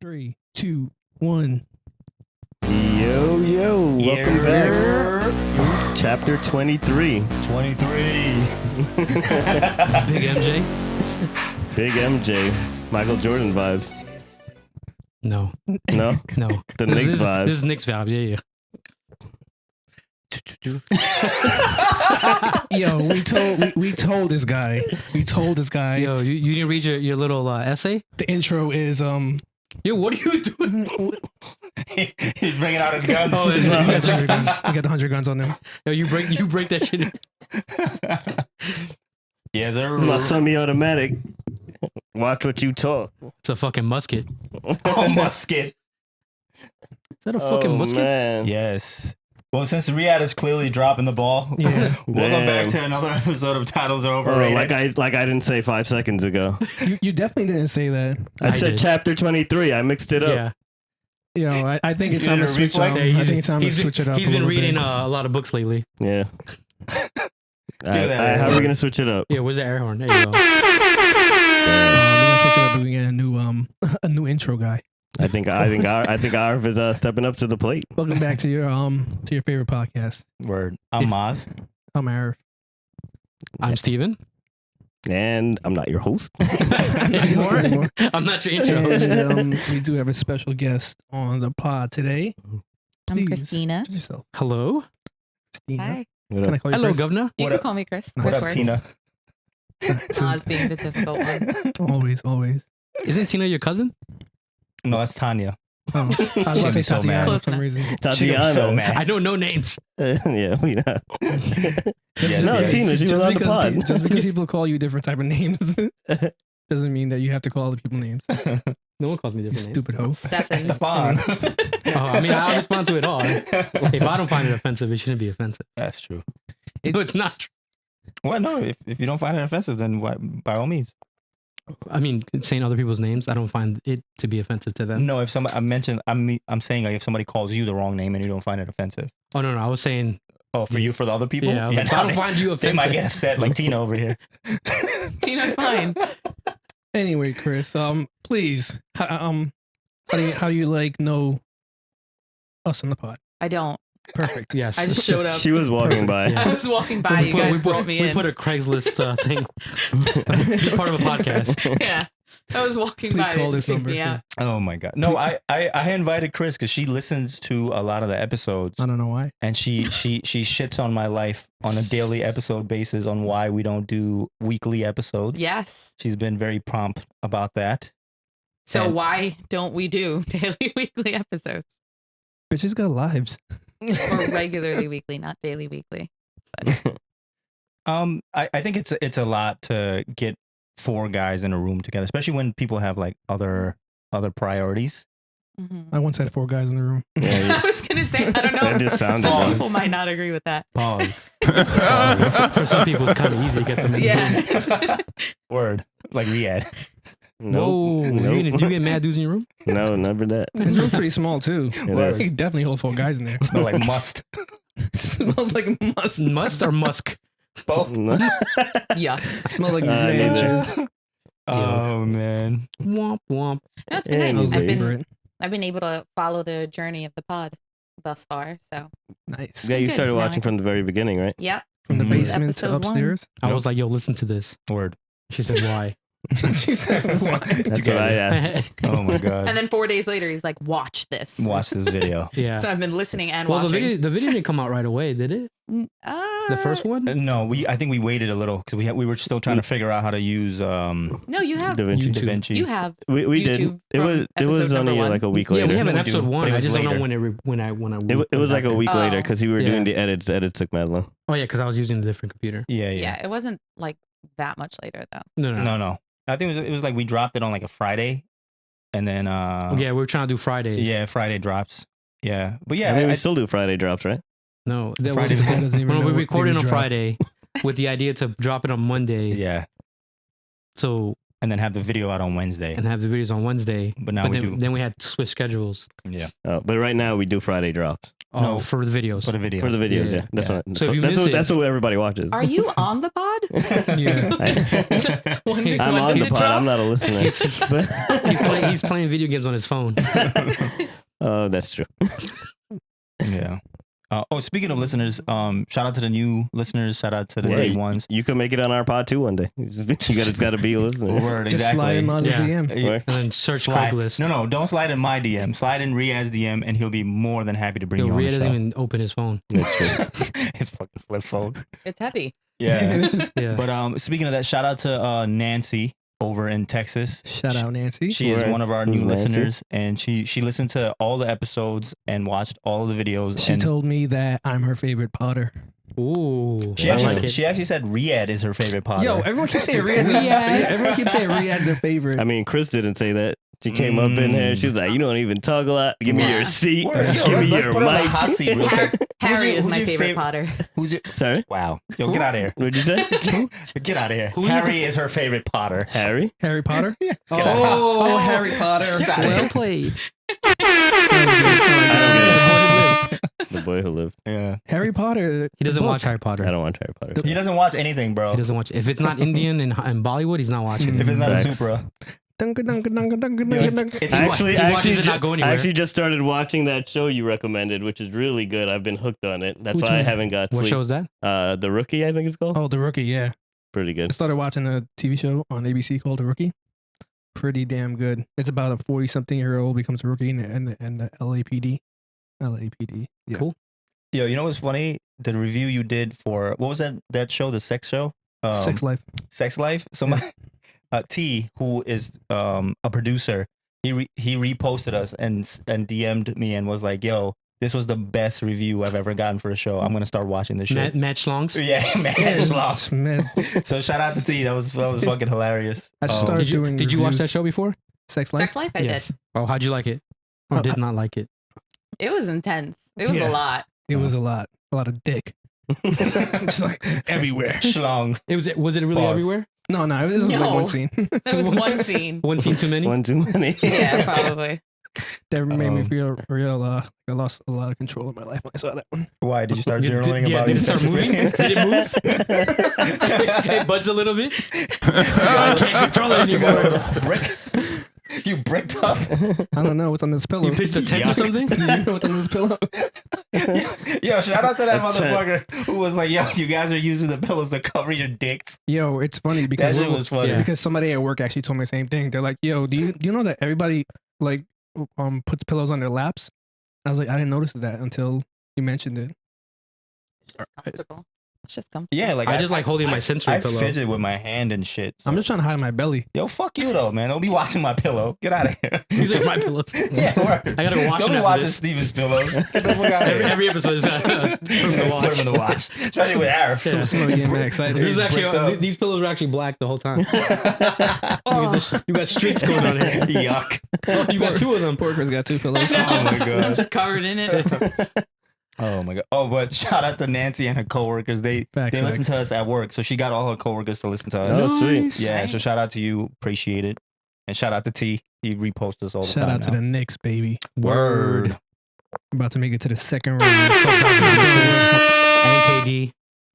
3, 2, 1. Yo, welcome back. Chapter 23. 23. Big MJ? Big MJ. Michael Jordan vibes. No. No? No. The Knicks vibe. This is Knicks vibe. Yeah. Yo, we told this guy. Yo, you didn't read your little essay? The intro is Yo, what are you doing? He's bringing out his guns. Oh, he got the 100 guns. He got the 100 guns on them. Yo, you break that shit. Yes, sir. My semi-automatic. Watch what you talk. It's a fucking musket. Oh, musket. Is that a fucking musket? Man. Yes. Well, since Riyadh is clearly dropping the ball, Yeah. welcome back Damn. to another episode of Titles Are Oh, Overrated. like I didn't say 5 seconds ago. You definitely didn't say that. I said did. chapter 23. I mixed it up. Yeah. You know, I think it's You time to did a switch up. reflex? I think it's time to switch it up. He's a been little reading bit. a lot of books lately. Yeah. that How are we air gonna switch it up? Yeah, where's the air horn? There you go. We're gonna switch it up. We get a new intro guy. I think Arv is stepping up to the plate. Welcome back to your favorite podcast. Word. I'm Maz. I'm Arif. I'm Steven. And I'm not your host. Anymore. I'm not your intro. And we do have a special guest on the pod today. I'm Please, Kristina. introduce yourself. Hello. Christina. Hi. What Can I up? call you Hello, Chris? governor. You What can up? call me Chris. What What Chris up, works. Tina? Maz being the difficult one. Always. Isn't Tina your cousin? No, that's Tanya. Oh, I was She'd about to be say so Tatiana mad. for some Close reason. She'd be Tatiana. so mad. I don't know names. Yeah, we know. Yes, No, yes. Tina, she was on the pod. Just because people call you different type of names doesn't mean that you have to call other people names. No one calls me You different names. stupid hoe. Stefan. Stefan. Oh, I mean, I'll respond to it all. If I don't find it offensive, it shouldn't be offensive. That's true. No, it's not true. Well, no, if you don't find it offensive, then by all means. I mean, saying other people's names, I don't find it to be offensive to them. No, if somebody, I'm saying like if somebody calls you the wrong name and you don't find it offensive. Oh, no, I was saying, Oh, for you, for the other people? yeah, I was like, if I no, don't find you they might get offensive. upset like Tina over here. Tina's fine. Anyway, Chris, please, how do you like know us on the pod? I don't. Perfect. Yes. I just showed up. She was walking by. Yeah. I was walking by. You guys brought me we in. put a Craigslist thing. Be part of a podcast. Yeah. I was walking Please by. call It this just kicked number. me out. Oh my god. No, I invited Chris because she listens to a lot of the episodes I don't know why. and she shits on my life on a daily episode basis on why we don't do weekly episodes. Yes. She's been very prompt about that. So And- why don't we do daily, weekly episodes? Bitches got lives. Or regularly weekly, not daily, weekly. I think it's a lot to get 4 guys in a room together, especially when people have like other priorities. Mhm. I once had 4 guys in the room. Yeah, I was going to say, I don't know. That just sounded Some nice. people might not agree with that. Pause. For some people, it's kind of easy to get them in the room. Yeah. Word. Like Riyadh. Whoa. Nope. Do you get mad dudes in your room? No, never that. His room's pretty small too. It You is. could definitely hold 4 guys in there. Smell like must. Smells like must. Must or musk? Both. No. Yeah. Smells like neither. ranches. Oh man. Womp womp. No, it's been Yeah, nice. That was I've my been- favorite. I've been able to follow the journey of the pod thus far. So, Nice. Yeah, you Good. started Now watching I from the very beginning, right? yep. From the Mhm. basement to Episode 1. upstairs. I was like, yo, listen to this. Word. She said, why? She said, "Why?" That's what get I it? asked. Oh my god. And then 4 days later, he's like, watch this. Watch this video. Yeah. So I've been listening and Well, watching. the video didn't come out right away, did it? The first one? No, I think we waited a little because we were still trying to figure out how to use No, you have. Da Vinci. YouTube. Da Vinci. You have. We did. YouTube It from was episode number only 1. like a week Yeah, later. we have an We do, episode but 1. it I was just don't know later. when It was like a week Oh. later because we were Yeah. doing the edits. The edits took mad long. Oh, yeah, because I was using a different computer. Yeah, Yeah, it wasn't like that much later though. No. No. I think it was like we dropped it on like a Friday, and then Yeah, we were trying to do Fridays. yeah, Friday drops. Yeah, but Yeah, yeah, I mean, we still do Friday drops, right? No, that Friday was This guy doesn't even well, know we what recorded day on we drop. Friday with the idea to drop it on Monday. yeah. So and then have the video out on Wednesday. and have the videos on Wednesday. But now we do. then we had to switch schedules. Yeah. But right now we do Friday drops Oh, No. for the videos. For the video. for the videos. Yeah. Yeah, that's Yeah. what. So if you that's miss what, it- that's what everybody watches. Are you on the pod? Yeah. I'm on the it pod. drop? I'm not a listener. But he's playing video games on his phone. oh, that's true. Yeah. Speaking of listeners, shout out to the new listeners. Shout out to the Yeah, day ones. You can make it on our pod too one day. It's got to be a listener. Word, Just slide in on the Yeah. DM. Right. And then search Slide. Craigslist. No, don't slide in my DM. Slide in Riaz's DM, and he'll be more than happy to bring Yo, you on Rhea the doesn't show. even open his phone. That's true. His fucking flip phone. It's heavy. Yeah. Yeah. But speaking of that, shout out to Nancy over in Texas. Shout out Nancy. She is Right. one of our Who's new Nancy? listeners, and she listened to all the episodes and watched all of the videos. She and told me that I'm her favorite Potter. Ooh. she I actually, like said, it. she actually said Riyadh is her favorite Potter. Yo, everyone keeps saying Riyadh. Everyone keeps saying Riyadh's their favorite. I mean, Chris didn't say that. She came up in here. She was like, "You don't even talk a lot. Give me Yeah. your seat. Word. Yo, Give me let's your put her on the mic." hot seat real quick. Harry your- is who's my your favorite favorite- Potter. Who's your? Sorry, Wow. Yo, get out of here. what'd you say? Get out of here. Who is Harry is her favorite Potter. Harry? Harry Potter. Get Oh, Harry Potter. Get outta Well here. played. The boy who lived. Yeah. Harry Potter. He doesn't the watch book. Harry I Potter. don't want Harry Potter. He doesn't watch anything, bro. He doesn't watch. If it's not Indian and Bollywood, he's not watching. If it's not a Facts. Supra. Dunka, dunka, dunka, dunka, Yo, dunka, dunka. it's Actually, he watches it ju- not go I anywhere. actually just started watching that show you recommended, which is really good. I've been hooked on it. That's Which why I one? haven't got What sleep. show is that? The Rookie, I think it's called. Oh, The Rookie. Yeah, Pretty I good. started watching a TV show on ABC called The Rookie. Pretty damn good. It's about a 40-something-year-old becomes a rookie in the LAPD. LAPD. Yeah. Cool. Yo, you know what's funny? The review you did for what was that show? The sex show? Sex Life. Sex Life. Somebody, T, who is a producer, he reposted us and DM'd me and was like, "Yo, this was the best review I've ever gotten for a show. I'm gonna start watching this shit." Match Longs. Yeah, man, Yeah, it's lost. man. So shout out to T. That was fucking hilarious. I just Um, started Did you doing Did you watch that reviews. show before? Sex Life? Sex Life, I Yes. did. Oh, how'd you like it? Or Oh, did not like it? It was intense. It was Yeah. a lot. It was a lot of dick. Just like everywhere. Schlong. Was it really Pause. everywhere? No, it was like No. one scene. There was one scene. One scene too many. One too many. Yeah, probably. That made me Um, feel real. I lost a lot of control in my life when I saw that one. Why did you start Did- journaling yeah, about did your it start sex moving? experience? Did it move? It buzzed a little bit. I can't control it anymore. Brick. You bricked up. I don't know what's on this pillow. You pitched a tent or Yuck. something? Do you know what's on this pillow? Yo, shout out to that A tent. motherfucker who was like, "Yo, you guys are using the pillows to cover your dicks." Yo, it's funny That because shit was funny. Yeah. because somebody at work actually told me the same thing. They're like, "Yo, do you know that everybody like puts pillows on their laps?" I was like, I didn't notice that until you mentioned it. It's just comfortable. It's just comfortable. Yeah, like I just like holding my sensory I pillow. fidget with my hand and shit. so- I'm just trying to hide my belly. Yo, fuck you though, man. Don't be watching my pillow. Get out of here. These are my pillows. Yeah, word. I gotta go wash Don't them be after watching this. Steven's pillows. Get the fuck out of Every, here. every episode is put them to watch. Put him in the wash. Especially with Arif. Yeah. Somebody getting mad excited. This is He's actually bricked up. these pillows were actually black the whole time. You Oh, got streaks going on here. Yuck. Oh, you got two of them. Porker's got two pillows. Oh my I'm god. just covered in it. Oh my god. Oh, but shout out to Nancy and her coworkers. They Facts, listen facts. to us at work, so she got all her coworkers to listen to us. Oh, sweet. Yeah, Nice. so shout out to you. Appreciate it. And shout out to T. He reposts us all the Shout time. out to now. the Knicks, baby. Word. About to make it to the second round. And KD.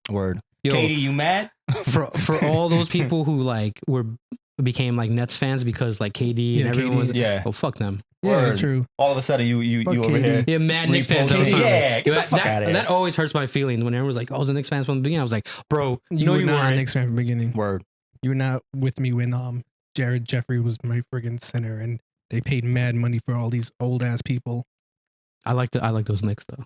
Word. Yo, Katie, you mad? for all those people who like became like Nets fans because like KD and Yeah, everyone KD. was Yeah. oh fuck them. Yeah, Word. true. All of a sudden, you Fuck over KD. here. Yeah, mad Knicks fans all the Reposting. time. Yeah, get the fuck that, outta here. that always hurts my feelings when everyone's like, "Oh, I was a Knicks fan from the beginning." I was like, "Bro, You know were you not a weren't." Knicks fan from the beginning. Word. You were not with me when Jared Jeffrey was my friggin' center, and they paid mad money for all these old ass people. I like those Knicks though.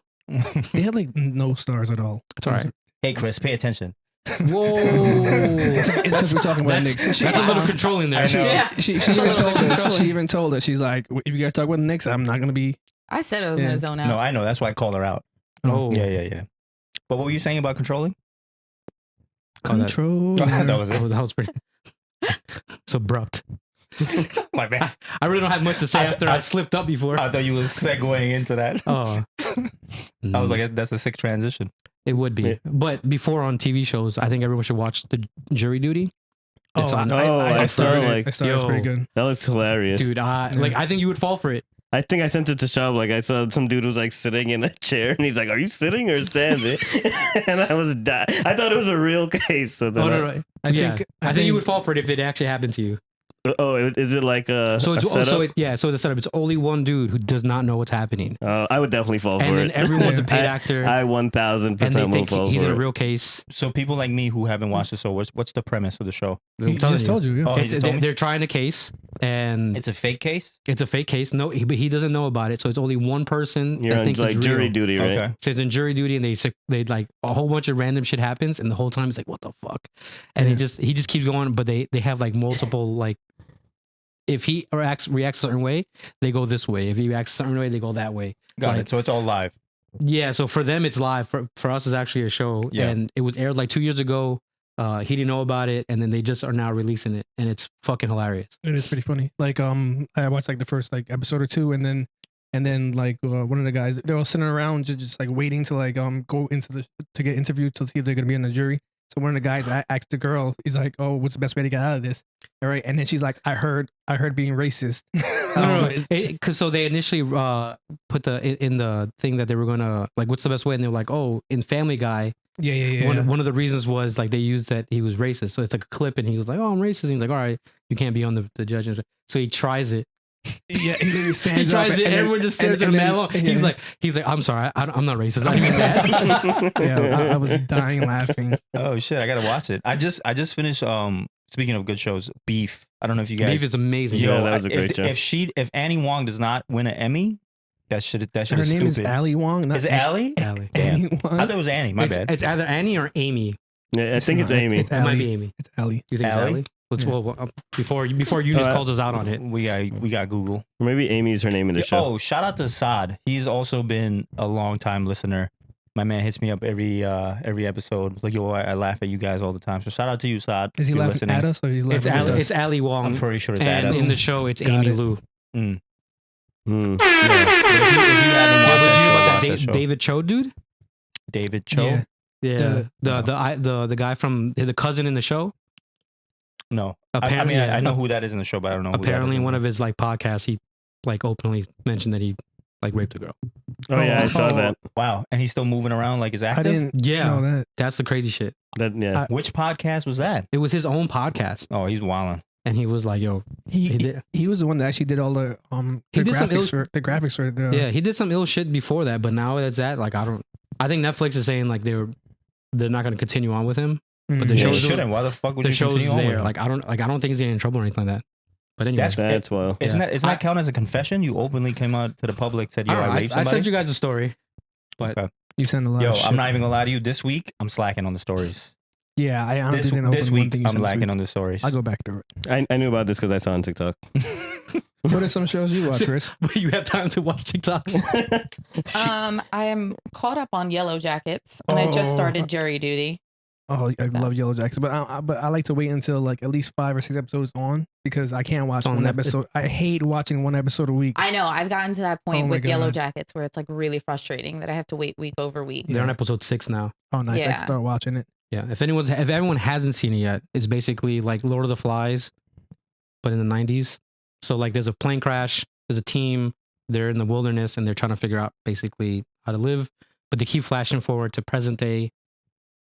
They had like no stars at all. It's all right. Hey, Chris, pay attention. Whoa, It's because we're talking about that's, Knicks. that's a little controlling there. I know. Yeah. She That's a even little told us. controlling. She even told us. She's like, if you guys talk about the Knicks, I'm not gonna be. I said I was Yeah. gonna zone out. No, I know. That's why I called her out. Oh, Yeah. But what were you saying about controlling? Oh, that- Control. That was it. that was pretty. It's abrupt. My bad. I really don't have much to say after I I- slipped up before. I thought you was segueing into that. Oh, I was like, that's a sick transition. it would be. Yeah. But before on TV shows, I think everyone should watch the Jury Duty. Oh, It's on- I saw, started like, it. I started. It's pretty yo. good. That looks hilarious. Dude, like I think you would fall for it. I think I sent it to Shab. Like I saw some dude was like sitting in a chair, and he's like, "Are you sitting or standing?" And I was dying. I thought it was a real case. So then Oh no. I think you would fall for it if it actually happened to you. is it like a So it's a setup? so it's a setup. It's only one dude who does not know what's happening, I would definitely fall and for then it. everyone's a Yeah. paid actor, I and 1000% they will think fall he's for in a it. real case. So people like me who haven't watched the show, what's the premise of the show? He I'm telling just you. told you. Yeah. Oh, he just told me? They're trying a case, and It's a fake case. it's a fake case. No, but he doesn't know about it. So it's only one person You're that on thinks like it's jury real. duty, right? Okay. So it's in jury duty, and they like a whole bunch of random shit happens, and the whole time it's like, what the fuck? And Yeah. he just keeps going, but they have like multiple like. If he reacts a certain way, they go this way. If he reacts a certain way, they go that way. Got Like- it. So it's all live. Yeah, so for them it's live. For us it's actually a show, Yeah. and it was aired like 2 years ago. He didn't know about it, and then they just are now releasing it, and it's fucking hilarious. It is pretty funny. Like I watched like the first like episode or two, and then like one of the guys, they're all sitting around just like waiting to like go into to get interviewed to see if they're gonna be on the jury. So one of the guys asked the girl, he's like, "Oh, what's the best way to get out of this?" All right, and then she's like, "I heard being racist." No, because so they initially put in the thing that they were gonna like, what's the best way, and they're like, oh, in Family Guy, Yeah. one of the reasons was like they used that he was racist. So it's like a clip, and he was like, oh, I'm racist. And he's like, all right, you can't be on the judge. So he tries it. Yeah, he literally He stands tries up it. and then- Everyone just stares at and him. then- Man, he's like, I'm sorry, I'm not racist. I mean that. Yeah, I was dying laughing. Oh shit! I gotta watch it. I just finished. Speaking of good shows, Beef. I don't know if you guys. Beef is amazing. Yeah, that was a great if, show. If Annie Wong does not win an Emmy, that shit Her is name stupid. is Ali Wong. Not Is it Allie? Allie. Annie I Wong. thought it was Annie. My it's, bad. It's either Annie or Amy. Yeah, I think it's not. Amy. It's It might Ali. be Amy. It's Ali. You think Allie? it's Allie? Let's Yeah. well before Eunice calls us out on it. We got Google. Maybe Amy's her name in the show. Oh, shout out to Saad. He's also been a long time listener. My man hits me up every episode. Like, yo, I laugh at you guys all the time. So shout out to you, Saad. Is he You're laughing listening. at us or he's laughing It's at Ali. us? It's Ali Wong. I'm pretty sure it's and Adam. in the show, it's Got Amy it. Lou. Hmm. Yeah. But if you haven't Yeah, watched but that you know show, about watch that that show. David Cho dude? David Cho? Yeah. Yeah, the guy from the cousin in the show. No. Apparently, I know who that is in the show, but I don't know. Apparently, who one of his like podcasts, he like openly mentioned that he like raped a girl. Oh yeah, I saw that. Wow, and he's still moving around like he's I active. didn't Yeah, know that. that's the crazy shit. Yeah. Which podcast was that? It was his own podcast, Oh, he's wilding. and he was like, "Yo, He did- he was the one that actually did all the He did some the graphics for the yeah, he did some ill shit before that, but now it's that like I think Netflix is saying like they're not going to continue on with him. But the They show's shouldn't. Why the fuck would The you show's continue on with there. him? Like I don't think he's getting in trouble or anything like that. But anyway, That's- Well. Isn't Yeah. that count as a confession? You openly came out to the public, said, "Yo, I raped I somebody." sent you guys a story, but Okay. You send a lot Yo, of shit. I'm not even gonna lie to you. This week, I'm slacking on the stories. Yeah, I honestly This didn't open this one week, thing you I'm sent this lacking week. on the stories. I'll go back through it. I knew about this because I saw on TikTok. What are some shows you watch, Chris? you have time to watch TikToks. I am caught up on Yellow Jackets, and I just Oh. started Jury Duty. Oh, I love Yellow Jackets, but I like to wait until like at least 5 or 6 episodes on because I can't watch It's on one Netflix. episode. I hate watching one episode a week. I know I've gotten to that Oh point my with Yellow God. Jackets where it's like really frustrating that I have to wait week over week. They're on Yeah. episode 6 now. Oh, nice! I Yeah. can start watching it. Yeah, if everyone hasn't seen it yet, it's basically like Lord of the Flies, but in the 90s. So like there's a plane crash, there's a team, they're in the wilderness and they're trying to figure out basically how to live, but they keep flashing forward to present day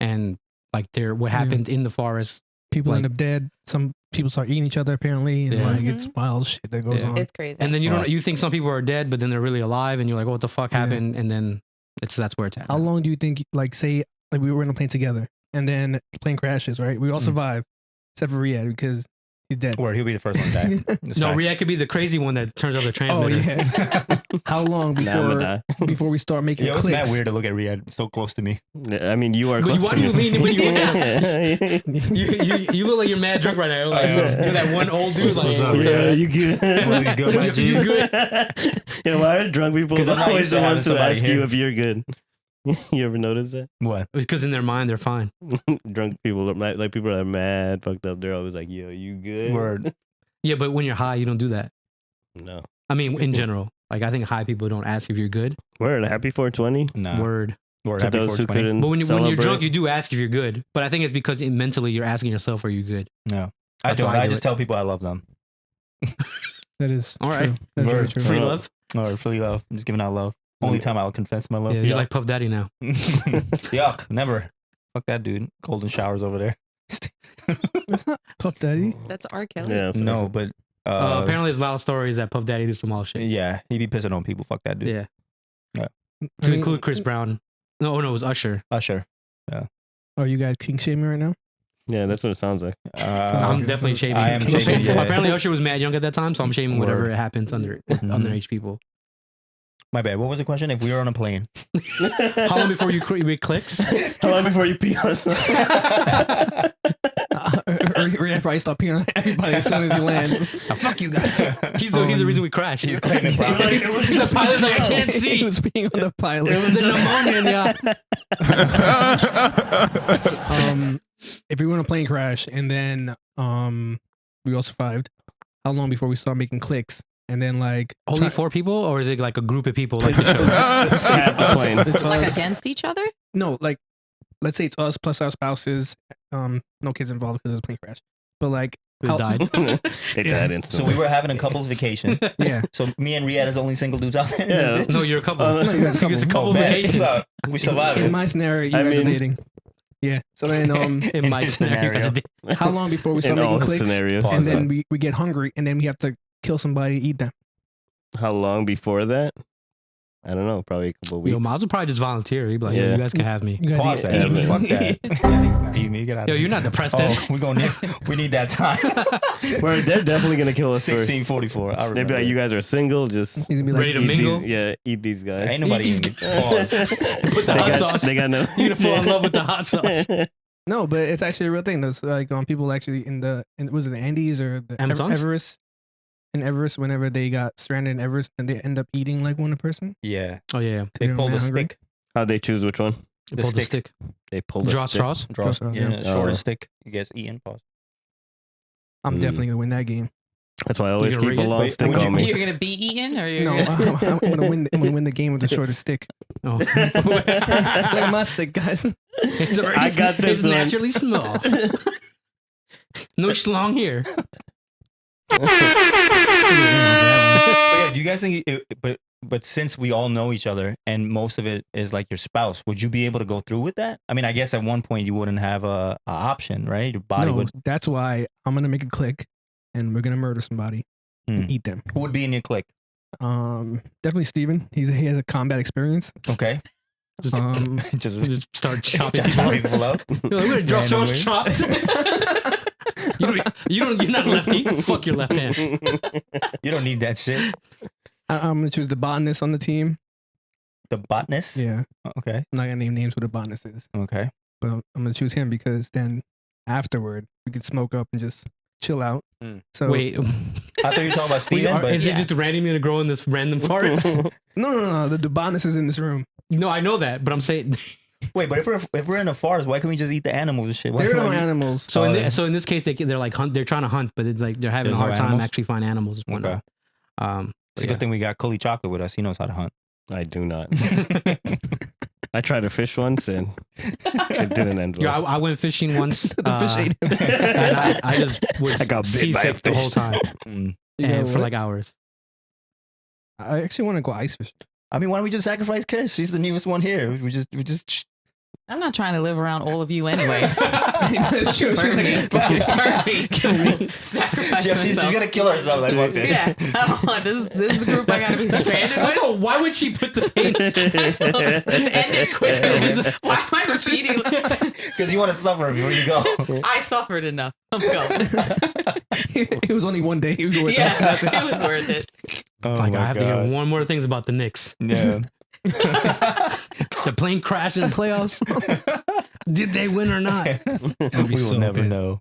and like what happened in the forest. People Like- end up dead. Some people start eating each other apparently, and Yeah. like it's wild shit that goes Yeah. on. It's crazy. And then Wow. you think some people are dead, but then they're really alive and you're like, what the fuck Yeah. happened? And then that's where it's at. How long do you think? Like, say, like we were in a plane together, and then the plane crashes, right? We all survive, except for Riyadh because he's dead. Where he'll be the first one to die. It's No, facts. Riyadh could be the crazy one that turns off the Oh transmitter. yeah. How long Nah, I'ma before die. before we start making Yo, it's mad clicks? weird to look at Riyadh so close to me. I mean, you are But close why to do you me. lean in when you Yeah, you look like you're mad drunk right now. Like, I know. you're that one old dude. Like, What's up, what's yeah, up? you good? Well, you good, my You G? good? Yeah, why are drunk people 'Cause I'm not always used to the having ones to somebody ask here. you if you're good? You ever notice that? What? Because in their mind they're fine. Drunk people, like people that are mad, fucked up. They're always like, "Yo, you good?" Word. Yeah, but when you're high, you don't do that. No. I mean, in general, like I think high people don't ask if you're good. Word. Happy 420 Nah. Word. Word. to Happy those who 420. couldn't. But when you're drunk, celebrate. you do ask if you're good. But I think it's because mentally you're asking yourself, "Are you good?" Yeah. I That's don't. why I I do just it. tell people I love them. That is All right. true. That's very Word. true. Free Well, love. Or free love. I'm just giving out love. Only time I'll confess my love. Yeah, you're like Puff Daddy now. Yuck. Never. Fuck that dude. Golden showers over there. That's not Puff Daddy. That's R. Kelly. Yeah, sorry. No, but Apparently, there's a lot of stories that Puff Daddy did some wild shit. yeah, he be pissing on people. Fuck that dude. Yeah. I To mean, include Chris Brown. No, it was Usher. Usher. Are you guys king shaming right now? Yeah, that's what it sounds like. I'm definitely shaming. I am shaming, yeah. Apparently, Usher was mad young at that time, so I'm shaming whatever Word. happens with Mhm. underage people. My bad. What was the question? If we were on a plane. How long before you create clicks? How long before you pee on someone? Or after I stop peeing on everybody as soon as you land. Fuck you guys. He's the reason we crashed. He's claiming property. The pilot's like, I can't He see. was peeing on the pilot. It was the pneumonia in the eye. If we were in a plane crash and then we all survived, how long before we start making clicks? And then like Only 4 people, or is it like a group of people like the show? At the plane. It's Like us. against each other? No, like let's say it's us plus our spouses. No kids involved because it's a plane crash. But like They how- died. They Yeah. died So instantly. we were having a couple's vacation. Yeah. So me and Riyadh is only single dudes out there. in Yeah. this bitch? No, you're a couple. No, you guys a It's a couple Oh, man. vacations. So, we survived. In my scenario, you I guys are mean- dating. Yeah. So then In my scenario, you guys are how long before we start In all making clicks? scenarios. Pause And then that. we get hungry and then we have to kill somebody, eat them. How long before that? I don't know. Probably a couple weeks. Yo, Miles would probably just volunteer. He'd be like, Yeah. "Yo, you guys can have me." You guys Pause eat- that. eat me. Fuck that. Eat me, get out Yo, of you're here. not depressed then? Oh, we need that time. They're definitely gonna kill us first. 1644. I They'd be remember. like, "You guys are single. Just He's gonna be like, Ready to eat mingle? eat these guys." Ain't nobody Eat eating. these- Pause. Put the They hot got- sauce. They got no. You're gonna fall in love with the hot sauce. no, but it's actually a real thing. There's like people actually was it the Andes or the Amazons? Everest? In Everest, whenever they got stranded in Everest, and they end up eating like one person. Yeah. Oh yeah, 'cause They were pulled mad a hungry. stick. How'd they choose which one? they The pulled the stick. stick. They pulled a Draw stick. straws. Draw. Draw, Yeah. yeah. Shorter Oh. stick. It gets eaten. Pause. I'm Mm. definitely gonna win that game. That's why I always gonna keep a rate it? long Wait, stick would on me. You're gonna be eaten, or you're No, gonna... I'm gonna win. I'm gonna win the game with the shortest stick. Oh. Look at my stick, guys. It's already, I got this It's one. naturally small. No schlong here. But yeah, do you guys think? But since we all know each other and most of it is like your spouse, would you be able to go through with that? I mean, I guess at one point you wouldn't have a option, right? Your body No, would. that's why I'm gonna make a click, and we're gonna murder somebody Hmm. and eat them. Who would be in your clique? Definitely Steven. He has a combat experience. Okay. Just, Just start chopping chopping people. people up. You're like, we're gonna draw Randomly. straws chopped. You're not lefty. Fuck your left hand. You don't need that shit. I'm gonna choose the botanist on the team. The botanist. Yeah, Okay. I'm not gonna name names who the botanist is, Okay. but I'm gonna choose him because then afterward we could smoke up and just chill out. Mm. So Wait, I thought you were talking about Steven, but is it just randomly gonna grow in this random forest? no. The botanist is in this room. No, I know that, but I'm saying. wait, but if we're in a forest, why can't we just eat the animals and shit? Why There are can't no we- animals. So Oh, in this case, they're like they're trying to hunt, but it's like they're having There's a hard no time animals? actually find animals. Is one Okay. but It's a good thing we got Cully Chocolate with us. He knows how to hunt. I do not. yeah. I tried to fish once and it didn't end Yeah, well. I went fishing once. The fish ate him. and I just was I got bit by a seasick the fish. whole time, Mm. You know and for what? like hours. I actually want to go ice fishing. I mean, why don't we just sacrifice Kiss? She's the newest one here. We just. I'm not trying to live around all of you anyway. That's true. Burn me. Burn me. Kill me. Sacrifice Yeah, she's myself. gonna kill herself. Like fuck this. Yeah. I don't want this is the group I gotta be stranded with. Oh, why would she put the pain? Just end it quickly. Why am I repeating? Because you want to suffer before you go. I suffered enough. I'm going. It was only one day. He was worth Yeah, it. it was worth it. Oh Like my I have to God. hear one more things about the Knicks. Yeah. The plane crashed in the playoffs. Did they win or not? we will so never pissed. know.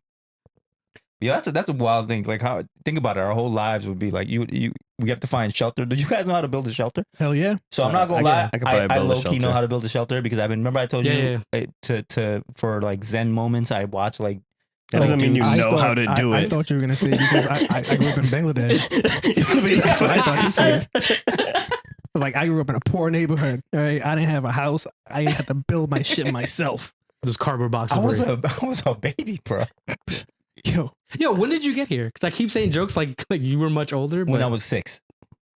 Yeah, that's a wild thing. Like how think about it. Our whole lives would be like we have to find shelter. Did you guys know how to build a shelter? Hell yeah. So I'm not gonna I lie. could probably I build a low key know shelter. how to build a shelter because remember I told Yeah, you to for like Zen moments I watch like. That doesn't mean you I know thought- how to do I it. thought you were gonna say because I grew up in Bangladesh. That's what I thought you said. Like I grew up in a poor neighborhood. Right? I didn't have a house. I had to build my shit myself. Those cardboard boxes. I were- was a baby, bro. Yo, when did you get here? Because I keep saying jokes like you were much older. But... When I was 6.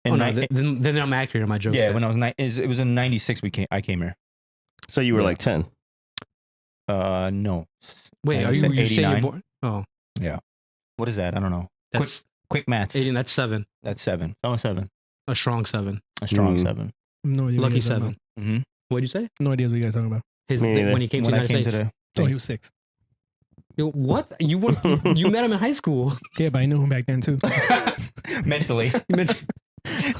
Oh, no, then I'm accurate in my jokes. Yeah, then. when I was it was in '96. I came here. So you were Yeah. like 10. No. Wait, I are you saying 89. you're born? Oh, What is that? I don't know. that's Quick maths. 18. That's 7. That's 7. Oh, 7. A strong 7. A strong Mm. 7. No idea. what Lucky you guys talking 7. Mm-hmm. What'd you say? about. No idea what you guys talking about. Me neither. When he came to When the I United came to States. the Oh, he was 6. Yo, what? You met him in high school. Yeah, but I knew him back then too. mentally. You meant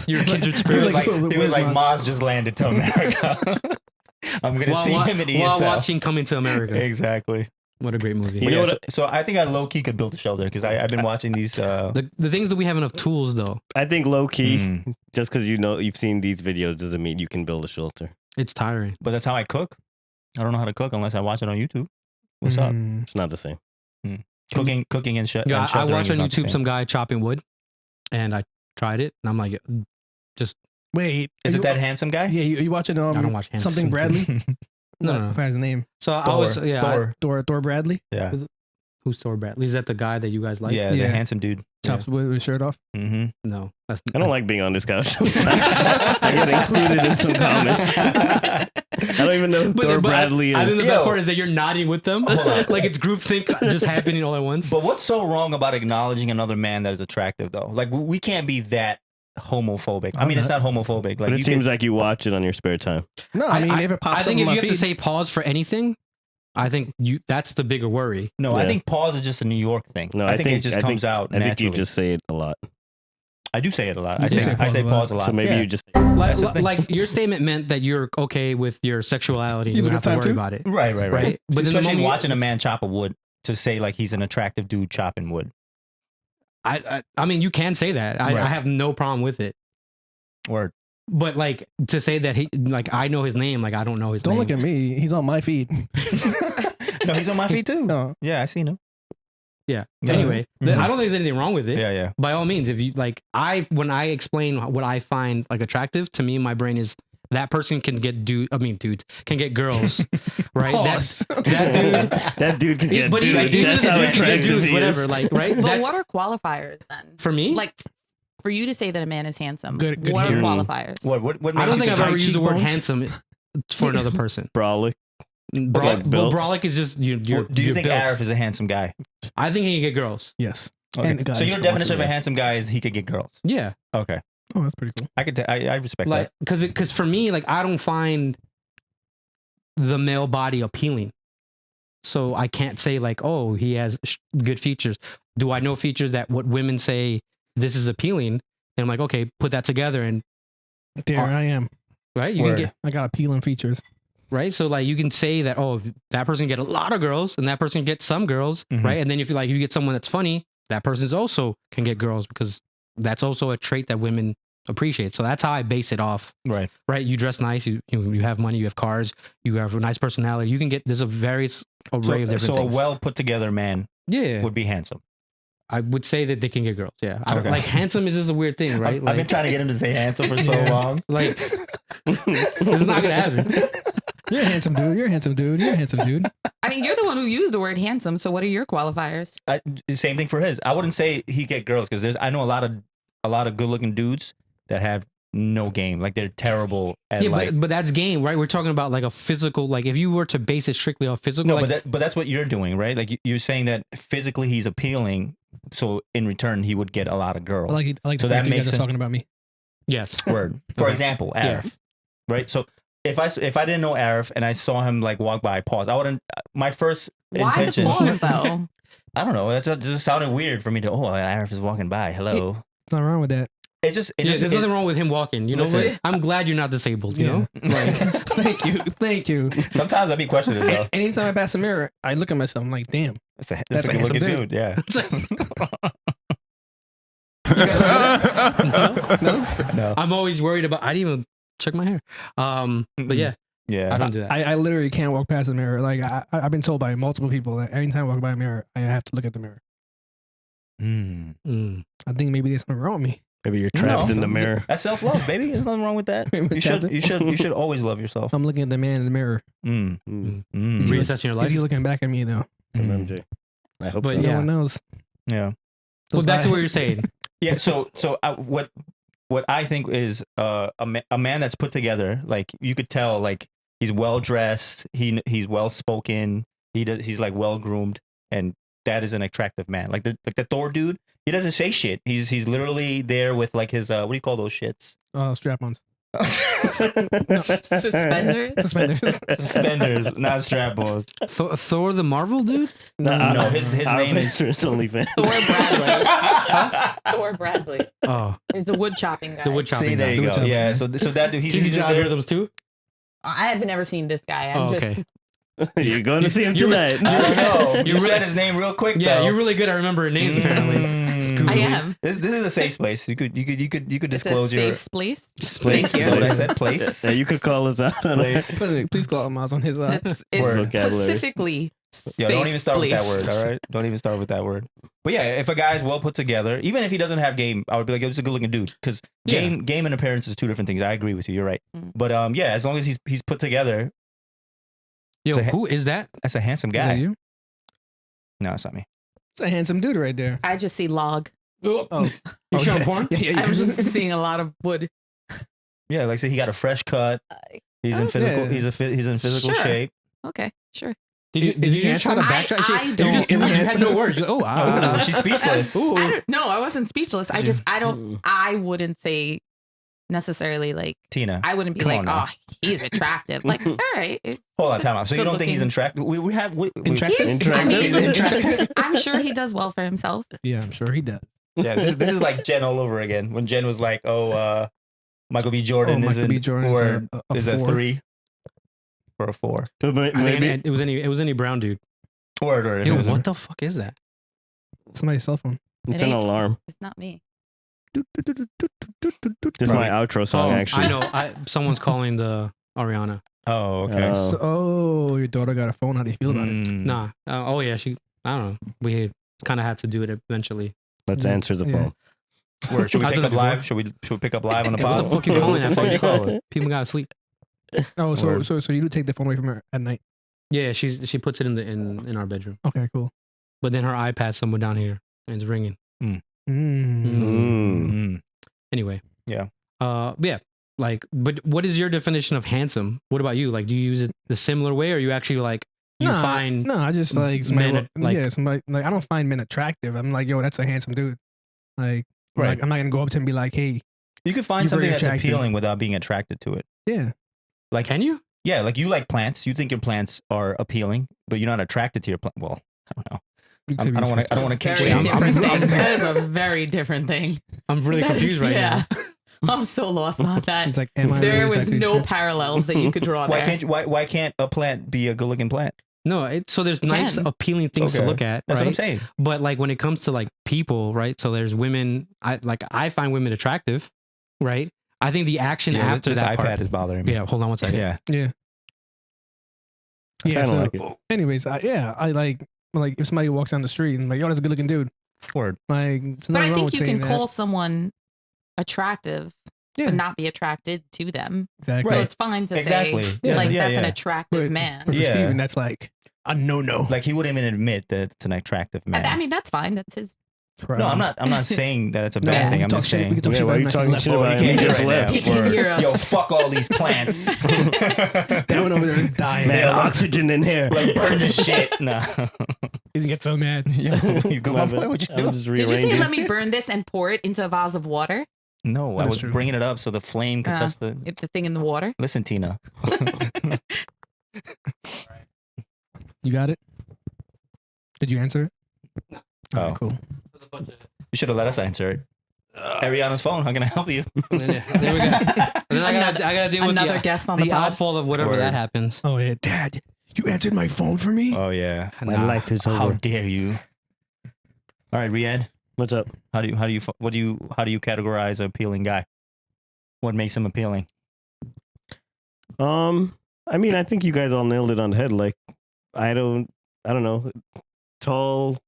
your kindred He spirit. was like, so he was like Maz? Maz just landed to America. I'm gonna see him in while ESL. watching Coming to America. Exactly. What a great movie. You But know yeah, what- so I think I low key could build a shelter because I've been watching these. The things that we have enough tools though. I think low key, Mm. just because you've seen these videos doesn't mean you can build a shelter. It's tiring. But that's how I cook. I don't know how to cook unless I watch it on YouTube. What's up? Mm, It's not the same. Cooking and shit. Yeah, I watched on YouTube some guy chopping wood, and I tried it, and I'm like, Wait, Is you- it that handsome guy? Yeah, you watching I don't watch hands. something Bradley? No, What? no. I forgot his name. So I was Thor Bradley Yeah. who's Thor Bradley? Is that the guy that you guys like? Yeah, Yeah. the handsome dude. chops with his shirt off. Mm-hmm. No, that's I don't like being on this couch. I get included in some comments. I don't even know who Thor Bradley I think the is. best Yo. part is that you're nodding with them, Hold on. like it's groupthink just happening all at once. But what's so wrong about acknowledging another man that is attractive, though? Like, we can't be that homophobic. I mean, it's not homophobic. Like, But it you seems could- like you watch it on your spare time. No, I mean if it pops I up think on if my you have to feed- say pause for anything, I think that's the bigger worry. No, I Yeah. think pause is just a New York thing. No, I think it just I comes out I naturally. think you just say it a lot. I do say it a lot. You I do say, say I say pause a lot. pause a lot. So maybe Yeah. you just That's the Like, thing. like your statement meant that you're okay with your sexuality. You You have don't a have to good worry time, too? about it. Right. Right. But then the Especially moment you- watching a man chop a wood to say like he's an attractive dude chopping wood. I mean, you can say that. Right. I have no problem with it. Or But like to say that he like I know his name, like I don't know his Don't name. look at me. He's on my feed. no, he's on my feet too. No, Yeah, I seen him. Yeah. Yeah. Anyway, Mhm. I don't think there's anything wrong with it. Yeah. By all means, if you like, when I explain what I find like attractive, to me, my brain is that person can get dudes can get girls, right? Pause. That dude. that dude can get But even dudes. That's a how dude can get attractive dudes, he whatever, is. like right. But That's what are qualifiers then? for me. Like for you to say that a man is handsome, Good what are hair. qualifiers? What makes I don't you think I've high ever used the word cheekbones? handsome for another person. Brolic. Well, built. brolic is just you. Well, do you you're think built. Arif is a handsome guy? I think he can get girls. yes. Okay. And guys So your for definition of watching a that. handsome guy is he could get girls. Yeah, Okay, Oh, that's pretty cool. I respect like that. because for me, like I don't find the male body appealing, so I can't say like, oh, he has good features. Do I know features that what women say this is appealing? And I'm like, okay, put that together and There I am. right, you Word. can get I got appealing features. right. So like you can say that oh, that person get a lot of girls and that person gets some girls, Mhm. right? And then if you get someone that's funny, that person's also can get girls because that's also a trait that women appreciate. So that's how I base it off. Right. Right, you dress nice, you have money, you have cars, you have a nice personality. You can get there's a various array of different So a things. well put together man Yeah, would be handsome. I would say that they can get girls. Yeah, I don't, Okay. like handsome is just a weird thing, right? I've been trying to get him to say handsome for so Yeah. long. like it's not gonna happen. You're a handsome dude. You're a handsome dude. You're a handsome dude. I mean, you're the one who used the word handsome. So what are your qualifiers? Same thing for his. I wouldn't say he get girls because I know a lot of good looking dudes that have no game. Like they're terrible at Yeah, like. but that's game, right? We're talking about like a physical. Like if you were to base it strictly on physical, No, like, but that's what you're doing, right? Like you're saying that physically he's appealing, so in return he would get a lot of girls. I like So the that fact you makes guys are it- talking about me. yes, Word. For Okay. example, Yeah. Arif, right? So if I didn't know Arif and I saw him like walk by, pause. I wouldn't. My first Why intention. the pause though? I don't know. That's just sounded weird for me to. Oh, Arif is walking by. Hello. There's nothing wrong with that. It's just. It's Yeah, just. there's nothing wrong with him walking. You know, Listen. like, I'm glad you're not disabled. You Yeah. know, like Thank you. Thank you. Sometimes I be questioning though. Anytime I pass a mirror, I look at myself. I'm like, damn. That's a good handsome looking dude. dude. Yeah. it's like, No? No. I'm always worried about. I didn't even check my hair. But yeah, Yeah. I don't do that. I literally can't walk past a mirror. Like I've been told by multiple people that anytime I walk by a mirror, I have to look at the mirror. Mm. Mm. I think maybe there's something wrong with me. Maybe you're trapped No. in the mirror. That's self love, baby. There's nothing wrong with that. You should always love yourself. I'm looking at the man in the mirror. Mm. Mm. Mm. Is he- Reassessing your Is life. he looking back at me though? Some Mm. MJ. I hope But so. No yeah. one knows. Yeah. But back to what you're saying. Yeah. So what I think is a man that's put together, like you could tell, like he's well dressed, he's well spoken, he's like well groomed, and that is an attractive man. Like the Thor dude, he doesn't say shit. He's literally there with like his what do you call those shits? Strap-ons. Suspenders. Suspenders, not strap-ons. Thor the Marvel dude? No, his name is OnlyFans. Thor Bradley. Thor Bradley. Oh, He's the wood chopping guy. the wood chopping See, there guy. you Wood go. chopping Yeah, guy. so that dude, He's he's the just there. algorithms too? I have never seen this guy. I'm Oh, just okay. You're going to see him You're- tonight. I don't know. You You're said really- his name real quick. Yeah, though. you're really good at remembering names apparently. I am. This is a safe place. You could It's a disclose your safe place. place. Thank you. Is what I said, place. Yeah, you could call us out on Place. Please call him out on his It's Word. Vocabulary. specifically Yeah, safe don't even start with that place. word. All right, don't even start with that word. But yeah, if a guy's well put together, even if he doesn't have game, I would be like, "It's a good looking dude." Because game and appearance is two different things. I agree with you. You're right. Mm. But yeah, as long as he's put together, Yo, So- who is that? that's a handsome Is that guy. you? No, it's not me. It's a handsome dude right there. I just see log. Oh, You showing okay. porn? Yeah, yeah, I was just seeing a lot of wood. Yeah, like say he got a fresh cut. He's in Oh, physical. yeah. He's in physical Sure. shape. Okay, sure. Did you just try to backtrack? I You don't- just- you had no words. You're like, Oh, she's speechless. No, I wasn't speechless. I wouldn't say necessarily like, Tina, I wouldn't be Come like, on now. oh, he's attractive. Like, all right. hold on, time out. So you don't think he's good-looking. attractive? We have Attractive? Attractive? I'm sure he does well for himself. Yeah, I'm sure he does. Yeah, this is like Jen all over again. When Jen was like, "Oh, Michael B. Jordan Michael B. is Jordan or is a is a 4. 3 or a 4." So I think maybe it was any brown dude. Or Yo, what the fuck is that? Somebody's cell phone. it's It an ain't- alarm. It's not me. This is my outro song, actually. I know. Someone's calling the Ariana. Oh, okay. Oh. Your daughter got a phone. How do you feel about it? Mm. Nah. Oh yeah, she. I don't know. We kind of had to do it eventually. Let's Yeah. answer the Yeah. phone. Word. Should we I've pick done up it before. live? Should we pick up live on the Hey, what pod? the fuck you calling that for? What you call it? People gotta sleep. Oh, Word. so you do take the phone away from her at night? Yeah, she puts it in our bedroom. Okay, cool. But then her iPad's somewhere down here and it's ringing. Mm. Mm. Anyway. Yeah. Yeah. Like, but what is your definition of handsome? What about you? Like, do you use it the similar way, or you actually like you Nah, find? No, I just like somebody. men like- yeah, somebody like I don't find men attractive. I'm like, yo, that's a handsome dude. Like, Right. I'm not gonna go up to him and be like, hey, You could find You're something very that's attractive. appealing without being attracted to it. yeah, Like, Can you? yeah, like you like plants. You think your plants are appealing, but you're not attracted to your plant. Well, I don't know. you I could be don't want to. I don't want to Very catch you. different thing. That is a very different thing. I'm really That confused is- right yeah. now. I'm so lost on that. It's like, am I There really was attracted to no you? parallels that you could draw Why there. can't you, why can't a plant be a good looking plant? No, so there's You nice, can. appealing things to Okay. look at, That's what I'm right? saying. But like when it comes to like people, right? So there's women. I find women attractive, right? I think the action Yeah, after this that iPad part. is bothering me. Yeah, hold on one second. Yeah. Yeah. I Yeah. kinda So, like it. anyways, I like if somebody walks down the street and like, yo, that's a good looking dude. Word. Like, there's But nothing I wrong think with you saying can that. call someone attractive, Yeah. but not be attracted to them. Exactly. So Right. it's fine to Exactly. say, Yeah, like, yeah, that's an yeah. attractive But- man. But for Yeah. Steven, that's like a no. Like he wouldn't even admit that it's an attractive man. I mean, that's fine. That's his. No, I'm not. I'm not saying that it's a No, bad we thing. can I'm talk just shit. We saying. can talk Yeah, shit why about you him talking after shit he left. about you him? He can't just do it right left. now. He can Word. hear us. Yo, fuck all these plants. That one over there is dying. Man, Yeah, like- oxygen in here. Like burn this shit. Nah. He's gonna get so mad. Yo, you go, my boy. What you I'm do? just Did you say rearranging. let me burn this and pour it into a vase of water? No, I That's was true. bringing it up so the flame could touch the. The thing in the water? Listen, Tina. You got it? Did you answer it? No. All right, Oh. cool. You should have let us answer it. Ariana's phone. How can I help you? And then, there we go. And then I gotta deal with Another the guest on the the pod. outfall of whatever Word. that happens. Oh yeah, Dad, you answered my phone for me. Oh yeah. My Nah. life is How over. dare you? All right, Riyadh. What's up? How do you categorize an appealing guy? What makes him appealing? I mean, I think you guys all nailed it on the head. Like, I don't know, tall,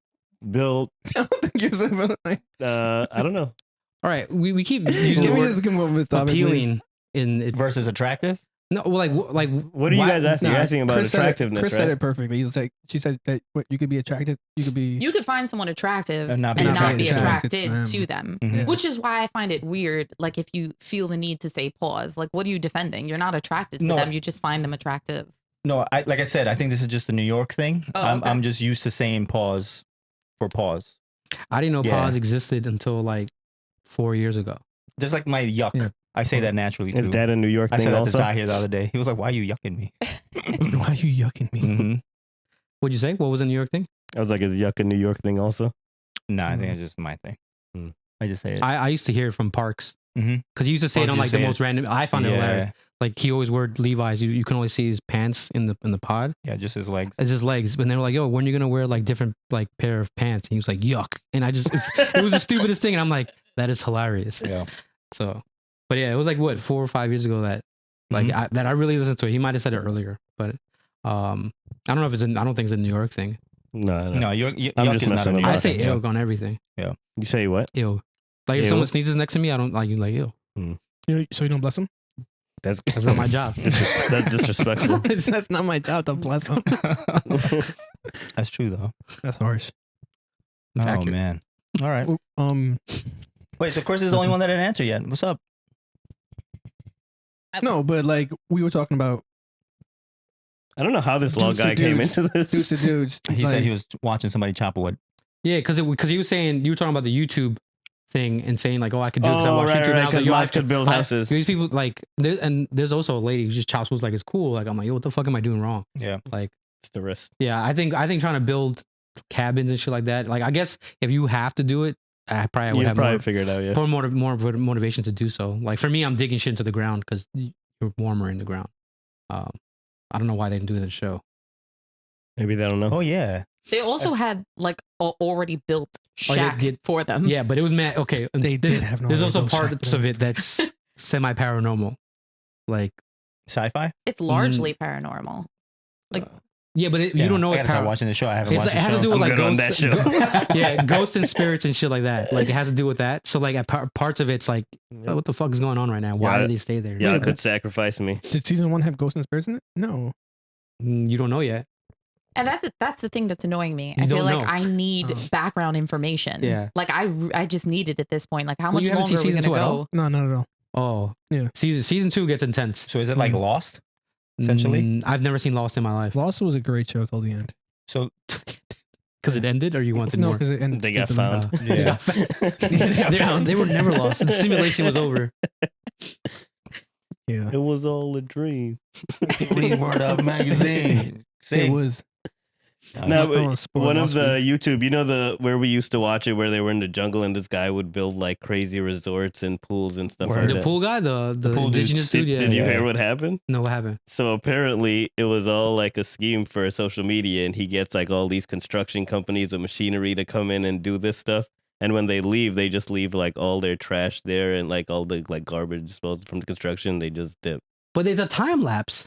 built. I don't think you're so like, I don't know. All right, we keep using Can the we word just come up with topic, please? appealing in it. Versus attractive? No, well, like What are you why- guys asking? You're Nah, asking about Chris said it- attractiveness, Chris right? said it perfectly. He's like, she said that what you could be attracted, you could be. You could find someone attractive And and not not be be attracted attracted to to them. Mhm. Yeah. Which is why I find it weird. Like if you feel the need to say pause, like what are you defending? You're not attracted to No. them. You just find them attractive. No, like I said, I think this is just a New York thing. Oh, I'm okay. just used to saying pause for pause. I didn't know Yeah. pause existed until like 4 years ago. Just like my yuck. Yeah. I say that naturally too. Is that a New York I thing said that also? to Zahir the other day. He was like, "Why are you yucking me?" Why are you yucking me? Mm-hmm. What'd you say? What was a New York thing? I was like, is yuck a New York thing also? No, I think it's just my thing. Mm. I just say it. I used to hear it from Parks. Mhm. Because he used to say it Parks on used like to the say most random. I found it hilarious. yeah, Like he always wore Levi's. You can only see his pants in the pod. yeah, just his legs. It's his legs. But they were like, "Yo, when are you gonna wear like different like pair of pants?" And he was like, "Yuck!" And I just it was the stupidest thing. And I'm like, that is hilarious. Yeah. So, but yeah, it was like what 4 or 5 years ago that like Mhm. that I really listened to it. He might have said it earlier, but I don't know if it's. I don't think it's a New York thing. No. No, I'm yuck just is not messing a with New you. I York say thing. ill on everything. You say what? Ill. Like if Ew. someone sneezes next to me, I don't like you. Like ill. So you don't bless him? That's That's not my job. That's disrespectful. That's not my job to bless him. That's true though. That's harsh. It's Oh accurate. man. All right. Wait, so Chris is the only one that didn't answer yet. What's up? No, but like we were talking about I don't know how this law Dudes to guy came dudes. into this. dudes to dudes. He like, said he was watching somebody chop wood. Yeah, because he was saying you were talking about the YouTube thing and saying like, oh, I could do it because I Oh, watch right, YouTube. And I right, was like, 'cause yo, I life could build houses. These people like, there's also a lady who just chops wood like it's cool. Like I'm like, yo, what the fuck am I doing wrong? Yeah. Like, It's the wrist. yeah, I think trying to build cabins and shit like that. Like I guess if you have to do it, I probably would You have probably more, figured it out, yeah. more motivation to do so. Like for me, I'm digging shit into the ground because you're warmer in the ground. I don't know why they didn't do it in the show. Maybe they don't know. Oh yeah. They also had like a already built Oh, they shack did- for them. Yeah, but it was mad. Okay, and They did have no There's idea also those parts shack of it that's semi paranormal. Like Sci-fi. It's largely paranormal. Like yeah, but you Yeah, don't know I what gotta start watching the show. I haven't It's watched like, it the has show. to do with I'm like good on ghosts, that show. yeah, ghosts and spirits and shit like that. Like it has to do with that. So like at parts of it's like, oh, what the fuck is going on right now? Why Yeah, did they stay there? Y'all could sacrifice me. Did season 1 have ghosts and spirits in it? No. You don't know yet. and that's the thing that's annoying me. You I feel don't like know. I need Oh. background information. Yeah. Like I just need it at this point. Like how Well, much you haven't longer seen are we season gonna 2 at go? all? No, not at all. Oh Yeah. season 2 gets intense. So is it like Lost? Essentially? I've never seen Lost in my life. Lost was a great show till the end. So Because it ended, or you wanted No, more? because it ended. They got stupidly. found. They yeah. got found. They were never lost. The simulation was over. Yeah. It was all a dream. Read Word Up magazine. It was. No, I don't wanna but spoil one of Lost the for you. YouTube, you know where we used to watch it, where they were in the jungle and this guy would build like crazy resorts and pools and stuff Word. like The that. pool guy, the pool dudes. indigenous dude. Yeah. Did you Yeah. hear what happened? No, what happened? So apparently it was all like a scheme for social media, and he gets like all these construction companies with machinery to come in and do this stuff. And when they leave, they just leave like all their trash there and like all the like garbage disposal from the construction. They just dip. But it's a time lapse.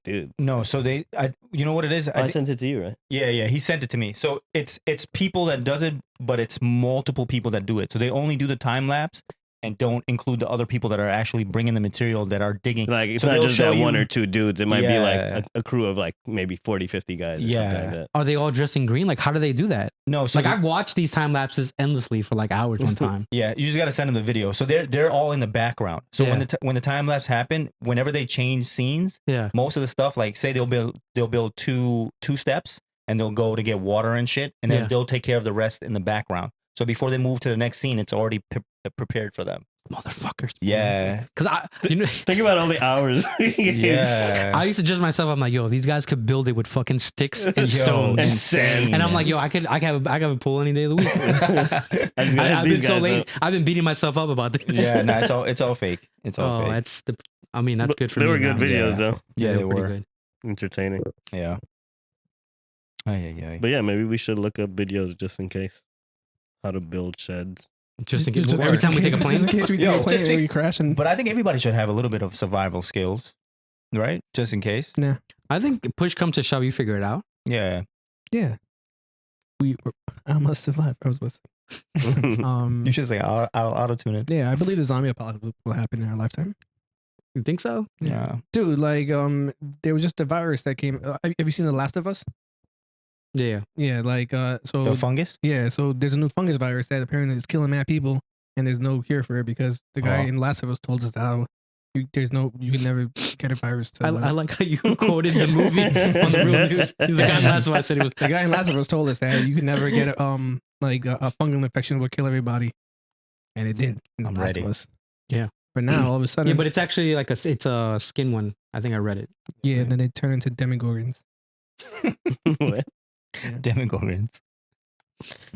Dude, No, so you know what it is? I sent it to you, right? Yeah, he sent it to me. So it's people that does it, but it's multiple people that do it. So they only do the time lapse and don't include the other people that are actually bringing the material that are digging. Like it's So not they'll just show that one you- or two dudes. It might be like Yeah. a crew of like maybe 40, 50 guys or something Yeah. like that. Are they all dressed in green? Like, how do they do that? No, so Like, I've watched these time lapses endlessly for like hours one time. yeah, you just gotta send them the video. So they're all in the background. So Yeah. when the time lapse happen, whenever they change scenes, Yeah. most of the stuff, like say they'll build two steps and they'll go to get water and shit, and then Yeah. they'll take care of the rest in the background. So before they move to the next scene, it's already prepared for them. Motherfuckers. Yeah, Because Think about all the hours. yeah. I used to judge myself. I'm like, yo, these guys could build it with fucking sticks and Yo, stones. insane. And I'm like, yo, I can have a pool any day of the week. I just gotta hit I've these been so guys late. up. I've been beating myself up about this. yeah, no, it's all fake. It's all Oh, fake. that's the. I mean, that's But good for they me. were good now. videos Yeah. though. Yeah, they pretty were. good. Entertaining. Yeah. Ay. But yeah, maybe we should look up videos just in case. How to build sheds. Just in case, every time we take a plane. Just in case we take Yo, a plane just or in- we crash and But I think everybody should have a little bit of survival skills, right? Just in case. I think push come to shove, you figure it out. Yeah. yeah. I must survive. I was listening. You should say I'll auto tune it. Yeah, I believe the zombie apocalypse will happen in our lifetime. You think so? Yeah. Dude, like there was just a virus that came. Have you seen The Last of Us? Yeah. Yeah, like so The fungus? yeah, so there's a new fungus virus that apparently is killing mad people, and there's no cure for it because the guy Oh. in Last of Us told us how you can never get a virus to. I like how you quoted the movie on the real news. He's the guy in Last of Us said he was. The guy in Last of Us told us that you could never get a fungal infection will kill everybody, and it did. In I'm Last ready. Of Us. Yeah. But now all of a sudden, Yeah, but it's actually like it's a skin one. I think I read it. yeah, then they turn into demigorgons. What? Demogorgons.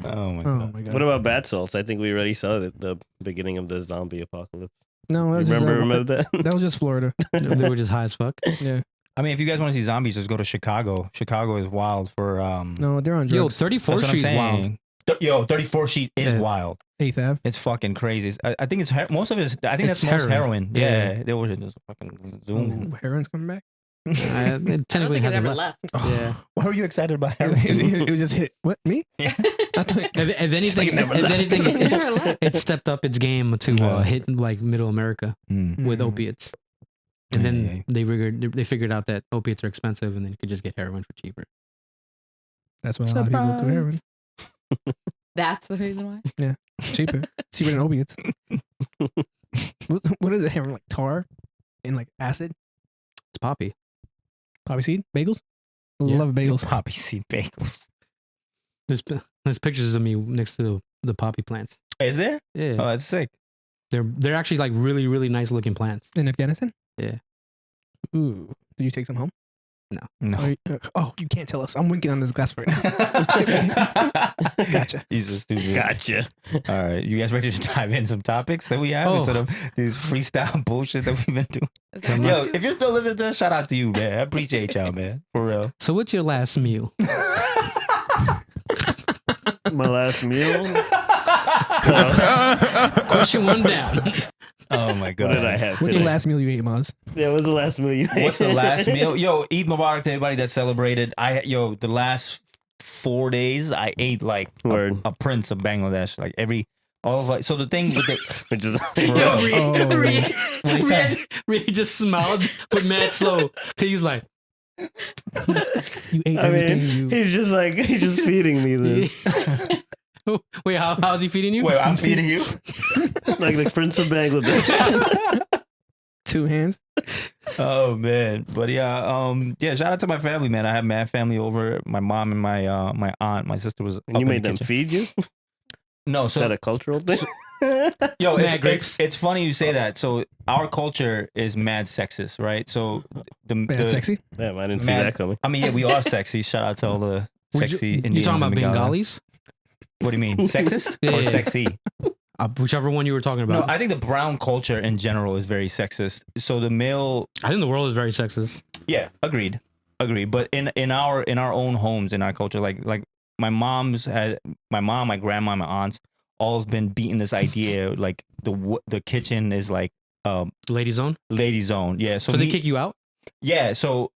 Oh my Oh god. my god! What about bath salts? I think we already saw the beginning of the zombie apocalypse. No, that You was just, remember that? that was just Florida. They were just high as fuck. Yeah, I mean, if you guys want to see zombies, just go to Chicago. Chicago is wild for no, they're on Yo, drugs. 34th that's what I'm Street's wild. saying. Yo, 34th Street is Yeah. wild. 8th Ave. It's fucking crazy. I think it's most of it is, I think It's that's most heroin. heroin. Yeah. Yeah, they were just fucking zooming. Oh, heroin's coming back. It I don't technically think it hasn't ever left. left. Yeah. Why were you excited about it, heroin? was just hit. What me? Yeah. I thought, If anything, like it never if left. anything, It never left. it stepped up its game to Yeah. hit like Middle America Mm. with Mm. opiates, and then Yeah. they figured out that opiates are expensive, and then you could just get heroin for cheaper. that's why a lot of people do heroin. That's the reason why. It's cheaper. It's cheaper than opiates. What is it? Heroin, like tar and like acid, It's poppy. poppy seed, bagels. Yeah. Love bagels. Poppy seed bagels. There's pictures of me next to the poppy plants. Is there? Yeah, Oh, that's sick. they're actually like really really nice looking plants. In Afghanistan. Yeah. Ooh. Did you take some home? No. Oh, you can't tell us. I'm winking on this glass right now. Gotcha. He's a stupid. Gotcha. All right, you guys ready to dive in some topics that we have Oh. instead of these freestyle bullshit that we've been doing? Is that Yo, Yo, what you- if you're still listening to us, shout out to you, man. I appreciate y'all, man. For real. So what's your last meal? My last meal. Question one down. Oh my god. What did I have What's today? the last meal you ate, Maz? Yeah, what was the last meal you ate? What's the last meal? Yo, Eid Mubarak to everybody that celebrated. The last 4 days I ate like Word. a prince of Bangladesh. Like so the thing with the Which is Yo, Oh. What he said? Really just smiled, but mad slow. Cause he was like, You ate I everything mean, you. he's just feeding me this. wait, how's he feeding you? Wait, I'm feeding you. Like the Prince of Bangladesh. 2 hands. Oh man, but yeah. Shout out to my family, man. I had mad family over. My mom and my my aunt, my sister was. And up you in made the them kitchen. feed you? No, Is that a cultural thing? yo, Mad grapes. it's funny you say that. So our culture is mad sexist, right? So Bad sexy. Damn, I didn't see Mad- that coming. I mean, yeah, we are sexy. Shout out to all the sexy Indians. You talking about and Bengali. Bengalis? What do you mean, sexist Yeah, or yeah. sexy? Whichever one you were talking No, about. I think the brown culture in general is very sexist. So the male, I think the world is very sexist. yeah, agreed. But in our own homes, in our culture, like my mom, my grandma, my aunts, all's been beating this idea like the kitchen is like Lady zone. lady zone. Yeah, So they kick you out? Yeah, so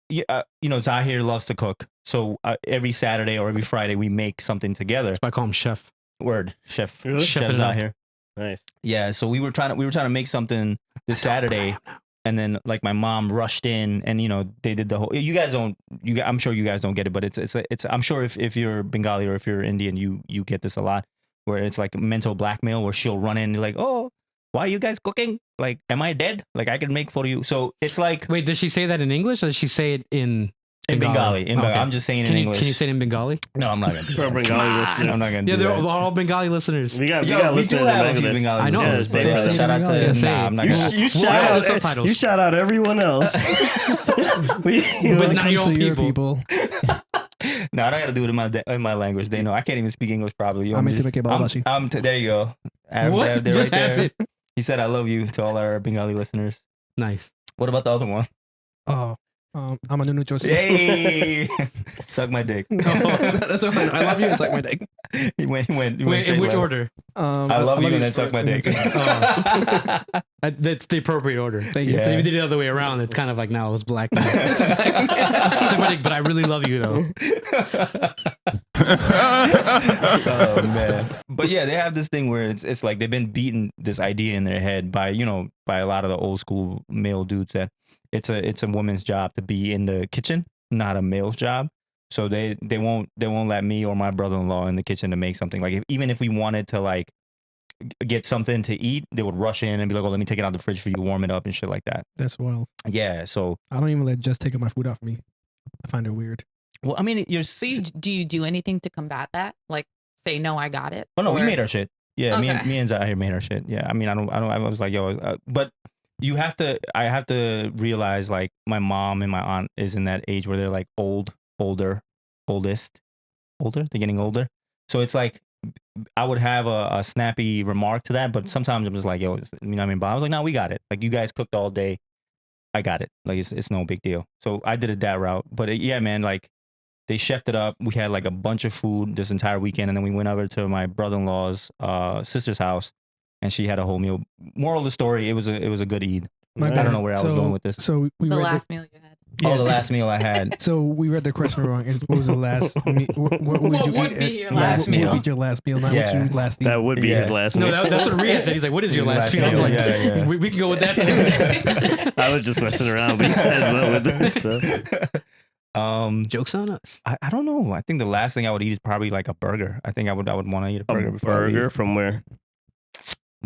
Zahir loves to cook. So every Saturday or every Friday we make something together. I call him chef. Word, chef, Really? chef Chefing it up. Zahir. Nice. Yeah, so we were trying to make something this Saturday, and then like my mom rushed in, and they did the whole. I'm sure you guys don't get it, but it's. I'm sure if you're Bengali or if you're Indian, you get this a lot, where it's like mental blackmail, where she'll run in and like, oh, why are you guys cooking? Like, am I dead? Like, I can make for you. So it's like Wait, does she say that in English or does she say it in Bengali. Okay. I'm just saying in Can you, English. can you say it in Bengali? No, I'm not gonna do For that. Bengali listeners. I'm not gonna Yeah, do they're that. all Bengali listeners. We got Yo, we listeners do in have a few Bangladesh. Bengali I know. listeners, but Yeah, shout out Bengali. to Yeah, I'm not You, gonna. you We'll shout add the out subtitles. you shout out everyone else. But When it not your comes own to people. No, I don't gotta do it in my language. They know I can't even speak English properly. Yo, I'm just- into Mickey Babashi. there you go. What They're just right there. happened? He said, "I love you" to all our Bengali listeners. Nice. What about the other one? Oh, I'm a new choice. Yay! Suck my dick. No, that's what I love you. It's like my dick. He went Wait, straight in which left. order? I love you and then suck my dick. That's the appropriate order. Thank you. Yeah. Because if you did it the other way around, it's kind of like now it was black. Suck my dick, but I really love you though. Oh man. But yeah, they have this thing where it's like they've been beating this idea in their head by a lot of the old school male dudes that it's a woman's job to be in the kitchen, not a male's job. So they won't let me or my brother-in-law in the kitchen to make something. Like even if we wanted to like get something to eat, they would rush in and be like, "Oh, let me take it out of the fridge for you, warm it up and shit like that." That's wild. Yeah. So I don't even let Jess take my food off me. I find it weird. well, I mean, So do you do anything to combat that? Like say no, I got it. Oh no, we Or- made our shit. Yeah, Okay. me and Zahir made our shit. Yeah, I mean, I was like, yo, but you have to. I have to realize like my mom and my aunt is in that age where they're like older. They're getting older. So it's like I would have a snappy remark to that, but sometimes I'm just like, yo, you know what I mean? But I was like, no, we got it. Like you guys cooked all day. I got it. Like it's no big deal. So I did it that route. But yeah, man, like they chefed it up. We had like a bunch of food this entire weekend, and then we went over to my brother-in-law's sister's house, and she had a whole meal. Moral of the story: it was a good Eid. My I bad. don't know where I was going with this. So we The read last meal you had. Oh, the last meal I had. So we read the question wrong. It's what was the last? What What you would eat be at- your yeah, last what meal? would be your last meal? Not what Yeah. you last eat. That would be his Yeah. last No, name. that's what Rhea said. He's like, "What is your last meal?" I'm like, Yeah. We can go with that too. I was just messing around, but you guys went with it. So. Jokes on us. I don't know. I think the last thing I would eat is probably like a burger. I think I would want to eat a burger A before I burger leave. from where?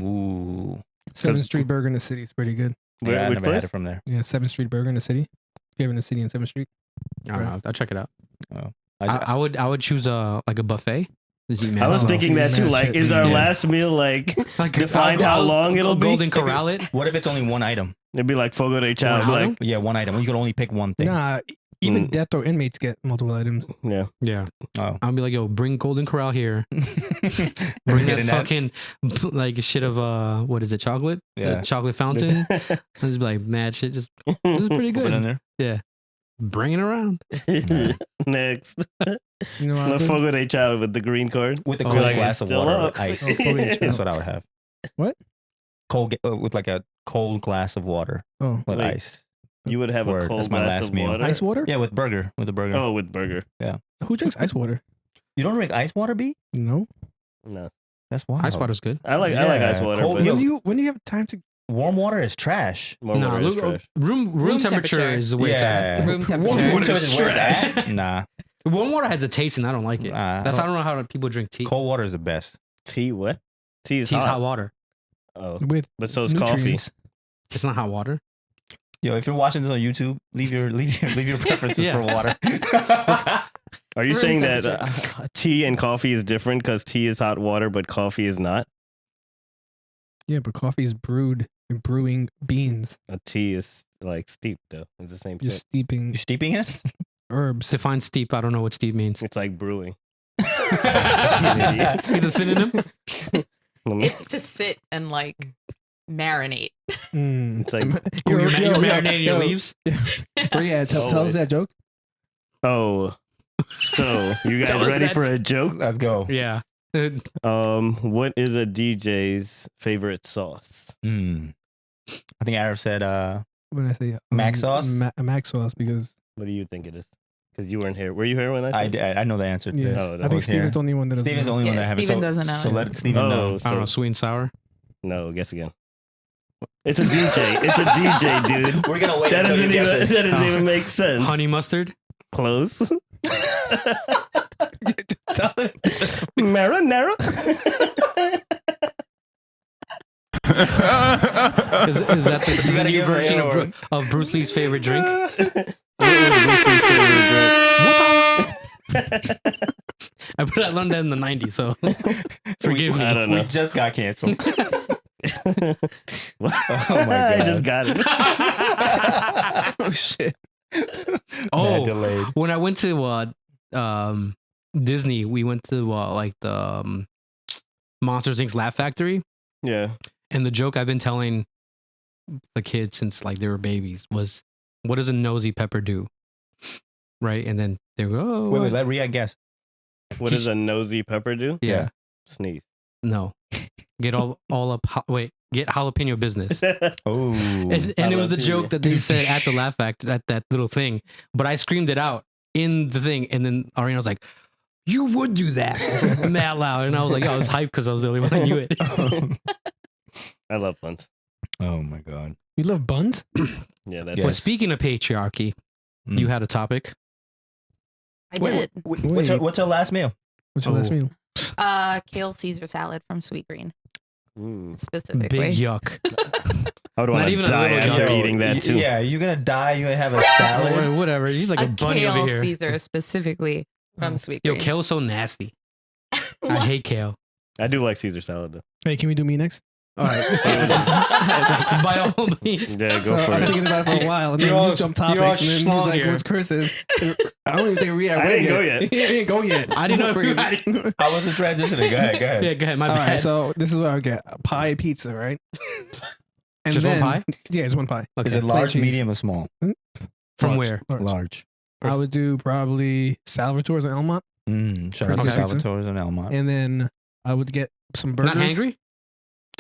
Ooh. 7th Street Burger in the city is pretty good. Yeah, I Which never place? had it from there. Yeah, 7th Street Burger in the city. If you have in the city in 7th Street. I don't know. I'll check it out. Oh. I would choose like a buffet. Just eat I was Oh, thinking that too. man, Like, shit. is our Yeah. last meal like like define how long it'll be? Golden Corral it. What if it's only one item? It'd be like Fogo de Chao. One Like, Yeah, one item. You can only pick one thing. Nah, even Mm. death row inmates get multiple items. yeah. Yeah, Oh. I'll be like, yo, bring Golden Corral here. Bring Bring it that in fucking like shit of what is it? Chocolate? Yeah. The chocolate fountain. I'll just be like, mad shit. Just this is pretty Put it in good. there. Bring it around. Next. You know The what? Fogo de Chao with the green card. With a Oh, cold like glass it's of still water up. with ice. Oh, Fogo de Chao. That's what I would have. What? Cold with like a cold glass of water Oh, with Wait. ice. You would have a Word. cold That's my glass last of meal. water. ice water? Yeah, with burger. With a burger. Oh, with burger. Who drinks ice water? You don't drink ice water, B? No. No, That's wild. Ice water's good. I like Yeah, ice water. cold but milk. When do you have time to? Warm water is trash. more Nah, water is look, trash. room temperature temperature. is the way it's at. Room Warm temperature. water is Where it's trash. at? Nah. Warm water has a taste, and I don't like it. Nah, I don't know how people drink tea. Cold water is the best. Tea what? Tea is Tea's hot. hot water. Oh, With but so is coffee. nutrients. It's not hot water. Yo, if you're watching this on YouTube, leave your preferences Yeah. for water. Are you Room saying that temperature. tea and coffee is different because tea is hot water, but coffee is not? Yeah, but coffee is brewed in brewing beans. A tea is like steeped though. It's the same You're thing. steeping You steeping it? herbs. Define steep. I don't know what steep means. It's like brewing. It's a synonym. It's to sit and like marinate. Mm. It's like You're marinating your leaves. Yeah, tell us Always. that joke. oh. So you Tell guys us ready that. for a joke? Let's go. Yeah. What is a DJ's favorite sauce? I think Arif said When I say Mac sauce? Mac sauce, because What do you think it is? Because you weren't here. Were you here when I said? I know the answer to yeah, this. Oh, that I think was Steven's the only one that doesn't Steven's the know. only one Yeah, that haven't. Steven so, doesn't know. So let Steven Oh, know. I don't know. Sweet and sour. No, guess again. It's a DJ. It's a DJ, dude. We're gonna wait That until doesn't you even guess it. that doesn't even make sense. Honey mustard. Close. Tell him. Marinara. Is that the You gotta new give him version the of Bruce Lee's favorite drink? I learned that in the 90s, so forgive me. I don't We know. just got canceled. Oh my I God. just got it. Oh shit. Mad Oh, delayed. when I went to Disney, we went to like the Monsters Inc. Laugh Factory, Yeah. and the joke I've been telling the kids since like they were babies was, "What does a nosy pepper do?" Right, and then they go, "Oh, Wait, what?" let Riyad guess. What does a nosy pepper do? yeah, Sneeze. no, get all up. Get jalapeno business." Oh, And it was the joke that they said at the Laugh Factory, at that little thing. But I screamed it out in the thing, and then Ariana was like, You would do that that loud, and I was like, I was hyped because I was the only one that knew it. I love buns. Oh my god. You love buns? Yeah, that's Yes. But speaking of patriarchy, you had a topic. I did. What's your last meal? What's your last Oh. meal? Kale Caesar salad from Sweet Green Mm. specifically. Big yuck. I would Not want to even a die little after joke. eating that too. Yeah, you're gonna die. You're gonna have a Or salad. whatever. He's like a bunny kale over here. Caesar specifically from Sweet Yo, Green. kale's so nasty. I hate kale. I do like Caesar salad though. Hey, can we do me next? All right. By all means. Yeah, go So for I was it. thinking about it for a while, and then You're all- you jump you're all topics, and then he was schlong like, here. "What's Chris's?" I don't even think we. I didn't go yet. He didn't go yet. I didn't know you had it. I wasn't transitioning. Go ahead. Go ahead. Yeah, go ahead. My All bad. right, so this is what I get: pie pizza, right? And Just one pie? Yeah, it's one pie. Okay. Is it Plain large, cheese. medium, or small? From Large, where? Large. I would do probably Salvatore's and Elmont, Shout out Okay. to Salvatore's and Elmont. and then I would get some burgers. Not hangry?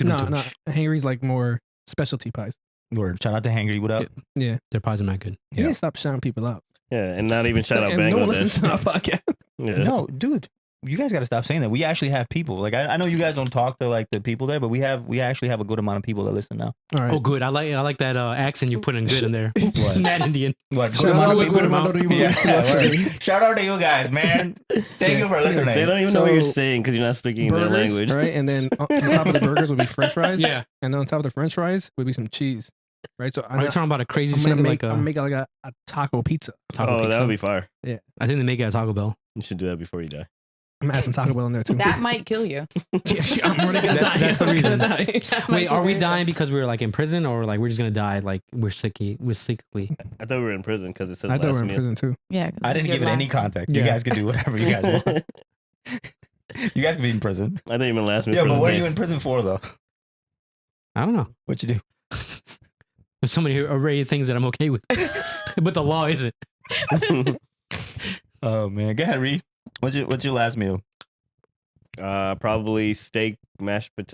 No, no. Hangry's like more specialty pies. Word. Shout out to Hangry. What up? Yeah, Their pies are not good. you Yeah. need to stop shouting people out. Yeah, and not even shout out And no one Bangladesh. listens to our podcast. Yeah. No, dude. You guys got to stop saying that. We actually have people. Like I know you guys don't talk to like the people there, but we actually have a good amount of people that listen now. All right. Oh, good. I like that accent you put in good in there. What? Mad Indian. What? Shout out to good amount. Word. Shout out to you guys, man. Thank you for listening. They don't even know what you're So, saying because you're not speaking their Burgers, language. right? And then on top of the burgers would be French fries. Yeah. And then on top of the French fries would be some cheese, right? So Are you talking about a crazy I'm gonna thing make, like I'm making like a taco pizza. taco Oh, pizza? that would be fire. I think they make it at Taco Bell. You should do that before you die. I'm gonna add some Taco Bell in there too. That might kill you. Yeah, I'm already gonna That's- die. that's the I'm gonna reason. die. That Wait, might are be we very dying because we're like in prison, or like we're just gonna die like we're sickly? I thought we were in prison because it says I thought we last were in meal. prison too. Yeah, 'cause I this didn't is give it your any last- context. Yeah. You guys can do whatever you guys want. You guys can be in prison. I thought you meant last meal. Yeah, for but the what are day. you in prison for though? I don't know. What you do? There's so many array of things that I'm okay with, but the law isn't. Oh man, go ahead, Reed. What's your last meal? Probably steak,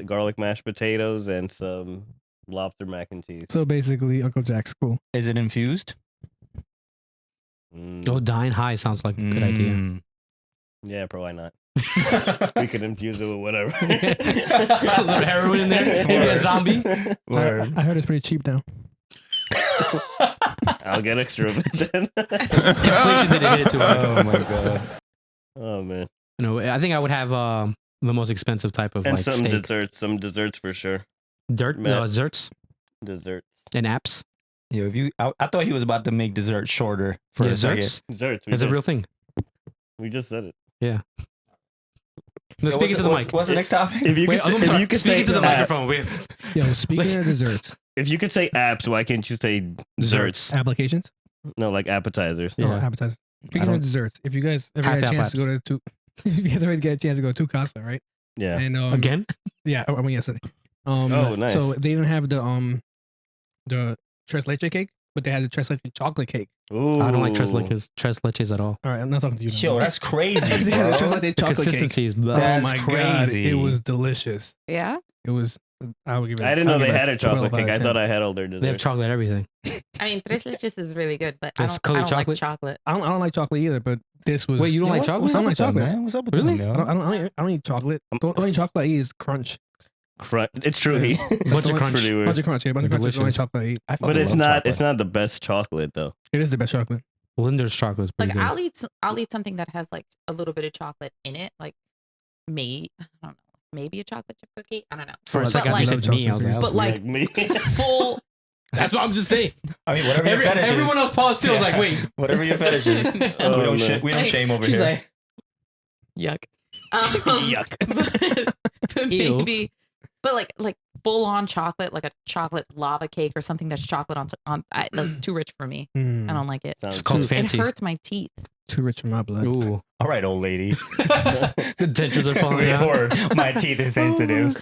garlic mashed potatoes, and some lobster mac and cheese. So basically, Uncle Jack's cool. Is it infused? Oh, dying high sounds like a good idea. Mm. Yeah, bro, why not? We could infuse it with whatever. A little heroin in there, maybe a zombie. Word. I heard it's pretty cheap now. I'll get extra of it then. Inflation didn't hit it too hard. Oh my god. Oh man, You know, I think I would have the most expensive type of and like some steak. desserts. Some desserts for sure. Dirt, Matt. desserts Desserts. and apps. Yo, I thought he was about to make dessert shorter for a second. Desserts. Desserts. It's a real thing. We just said it. No, Yo, speaking to the mic. What's the next topic? If you Wait, could, I'm say, sorry. if you could say Speaking to the app- microphone. Wait. Yo, speaking of desserts, if you could say apps, why can't you say desserts? applications, No, like appetizers. no Yeah. appetizers. Speaking don't- of desserts, if you guys ever Half get a chance apps. to go to, if you guys ever get a chance to go to Costa, right? Yeah. And Again? yeah, I went yesterday. Oh, nice. So they didn't have the tres leche cake, but they had the tres leche chocolate cake. Ooh. I don't like tres leches at all. All right, I'm not talking to you. now. Yo, that's crazy, they had the tres bro. leche The chocolate cake. consistency is blah. Oh That's my god, crazy. it was delicious. Yeah. It was. I would give it. I didn't know I'll they give it had a chocolate 12 out cake. of I 10. thought I had all their They have desserts. chocolate everything. I mean, tres leches is really good, but There's I colored don't chocolate? like chocolate. I don't like chocolate either, but this was. Wait, you don't like chocolate? I don't like What's up with chocolate. them, man? What's up with Really? them, yo? I don't eat chocolate. The only chocolate I eat is Crunch. It's true. Yeah. Bunch of That's crunch. pretty weird. Bunch of Crunch, yeah, bunch of Crunch is the only Delicious. chocolate I eat. I But fucking it's love not. chocolate. It's not the best chocolate though. It is the best chocolate. Linder's chocolate is pretty Like good. I'll eat something that has like a little bit of chocolate in it, like I don't know, maybe a chocolate chip cookie. I don't know. For a But second, like- you said me. I was like, But like me. full. that's what I'm just saying. I mean, whatever your fetish is. Everyone else paused too. I was like, wait. Whatever your fetish is. Oh, we don't no. we don't Like, shame over She's here. like, Yuck. Yuck. But Ew. maybe, but like full on chocolate, like a chocolate lava cake or something that's chocolate like, too rich for me. Mm, I don't like it. Sounds it's called good. fancy. It hurts my teeth. too rich for my blood. Ooh. All right, old lady. The dentures are falling out. Or my teeth is sensitive.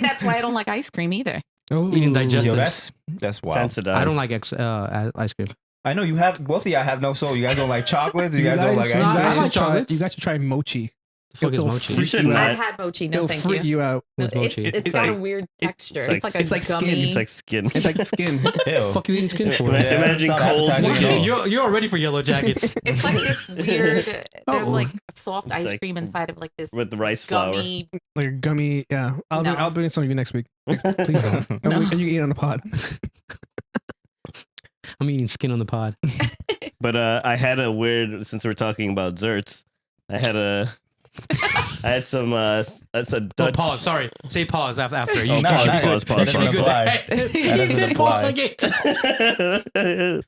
That's why I don't like ice cream either. Oh, Eating digestives. Yo, that's wild. Sensodyne. I don't like ice cream. I know you have both of y'all have no soul. You guys don't like chocolates. You guys don't like you ice I cream. guys like should try. chocolates. You guys should try mochi. The fuck is It'll mochi? freak should you not. I've out. had mochi. No, It'll thank freak you. you out. No, With mochi. it's got a like- weird texture. like- It's like a it's like skin. gummy. It's like skin. It's like skin. Ew. Fuck you eating skin for? Ima- Yeah, Imagine it's not cold appetizing at all. You're all ready for yellow jackets. It's like this weird. There's Oh. like soft ice like cream inside of like this with the rice flour. gummy. Like a gummy. Yeah. No. I'll bring some of you next week. Please don't. And, No. and you can eat it on the pod. I'm eating skin on the pod. But I had a weird, since we're talking about desserts, I had some that's a Oh, Dutch. pause. Sorry. Say pause after. Oh, You pause, should be pause, good. pause, You should be pause. good. Apply. Hey, That he doesn't said pause apply. again.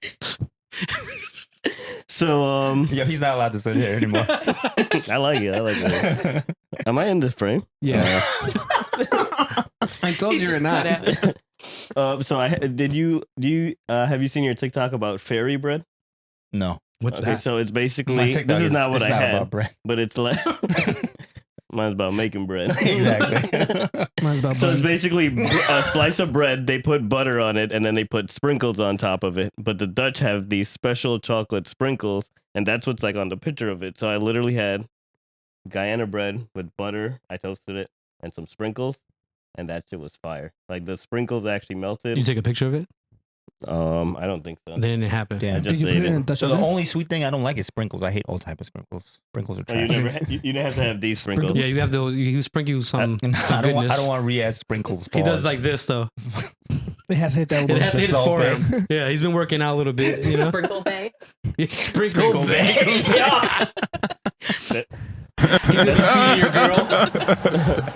So Yo, he's not allowed to sit here anymore. I like it. I like it. Am I in the frame? Yeah. I told He's you you're just not. cut out. So have you seen your TikTok about fairy bread? No. What's Okay, that? so it's My basically TikTok this is not what it's I not had, about bread. but it's like mine's about making bread. Exactly. Mine's about So it's buns. basically a slice of bread. They put butter on it, and then they put sprinkles on top of it. But the Dutch have these special chocolate sprinkles, and that's what's like on the picture of it. So I literally had Guyana bread with butter. I toasted it and some sprinkles, and that shit was fire. Like the sprinkles actually melted. You take a picture of it? I don't think so. Then it didn't happen. I Damn. just Did you put ate it in it. Dutch So the oven? only sweet thing I don't like is sprinkles. I hate all type of sprinkles. Sprinkles are Oh, you trash. never you didn't have to have these sprinkles. Yeah, you have to. You sprinkle some. I some don't want. goodness. I don't want re-add sprinkles. He does Pause. like this though. It has to hit that It little has to hit his salt forearm. Yeah, he's been working out a little bit. You know, Sprinkle Bay. sprinkles. Sprinkles. Yeah. That- He's feeding your girl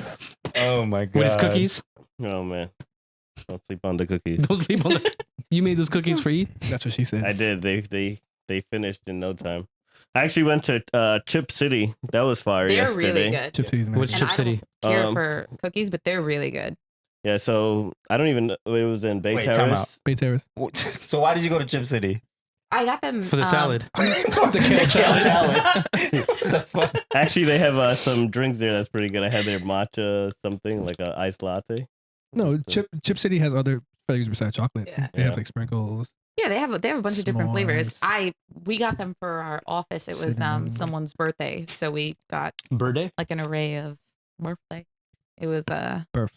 Oh my god. with his cookies. Oh man, don't sleep on the cookies. Don't sleep on it. You made those cookies for Eid? That's what she said. I did. They finished in no time. I actually went to Chip City. That was fire They're yesterday. really good. Chip City's What's amazing. Chip I City? don't care Um, for cookies, but they're really good. Yeah, so I don't even know. It was in Bay Wait, time Terrace. out. Bay Terrace. So why did you go to Chip City? I got them For the salad. The kale salad. The fuck? Actually, they have some drinks there that's pretty good. I had their matcha something, like a iced latte. No, Chip City has other flavors besides chocolate. Yeah. They have Yeah. like sprinkles. Yeah, they have a bunch of different flavors. S'mores. We got them for our office. It was Cinnamon. someone's birthday, so we got Birthday? like an array of birthday. It was Birth.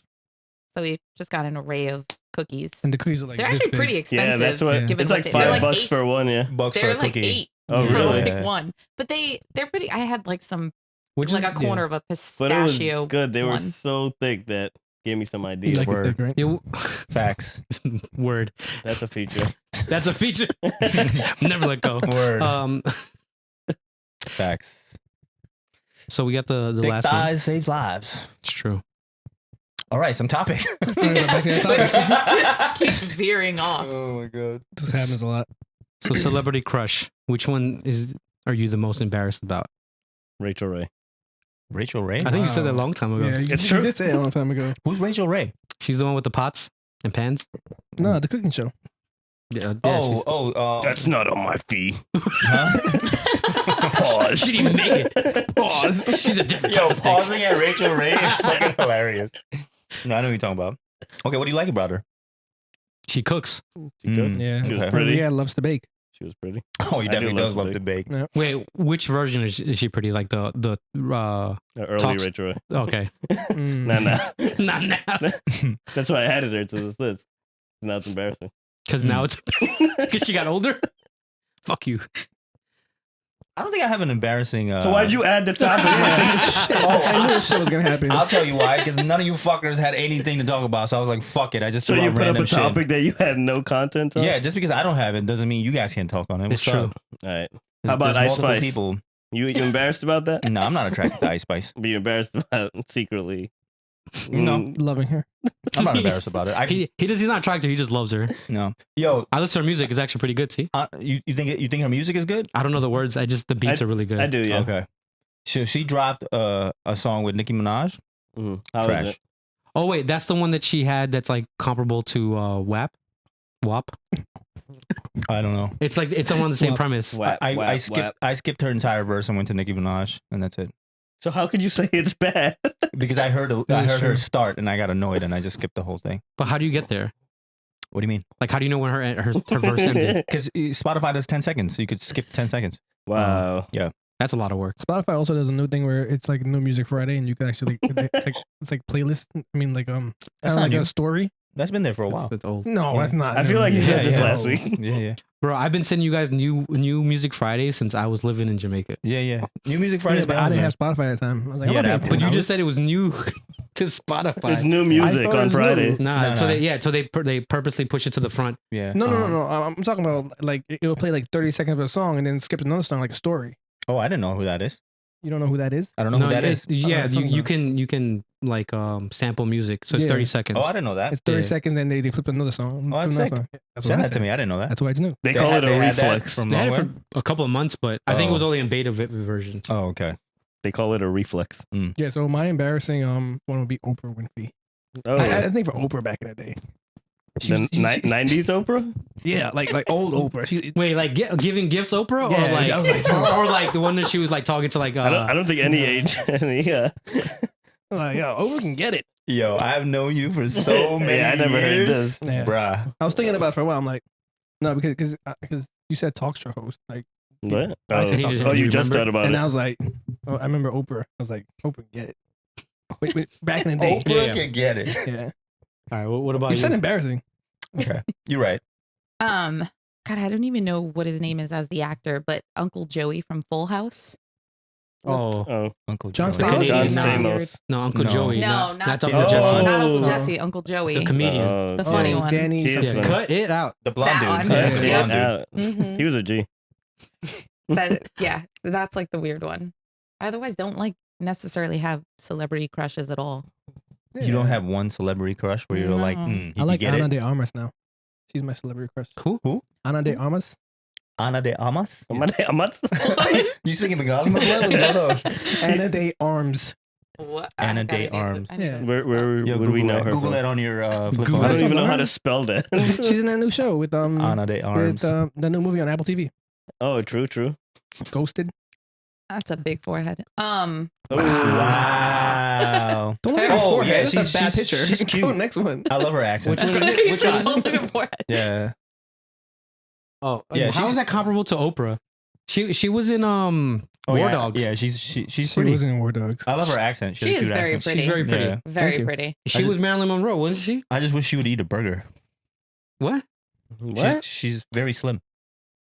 so we just got an array of cookies. And the cookies are like They're this actually big. pretty Yeah, expensive. that's what. Yeah. given It's what like they- $5 they're like bucks eight- for one. Yeah. Bucks for They're a like cookie. 8 Oh, for really? like Yeah. one, but they're pretty. I had like some Which like is, a corner of a But it was pistachio. good. They were one. so thick that gave me some You ideas. like it Word. thick, right? Yeah. Facts. Word. That's a feature. That's a feature. Never let go. Word. Facts. So we got the Thick last one. thighs saves lives. It's true. All right, some topics. Alright, back to that topic. Just keep veering off. Oh my god. This happens a lot. So celebrity crush. Which one are you the most embarrassed about? Rachel Ray. Rachel Ray? I think you said that a Wow. long time ago. Yeah, It's you true. did say it a long time ago. Who's Rachel Ray? She's the one with the pots and pans. No, the cooking show. Yeah. That's not on my feet. Huh? Pause. She didn't make it. Pause. She's a different Yo, type of thing. pausing at Rachel Ray is fucking hilarious. No, I know what you're talking about. Okay, what do you like about her? She cooks. She cooked. Yeah. She was Okay. pretty. Yeah, loves to bake. She was pretty. Oh, he I do definitely love does to love to bake. Wait, which version is she pretty? Like the Early Talks- Rachel Ray. okay. Mm. Nah. Not now. That's why I added her to this list. Now it's embarrassing. Because now it's because she got older. Fuck you. I don't think I have an embarrassing. So why'd you add the topic? I knew this shit was gonna happen. I'll tell you why, because none of you fuckers had anything to talk about. So I was like, fuck it. I just So threw you out put up random a shit. topic that you had no content on? Yeah, just because I don't have it doesn't mean you guys can't talk on it. It's What's true. up? All right. There's- How about there's Ice multiple Spice? people. You embarrassed about that? No, I'm not attracted to Ice Spice. Be embarrassed about it secretly. No. Loving her. I'm not embarrassed about it. He's not attracted. He just loves her. No. Yo, I listen to her music. It's actually pretty good. See, you think her music is good? I don't know the words. The beats are really good. I do, yeah. Okay. So she dropped a song with Nicki Minaj. Mhm. How was Trash. it? Oh wait, that's the one that she had that's like comparable to WAP. WAP. I don't know. It's on the same WAP. premise. Whap, I whap, skipped whap. I skipped her entire verse and went to Nicki Minaj, and that's it. So how could you say it's bad? Because I heard is her true. start and I got annoyed and I just skipped the whole thing. But how do you get there? What do you mean? Like, how do you know when her verse ended? Because Spotify does 10 seconds, so you could skip 10 seconds. Wow. Yeah. That's a lot of work. Spotify also does a new thing where it's like New Music Friday, and you can actually it's like playlist. I mean, like That's kind not of like new. a story. That's been there for a while. It's old. No, Yeah. that's not. I feel like you Yeah, said this yeah. last week. Yeah. Bro, I've been sending you guys new Music Fridays since I was living in Jamaica. Yeah. New Music Friday, Fridays, but I didn't have Spotify at the time. I was like, Yeah, I'm not that- paying But you $10. just said it was new to Spotify. It's new I music thought it on was Friday. new. Nah, No, so no. they purposely push it to the front. Yeah. No. I'm talking about like it will play like 30 seconds of a song and then skip another song like a story. Oh, I didn't know who that is. You don't know who that is? I don't know who that is. Yeah, I'm you talking you can like sample music. So it's Yeah. 30 seconds. Oh, I didn't know that. It's 30 Yeah. seconds, then they flip another song. Oh, that's another sick. song. That's Send what I that to said. me. I didn't know that. That's why it's new. They call it a they had that reflex. from They had it nowhere? for a couple of months, but I think it was Oh. only in beta version. Oh, okay. They call it a reflex. Yeah, so my embarrassing one would be Oprah Winfrey. Oh, I think for Oprah back in the day. She the was- she- 90s Oprah? Yeah, like old Oprah. She, Wait, like giving gifts, Oprah, Yeah, or like, I was like- or like the one that she was like talking to like I don't think any age. Yeah. like, yo, Oprah can get it. Yo, I've known you for so many Yeah, I never heard years. this. Yeah. Bruh. I was thinking about it for a while. I'm like, no, because you said talk show host, like, What? I said Oh, he oh, you remember? just thought about and it. I was like, oh, I remember Oprah. I was like, Oprah can get it. Wait, back in the day. Oprah Yeah. can get it. Yeah, all right, what about you you? said embarrassing. Okay. You're right. God, I don't even know what his name is as the actor, but Uncle Joey from Full House. Oh Oh, Uncle John Joe. Stamos? John Canadian, Stamos. no, Uncle No. Joey. No, not not Uncle He's a Jesse. Jesse. Not Uncle Oh. Jesse, Uncle Joey. The comedian. Oh, The funny one. Danny He is something. funny. Cut it out. The blonde That dude. one. Yeah, Yeah. the Yeah, blonde dude. Mhm. he was a G. Yeah, so that's like the weird one. I otherwise don't like necessarily have celebrity crushes at all. You don't have one celebrity crush where you're like, No. he I could like get Ana it. de Armas now. She's my celebrity crush. Who? Ana de Armas. Ana de Amas? Amas? You speaking Bengali? No. Ana de Arms. What? Anna I gotta Day get- Arms. I need Yeah. to- Where Yo, would we know her Google from? it on your flip Google phone. I don't it. even know how Learn. to spell that. She's in that new show with Ana de Arms. with the new movie on Apple TV, Oh, true. Ghosted. That's a big forehead. Oh. Wow. Don't look at her Oh, forehead. yeah, That's she's- a bad she's- picture. she's Go cute. next one. I love her accent. Which one is it? Which one? Don't look at forehead. Yeah. Oh, Yeah, how she's- is that comparable to Oprah? She was in Oh, War yeah. Dogs. Yeah, she's She pretty. was in War Dogs. I love her accent. She has a is cute very accent. pretty. She's very pretty. Yeah. Very Thank you. pretty. She was Marilyn Monroe, wasn't she? I just wish she would eat a burger. What? What? She's very slim.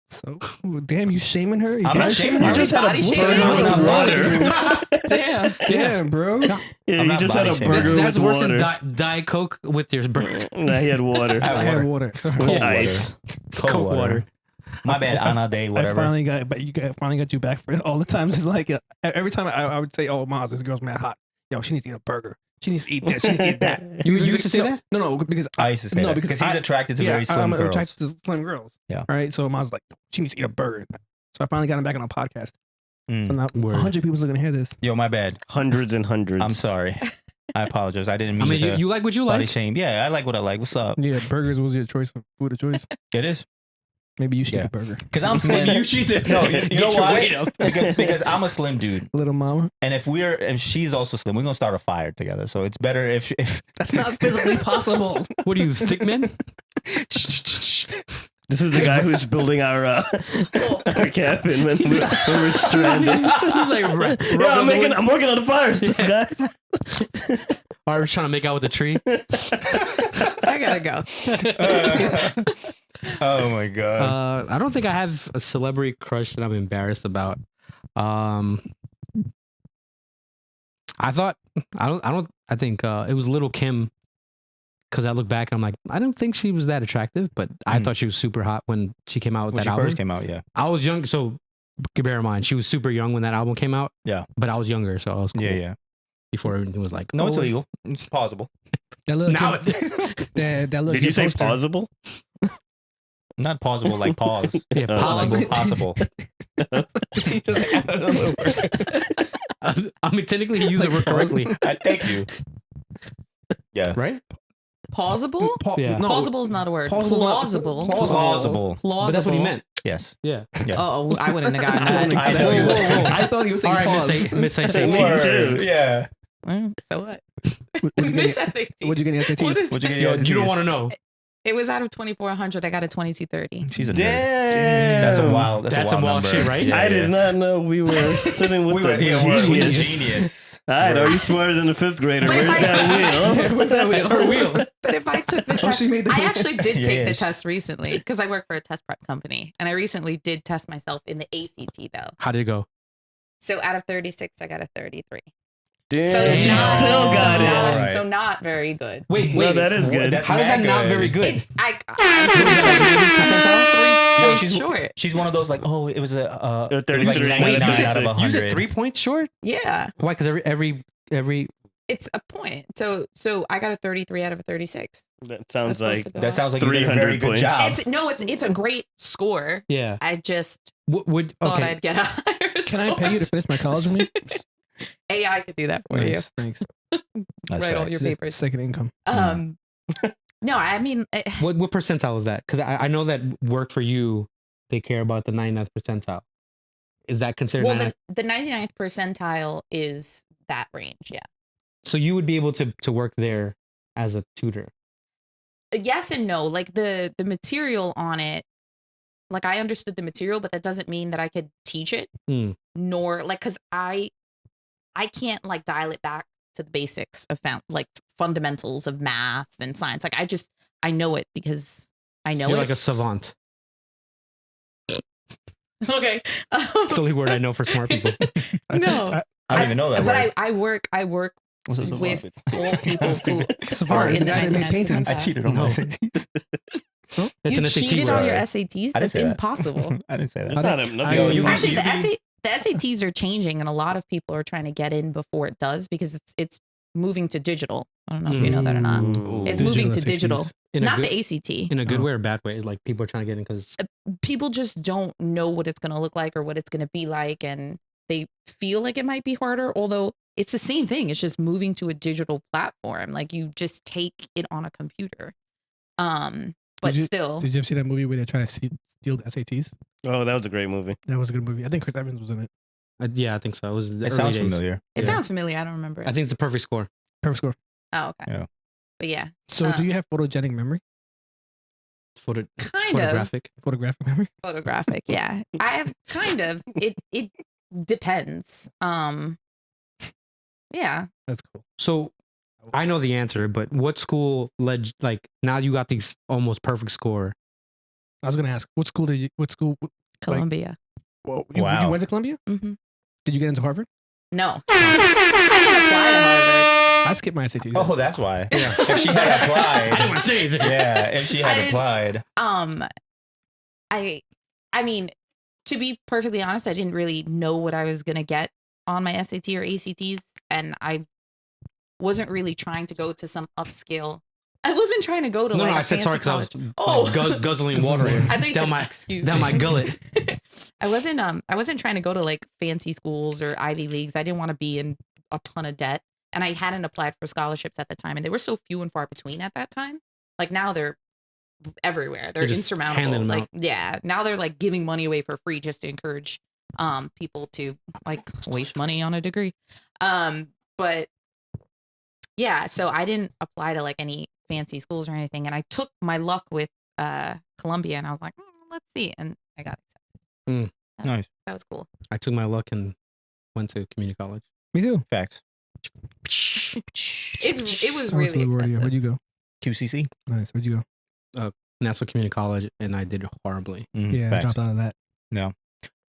So damn, you shaming her? I'm not body shaming You her. just had a Body burger shaming? with I'm water. Damn. Damn, bro. Yeah, I'm you not just had a body shaming. burger That's with worse water. than Diet Coke with your burger. Nah, he had water. I I had water. with Cold ice. Cold Coke water. My bad, Ana Day, I whatever. finally got you back for it all the time. It's like every time I would say, "Oh, Maz, this girl's mad hot. Yo, she needs to eat a burger. She needs to eat this. She needs to eat that." You used to say that? No, because I used to say No, that because because he's I- attracted to very slim I'm girls. attracted to slim girls. Yeah. Right. So Maz like, she needs to eat a burger. So I finally got him back on a podcast. Mm. So now Word. 100 people are gonna hear this. Yo, my bad. Hundreds and hundreds. I'm sorry. I apologize. I didn't I mean mean, to you like what you body like. shame. Yeah, I like what I like. What's up? Yeah, burgers was your choice of food of choice. It is. Maybe you should Yeah. eat the burger. Because I'm slim. Maybe you should. No, you know Get your why? weight up. Because I'm a slim dude, Little mama. and if she's also slim, we're gonna start a fire together. So it's better if That's not physically possible. What are you, stick man? This is the guy who's building our cabin when we're stranded. He's like, Yeah, I'm working on the fire stuff, guys. I was trying to make out with the tree. I gotta go. Oh my god. I don't think I have a celebrity crush that I'm embarrassed about. I think it was Little Kim, because I look back and I'm like, I don't think she was that attractive, but I thought she was super hot when she came out with When that she album. first came out, yeah. I was young, so bear in mind, she was super young when that album came out. Yeah. But I was younger, so I was cool. Yeah. Before everything was like, No, it's oh, illegal. It's plausible. That little Now kid, that little Did kid you say poster. plausible? Not plausible like pause. yeah, Oh. possible. Possible. He just added a little word. I mean, technically, he used the word correctly, Thank you. Yeah. right? Plausible? Yeah. No, Plausible is not a word. Plausible's not- Plausible. Plausible. Plausible. But that's what he meant. Yes. Yeah. Oh, I wouldn't have gotten that. I know. Whoa, Whoa, whoa. I thought he was saying All right, pause. Miss Say SAT. too. Yeah. Mm, so what? What'd you Miss get? SAT. What'd you get in What SATs? is What'd you get? Yo, in you don't SATs? want to know. It was out of 2400. I got a 2230. She's a nerd. Damn. That's a wild. That's some wild number. shit, right? I did not know we were sitting with the We're genius. with the genius. All right, are you smarter than the fifth grader? But Where's if I- that wheel? Where's that That's her wheel. But if I took the Oh, test, she made the I actually did take the Yes. test recently because I work for a test prep company, and I recently did test myself in the ACT though. How did it go? So out of 36, I got a 33. Damn, So you not, still got so it. not, Right. so not very good. Wait, No, that is good. That's How is that mad not good. very good? It's I Yo, 3 points short. She's one of those like, oh, it was a it was 33 like out of 99 out of 36. You said 100. 3 points short? Yeah, Why? Because every it's a point. So I got a 33 out of a 36. That sounds That's supposed like to go That up. sounds like you did a 300 very good points. job. It's a great score. yeah. I just Would thought okay? I'd get a higher Can I score. pay you to finish my college with me? AI could do that for you. Nice, thanks. That's Write all facts. your papers. Second income. No, I mean, What percentile is that? Because I know that work for you, they care about the 99th percentile. Is that considered? well, 99th? the 99th percentile is that range. Yeah. So you would be able to work there as a tutor. Yes and no. Like the material on it, like I understood the material, but that doesn't mean that I could teach it. Hmm. Nor like because I can't like dial it back to the basics of like fundamentals of math and science. Like I know it because I know You're it. like a savant. Okay. It's the only word I know for smart people. No. I don't even know that But word. I work What's a with savant? all people who Savant are is in the the guy that made 99th paintings. I percentile. cheated on No. my SATs. That's You an SAT cheated on word. your word. SATs? I didn't That's say that. impossible. I didn't say that. It's not a nothing. Yo, you- Actually, you- the SATs are changing, and a lot of people are trying to get in before it does because it's moving to digital. I don't know if you know that or not. Mm. It's moving to digital, SATs. In a not good, the ACT. in a good Oh. way or bad way. Like people are trying to get in because People just don't know what it's going to look like or what it's going to be like, and they feel like it might be harder. Although it's the same thing. It's just moving to a digital platform. Like you just take it on a computer. But still, Did you ever see that movie where they try to steal the SATs? Oh, that was a great movie. That was a good movie. I think Chris Evans was in it. yeah, I think so. It was the It early sounds days. familiar. it yeah. sounds familiar. I don't remember it. I think it's the perfect score. Perfect score. Oh, okay. Yeah. But yeah, So do you have photogenic memory? kind of Photographic. Photographic memory? photographic. Yeah, I have kind of. It depends. Yeah. That's cool. So I know the answer, but what school led like now you got these almost perfect score? I was gonna ask, what school? Columbia. Well, you Wow. went to Columbia? hmm Did you get into Harvard? No, I didn't apply to Harvard. I skipped my SATs. Oh, that's why. Yeah. If she had applied. I didn't want to say anything. Yeah, if she I had didn't- applied. I mean, to be perfectly honest, I didn't really know what I was gonna get on my SAT or ACTs, and I wasn't really trying to go to some upscale. I wasn't trying to go to No, like no, a I said sorry fancy because I was college. guzzling water I thought you down said my excuse down me. my gullet. I wasn't trying to go to like fancy schools or Ivy Leagues. I didn't want to be in a ton of debt, and I hadn't applied for scholarships at the time, and they were so few and far between at that time. Like now they're everywhere. They're just insurmountable. handing them Like out. yeah, now they're like giving money away for free just to encourage people to like waste money on a degree. But yeah, so I didn't apply to like any fancy schools or anything, and I took my luck with Columbia, and I was like, let's see, and I got accepted. Mm. That was, Nice. that was cool. I took my luck and went to community college. Me too. Facts. It was I went to really LaGuardia. expensive. Where'd you go? QCC. Nice. Where'd you go? Nassau Community College, and I did horribly. Yeah, I Facts. dropped out of that.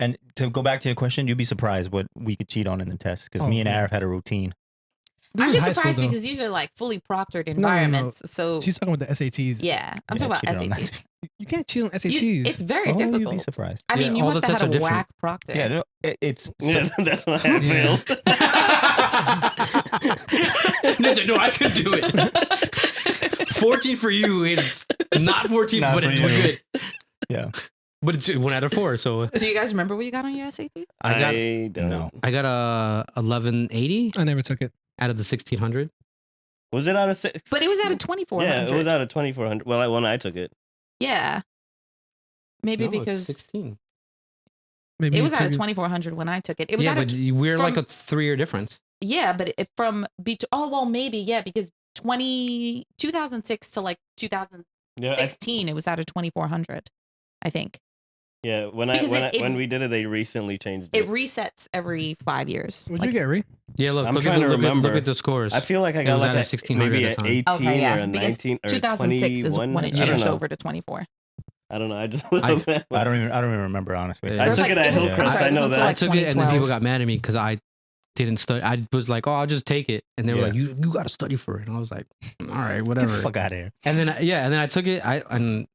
And to go back to your question, you'd be surprised what we could cheat on in the test because Oh, me and yeah. Arif had a routine. I'm This is just high school, surprised though. because these are like fully proctored no, no. environments. So She's talking about the SATs. yeah, I'm Yeah, talking about cheated on SATs. that. You can't cheat on SATs. It's very Oh, you'd be difficult. surprised. I mean, Yeah, you all must the have tests had are a different. whack proctor. Yeah, no, it's Yeah, that's why I Yeah. failed. No, I could do it. 14 for you is not 14, Not but for it's you. good. Yeah. But it's 1 out of 4. So Do you guys remember what you got on your SATs? I don't know. No. I got a 1180 I never took it. out of the 1600. Was it out of 6? But it was out of 2400. Yeah, it was out of 2400. Well, when I took it. Yeah. Maybe No, it's because 16. Maybe it you was out of took 2400 when I took it. It was Yeah, out of but we're from- like a 3-year difference. yeah, but it from oh well maybe yeah because 2006 to like 2000 Yeah, 16, it was out of 2,400, I think. yeah. When Because when we did it, they recently changed It it. resets every 5 years. What'd Like, you get, Ree? Yeah, look, I'm look trying at to the, look remember. at the scores. I feel like I It got was like at a a 1600 maybe at an the time. 18 okay, yeah, or a because 19 or 2006 is 21. when it I don't changed know. over to 24. I don't know. I just I don't even remember honestly. Yeah. I It was took like- it at it was- Hillcrest. I'm sorry, I it was know until that. I like took it, and then people 2012. got mad at me because I didn't study. I was like, "Oh, I'll just take it," and they were Yeah. like, "You got to study for it." And I was like, "All right, Get whatever." the fuck out of here. And then and then I took it. And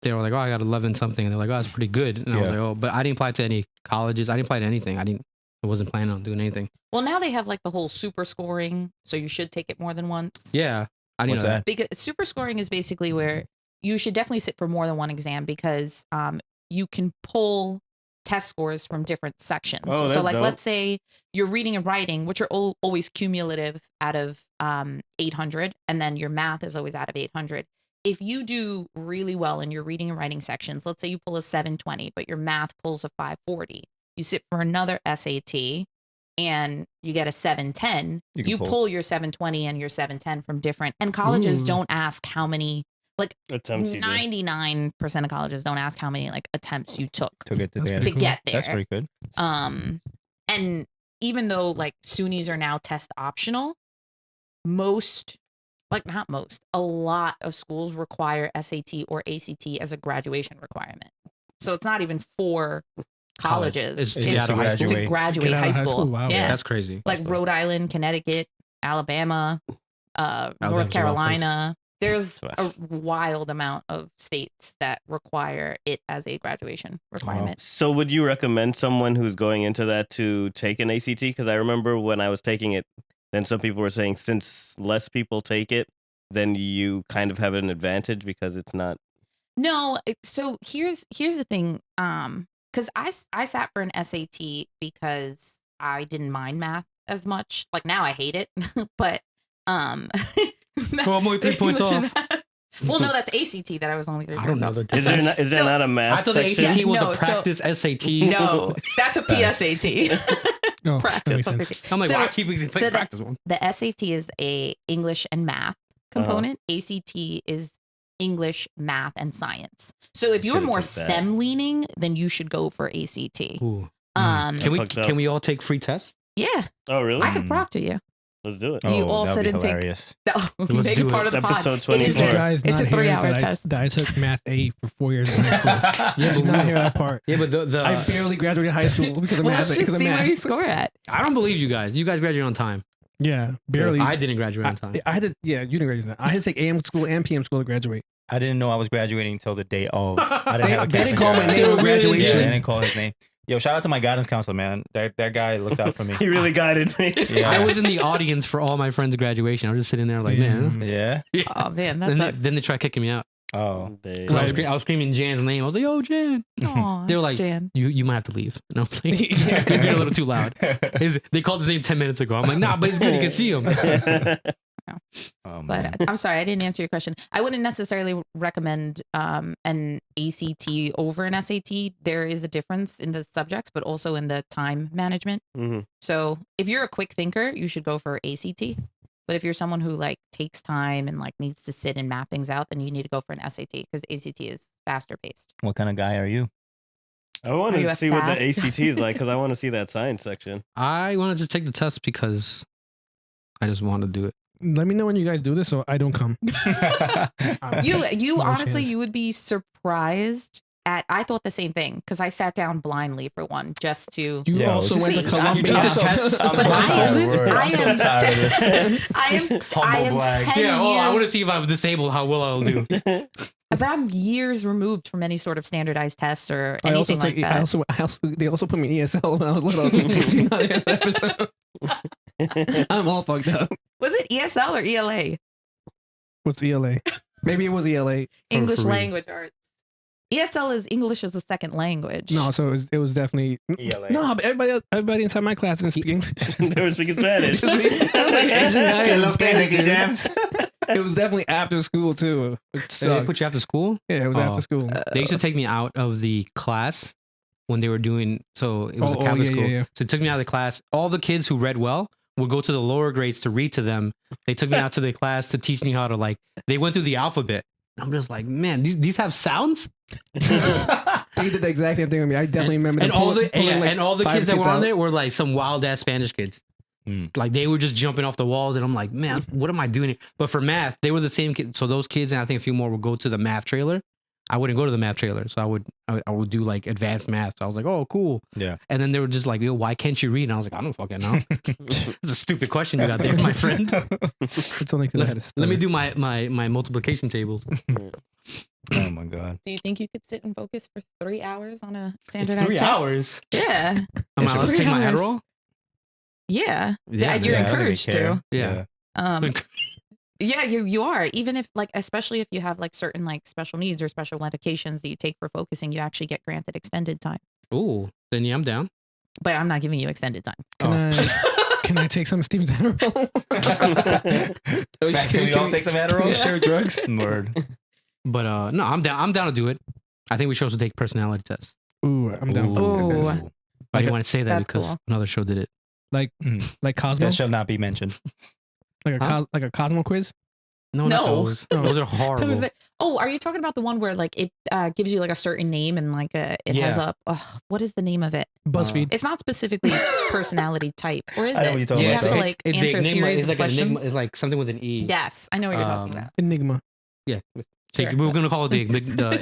they were like, "Oh, I got 11 something," and they're like, "Oh, that's pretty good." And I was Yeah. like, "Oh," but I didn't apply to any colleges. I didn't apply to anything. I wasn't planning on doing anything. Well, now they have like the whole super scoring, so you should take it more than once. Yeah, I didn't What's know that? Because super scoring is basically where you should definitely sit for more than one exam because you can pull test scores from different sections. Oh, so that's like dope. let's say you're reading and writing, which are always cumulative out of 800, and then your math is always out of 800. If you do really well in your reading and writing sections, let's say you pull a 720, but your math pulls a 540, you sit for another SAT and you get a 710, You can you pull. pull your 720 and your 710 from different, and colleges Ooh. don't ask how many, like Attempts you did. 99% of colleges don't ask how many like attempts you took To get That's there. pretty to cool. get there. That's pretty good. And even though like SUNYs are now test optional, a lot of schools require SAT or ACT as a graduation requirement. So it's not even for College. colleges. It's It's to get out of high school. to graduate Get out high of high school. school, wow. Yeah. That's crazy. Like Rhode Island, Connecticut, Alabama, Alabama's North a rough place. Carolina. There's Rough. a wild amount of states that require it as a graduation requirement. So would you recommend someone who's going into that to take an ACT? Because I remember when I was taking it, then some people were saying since less people take it, then you kind of have an advantage because it's not. No, so here's the thing. Because I sat for an SAT because I didn't mind math as much. Like now I hate it, but Well, I'm only 3 points off. Well, no, that's ACT that I was only 3 I points don't know off. the Is there difference. not, is there So- not a math I thought the section? ACT was No, a so- practice SAT. No, that's a PSAT. Oh, that Practice. makes sense. I'm like, So- why keep it so that- practice one? The SAT is a English and math component. ACT is English, math, and science. So if you're Should've more took that. STEM leaning, then you should go for ACT. Ooh. Um, Can we fucked up. can we all take free tests? yeah, Oh, really? I could proctor you. Let's do it. You all that'd sit be and take- hilarious. Let's Let's make do it part it. of the pod. Episode It is You 24. guys It's a not hearing 3-hour that test. that I took math A for 4 years in high school. Yeah, Did not hear that part. Yeah, but the I barely graduated high school because of Well, math. let's Because just of see where you math. score at. I don't believe you guys. You guys graduated on time. Yeah, barely. I didn't graduate on time. I had to. Yeah, you didn't graduate. I had to take AM school and PM school to graduate. I didn't know I was graduating until the day of. I didn't They, have a they didn't captain call my grad. name on Really? Yeah, graduation. they didn't call his name. Yo, shout out to my guidance counselor, man. That guy looked out for me. He really guided me. Yeah. I was in the audience for all my friends' graduation. I was just sitting there like, man. Damn. Yeah. Oh man, Then that's they tried kicking me out. Oh. They- 'Cause I was screaming Jan's name. I was like, "Yo, Jan!" Aw, They were like, Jan. You might have to leave." And I was like, "You're being a little too loud." They called his name 10 minutes ago. I'm like, "Nah, but it's good. You can see him." Oh, man. But I'm sorry, I didn't answer your question. I wouldn't necessarily recommend an ACT over an SAT. There is a difference in the subjects, but also in the time management. Mhm. So if you're a quick thinker, you should go for ACT. But if you're someone who like takes time and like needs to sit and map things out, then you need to go for an SAT because ACT is faster paced. What kind of guy are you? I wanted Are you to a see what the fast- ACT is like because I want to see that science section. I wanted to take the test because I just wanted to do it. Let me know when you guys do this, so I don't come. You No honestly, chance. you would be surprised at. I thought the same thing because I sat down blindly for one just to. You Yo, also this went is- to Columbia. You took the test. I'm so But I tired am- of word. I I'm so am tired of this. I am brag. 10 Yeah, I want to years, see if I'm disabled, how well I'll do. but I'm years removed from any sort of standardized tests or I also anything like take. that. They also put me in ESL when I was little. I'm all fucked up. Was it ESL or ELA? What's ELA? Maybe it was ELA. for English free. language arts. ESL is English as a second language. No, so it was definitely ELA. no. But everybody inside my class didn't speak English. They were speaking Spanish. Just me. Like Asian guy Que in lo que, Spanish, Nicky dude. Jams? It was definitely after school too. It They sucked. put you after school? Yeah, it was Oh. after school. They used to take me out of the class when they were doing, so it was a Oh, Catholic yeah, school. yeah. So it took me out of the class. All the kids who read well would go to the lower grades to read to them. They took me out to the class to teach me how to they went through the alphabet. I'm just like, man, these have sounds. They did the exact same thing with me. I definitely remember. And them all the pulling, like, and all the 5 kids that were on out. there were like some wild ass Spanish kids. Like they were just jumping off the walls, and I'm like, man, what am I doing here? But for math, they were the same kids. So those kids and I think a few more would go to the math trailer. I wouldn't go to the math trailer, so I would do like advanced math. So I was like, oh, cool. Yeah. And then they were just like, yo, why can't you read? And I was like, I don't fucking know. It's a stupid question you got there, my friend. It's only because I had a Let me stutter. do my multiplication tables. Oh my god. Do you think you could sit and focus for 3 hours on a It's standardized 3 test? hours. Yeah. Am I allowed to 3 take my hours. Adderall? Yeah. Yeah, You're Yeah, I don't even encouraged care. to. Yeah. Yeah, you are. Even if like, especially if you have like certain like special needs or special medications that you take for focusing, you actually get granted extended time. Ooh, then yeah, I'm down. But I'm not giving you extended time. Can I take some of Steven's Adderall? Back to you all take some Adderall. Share drugs. Word. But no, I'm down. I'm down to do it. I think we should also take personality tests. Ooh, I'm down. Ooh. with this. I Like didn't a- want to say that That's because cool. another show did it. Like Cosmo, That shall not be mentioned. like a Huh? like a Cosmo quiz. No, not No. those. Those are horrible. Who's it? Oh, are you talking about the one where like it gives you like a certain name and like it has Yeah. a what is the name of it? BuzzFeed. It's not specifically personality type, or is I know it? what you're talking you about, have to though. like It's the answer a enigma. series It's of like an questions. enigma. It's like something with an E. Yes, I know what you're talking about. Enigma. Yeah. Sure. We were gonna call it the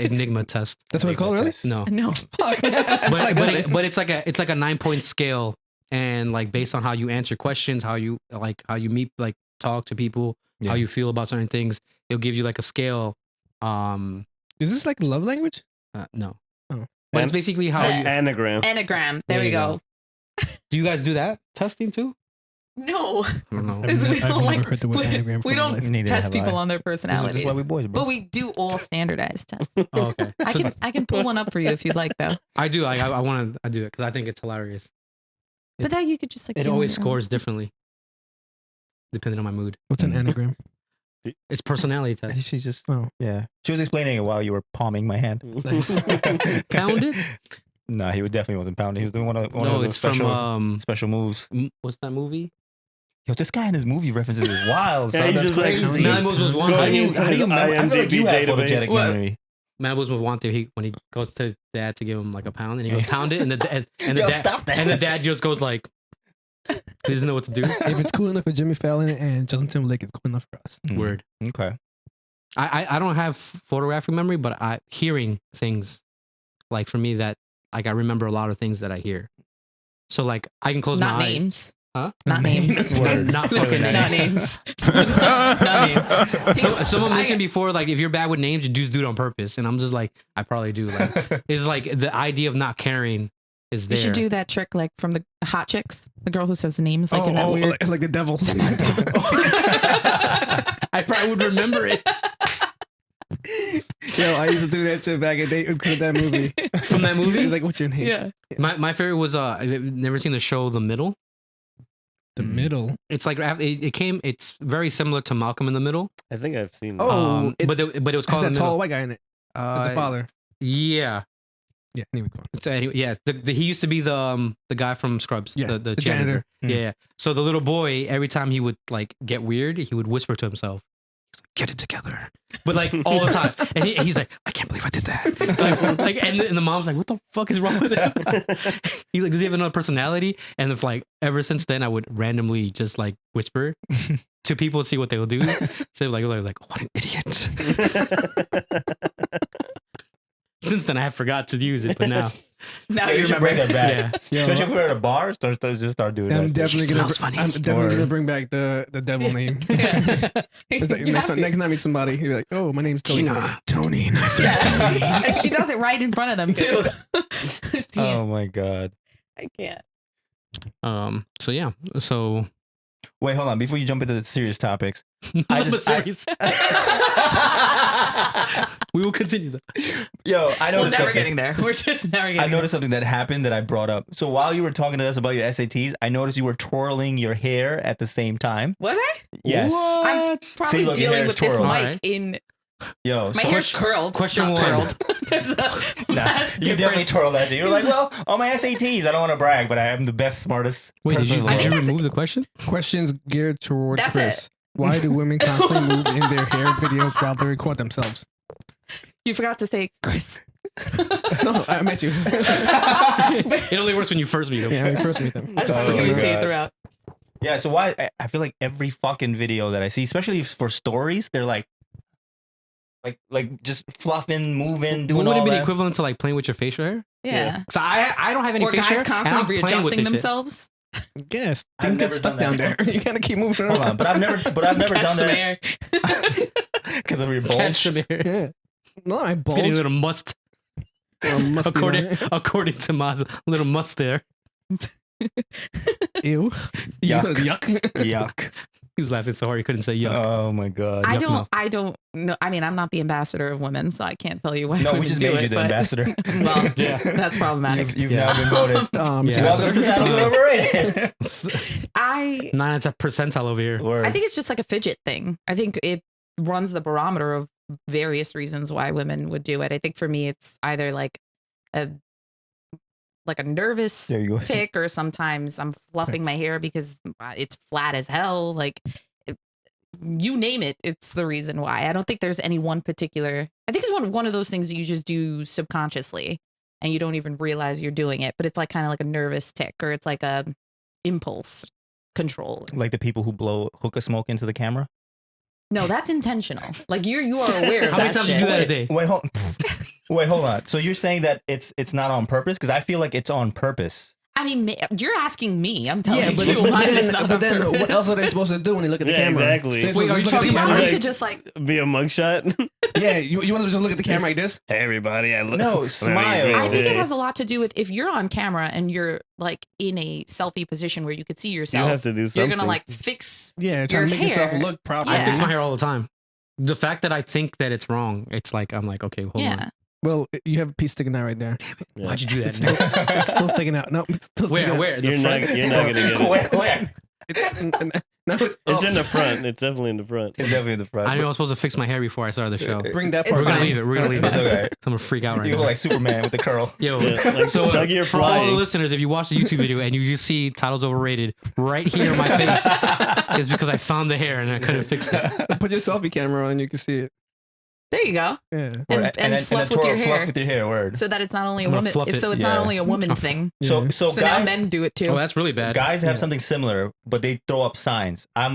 enigma test. That's what it's called, really? No, No, fuck. but it's like a 9-point scale, and like based on how you answer questions, how you meet, like talk to people, how Yeah. you feel about certain things, it'll give you like a scale. Is this like love language? No. Oh. But it's basically how The- you. Anagram. Anagram. There There we you go. Do you guys do that testing too? No, I don't know. Because we I've don't never like heard the word anagram we in my don't life. Neither test have people I. on their This personalities. is why we boys, bro. But we do all standardized tests. Oh, okay. So I can pull one up for you if you'd like, though. I do. I want to do it because I think it's hilarious. But then you could just like It do always your own. scores differently, depending on my mood. What's an anagram? It's personality test. She's just Oh, yeah. She was explaining it while you were palming my hand. Pound it? No, he definitely wasn't pounding. He was doing one of No, those it's from special moves. what's that movie? Yo, this guy in his movie references is wild. Yeah, son. he's That's just like- crazy. Malibu was one. How do you, Going into how do you his remember? I feel like you IMDb have database. photogenic What? memory. Malibu was one thing. When he goes to his dad to give him like a pound, and he goes pound it, and the Yo, dad stop that. and the dad just goes like, he doesn't know what to do. if it's cool enough for Jimmy Fallon and Justin Timberlake, it's cool enough for us. Mm, Word. Okay. I don't have photographic memory, but I hearing things, like for me that like I remember a lot of things that I hear. So like I can close Not my eyes. names. Huh? Not names. Word. Not fucking Not names. names. Not names. So, someone I- mentioned before, like if you're bad with names, you just do it on purpose, and I'm just like, I probably do. Like, it's like the idea of not caring is You there. should do that trick like from the Hot Chicks, the girl who says the names like in that weird. like the devil. I probably would remember it Yo, I used to do that shit back in the day because of that movie. from that movie. He's like, what's your name? Yeah. My favorite was I've never seen the show The Middle. The middle. It's like it came. It's very similar to Malcolm in the Middle. I think I've seen that. Oh, but it was Has called that The tall Middle. white guy in it. As the father. Yeah. Yeah, anyway, go on. So anyway, yeah, he used to be the guy from Scrubs. Yeah, the the janitor. Yeah, yeah. So the little boy, every time he would like get weird, he would whisper to himself, "Get it together," but like all the time. And he's like, "I can't believe I did that." like and the mom's like, "What the fuck is wrong with him?" He's like, "Does he have another personality?" And if like ever since then, I would randomly just like whisper to people to see what they will do. So like, what an idiot. Since then, I have forgot to use it, but now, Now Yeah, you you should remember. bring that back. yeah. Yo, Especially if we're at a bar, start doing I'm that. definitely She gonna. smells funny. I'm definitely Word. gonna bring back the devil name. Yeah. It's like You next have to. time I meet somebody, he'll be like, "Oh, my name's Tony." Tina, Tony, nice to meet you. Yeah. And she does it right in front of them too. Damn, Oh my god. I can't. So yeah. So Wait, hold on. Before you jump into the serious topics, I but just- serious. We will continue that. yo, I We're noticed never something. getting there. We're just never getting I noticed something that happened that I brought up. So while you were talking to us about your SATs, I noticed you were twirling your hair at the same time. there. Was I? Yes. I'm probably See, look, your dealing hair's with this twirled. mic Alright. in Yo, my so hair's curled. question not one. twirled. There's a Nah, vast you definitely difference. twirled that. You were like, well, on my SATs, I don't want to brag, but I am the best, smartest Wait, person did in you, the did you world. remove the question? Questions geared toward That's Chris. Why do women constantly move in their hair videos while they record themselves? You forgot to say Chris. No, I met you. It only works when you first meet him. Yeah, when you first meet them. I just Oh forget my you say it God. throughout. Yeah, so I feel like every fucking video that I see, especially for stories, they're like just fluffing, moving, What doing would it all be the that. equivalent to like playing with your facial hair? Yeah. So I don't have any Or facial guys hair. and I'm constantly playing with readjusting this shit. themselves. Yes, I've things get never stuck done down that. there. You gotta keep moving Hold around. on, but I've never Catch done some that air. because of your Catch bulge. some hair. Yeah. No, I Getting a bulge. little must. Musty According to my little must there. Ew. Yuck. Yuck. Yuck. He was laughing so hard he couldn't say yuck. Oh my god. I Yuck mouth. don't know. I mean, I'm not the ambassador of women, so I can't tell you why No, we women just do made it, you the but- ambassador. Well, Yeah. that's problematic. You've Yeah. now been voted. Yeah. Welcome to Titles Overrated. I 9 percentile over here. Word. think it's just like a fidget thing. I think it runs the barometer of various reasons why women would do it. I think for me, it's either like a nervous There you go. tick, or sometimes I'm fluffing my hair because it's flat as hell. Like you name it, it's the reason why. I don't think there's any one particular. I think it's one of those things that you just do subconsciously and you don't even realize you're doing it. But it's like kind of like a nervous tick, or it's like a impulse control. Like the people who blow hookah smoke into the camera. No, that's intentional. Like you are aware of How many that times do shit. you do that a day? Wait, hold on. So you're saying that it's not on purpose? Because I feel like it's on purpose. I mean, you're asking me. I'm telling Yeah, you. Mine is not on but then purpose. what else are they supposed to do when they look at the Yeah, camera? exactly. They're Wait, supposed are you to look at talking the Do you about camera want me like- to just like? Be a mugshot. Yeah, you want to just look at the camera like this? Hey everybody, I look. No, smile. I think it has a lot to do with if you're on camera and you're like in a selfie position where you could see You yourself. have to do You're something. gonna like fix. Yeah, Your trying to make yourself hair. look proper. Yeah. I fix my hair all the time. The fact that I think that it's wrong, it's like I'm like, okay, hold Yeah. on. Well, you have a piece sticking out right there. Yeah. Why'd you do that? It's still sticking out. No, it's still sticking Where? out. Where? You're not gonna get it. Where? No, it's It's in the front. It's definitely in the front. It's definitely in the front. I knew I was supposed to fix my hair before I started the show. Bring that It's part. We're gonna fine. leave it. We're gonna leave It's it. okay. I'm gonna freak out right You now. look like Superman with the curl. Yo, Yeah, like, so like you're for all the flying. listeners, if you watch the YouTube video and you just see titles overrated right here in my face, it's because I found the hair and I couldn't fix it. Put your selfie camera on and you can see it. There you go. Yeah. And then fluff with your hair. Fluff with your hair. Word. So that it's not only a I'm gonna woman. fluff it. So it's Yeah. not only a woman Oh, thing. So Yeah. so So now guys, men do it too. Oh, that's really bad. guys have Yeah. something similar, but they throw up signs. I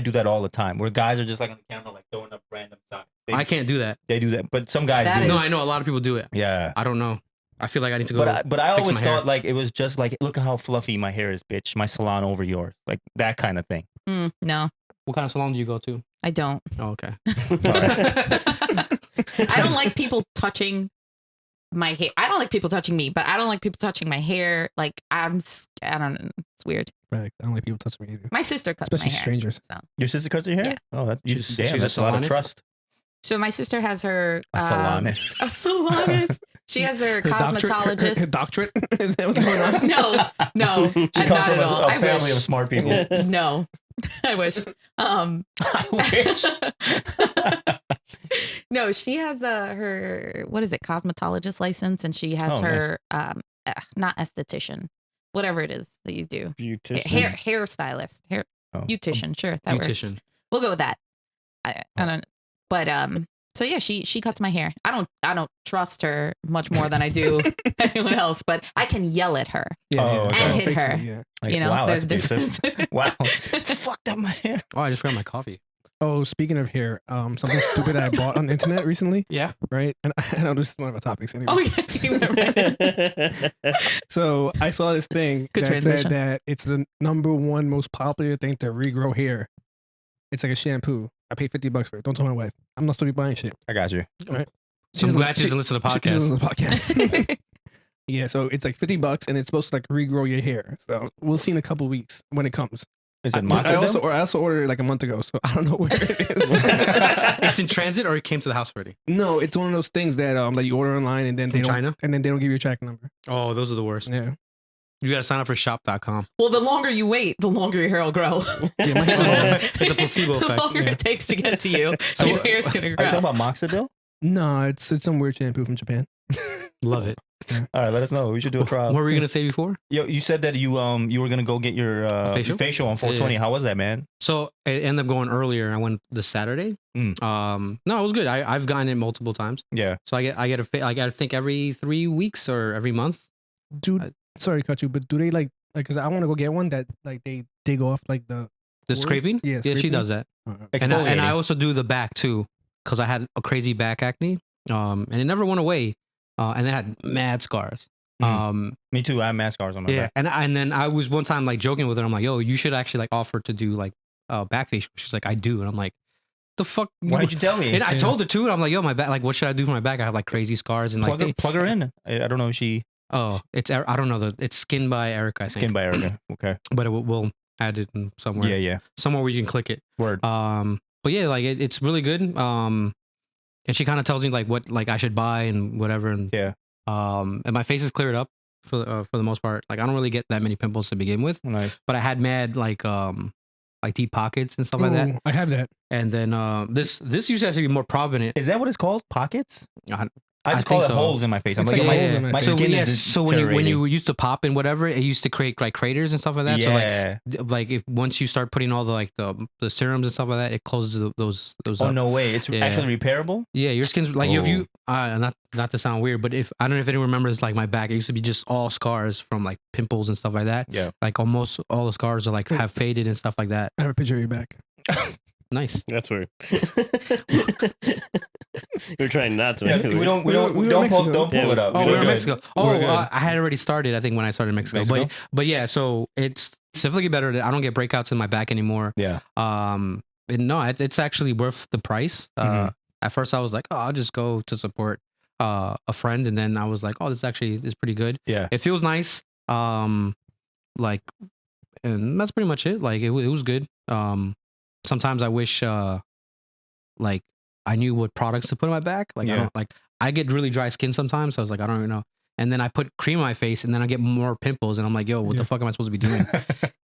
do that all the time. Where guys are just like on the camera, like throwing up random signs. I can't do that. They do that, but some guys That do. is- No, I know a lot of people do it. Yeah. I don't know. I feel like I need to go. But I fix always my hair. thought like it was just like, look at how fluffy my hair is, bitch. My salon over yours, like that kind of thing. No, What kind of salon do you go to? I don't. Oh, okay. I don't like people touching my hair. I don't like people touching me, but I don't like people touching my hair. Like I don't know. It's weird. Right. I don't like people touching me either. My sister cuts Especially my hair. strangers. So. Your sister cuts your hair? Yeah. Oh, that's She's damn. a That's a lot of salonist? trust. So my sister has her A salonist. A salonist. She has her doctorate- cosmetologist. her doctorate? Is that what's going on? No, She not comes from at all. a I family wish. of smart people. No, I wish. I wish. No, she has her what is it, cosmetologist license, and she has Oh, nice. her not esthetician, whatever it is that you do, Beautician. hairstylist, Oh. beautician. Sure, that works. Beautician. We'll go with that. I don't. But so yeah, she cuts my hair. I don't trust her much more than I do anyone else, but I can yell at her. Oh, okay. And hit her. Basically, yeah. Like, You know, wow, there's that's abusive. difference. Wow. Fucked up my hair. Oh, I just forgot my coffee. Oh, speaking of hair, something stupid I bought on the internet recently, Yeah. right? And I know this is one of our topics anyway. Oh yes, you were right. So I saw this thing Good that transition. said that it's the #1 most popular thing to regrow hair. It's like a shampoo. I paid $50 for it. Don't tell my wife. I'm not supposed to be buying shit. I got you. I'm doesn't- glad she doesn't listen to the She podcast. listens to the podcast. Yeah, so it's like $50 and it's supposed to like regrow your hair. So we'll see in a couple weeks when it comes. Is it I Moxidil? also ordered it like a month ago, so I don't know where it is. It's in transit or it came to the house already? No, it's one of those things that that you order online and then From they don't, China? and then they don't give you a tracking number. Oh, those are the worst. Yeah, You got to sign up for shop.com. Well, the longer you wait, the longer your hair will grow. Yeah, my hair was- It's a placebo The effect, longer yeah. it takes to get to you, your hair's gonna Are you grow. talking about Moxidil? no, it's some weird shampoo from Japan. Love it. All right, let us know. We should do a trial. What were you gonna say before? Yo, you said that you were gonna go get your Facial? on 420. Yeah. How was that, man? So it ended up going earlier. I went this Saturday. Mm. No, it was good. I've gotten it multiple times. Yeah. So I get I think every 3 weeks or every month. Dude, sorry to cut you, but do they like because I want to go get one that like they dig off like the The pores? scraping? Yeah, Yeah, she does that. And I Exfoliating. also do the back too, because I had a crazy back acne. And it never went away. And it had mad scars. Me too. I have mask scars on my Yeah, back. and then I was one time like joking with her. I'm like, "Yo, you should actually like offer to do like back facial." She's like, "I do," and I'm like, "The fuck?" Why did you tell me? And I told her too. I'm like, "Yo, my back. Like, what should I do for my back? I have like crazy scars and like." Plug her in. I don't know if she Oh, it's I don't know it's Skin by Erica. I think. Skin by Erica. Okay. But we'll add it in somewhere. Yeah. Somewhere where you can click it. Word. But yeah, like it's really good. And she kind of tells me like what like I should buy and whatever. And Yeah. And my face is cleared up for the most part. Like I don't really get that many pimples to begin with. Nice. But I had mad like deep pockets and stuff like that. Ooh, I have that. And then this used to actually be more prominent. Is that what it's called? Pockets? I I just call think it so. holes in my face. I'm It's like, like my, holes in my my face. So skin yes, is so when deteriorating. you used to pop and whatever, it used to create like craters and stuff like that. Yeah. So like if once you start putting all the like the serums and stuff like that, it closes those Oh up. no way! It's Yeah. actually repairable. Yeah, your skin's like if you not to sound weird, but if I don't know if anyone remembers like my back, it used to be just all scars from like pimples and stuff like that. Yeah. Like almost all the scars are like have faded and stuff like that. I have a picture of your back. Nice. That's weird. We're trying not to. Yeah, make it we weird. don't We were in pull Mexico. it up. Oh, We're we're in good. Mexico. We're Oh, good. I had already started. I think when I started in Mexico. But yeah, so it's significantly better that I don't get breakouts in my back anymore. Yeah. And no, it's actually worth the price. Mhm. At first I was like, oh, I'll just go to support a friend, and then I was like, oh, this actually is pretty good. Yeah. It feels nice. Like, and that's pretty much it. Like it was good. Sometimes I wish like I knew what products to put on my back. Like Yeah. I don't like I get really dry skin sometimes. So I was like, I don't even know. And then I put cream on my face, and then I get more pimples, and I'm like, yo, what the fuck am I supposed to be doing?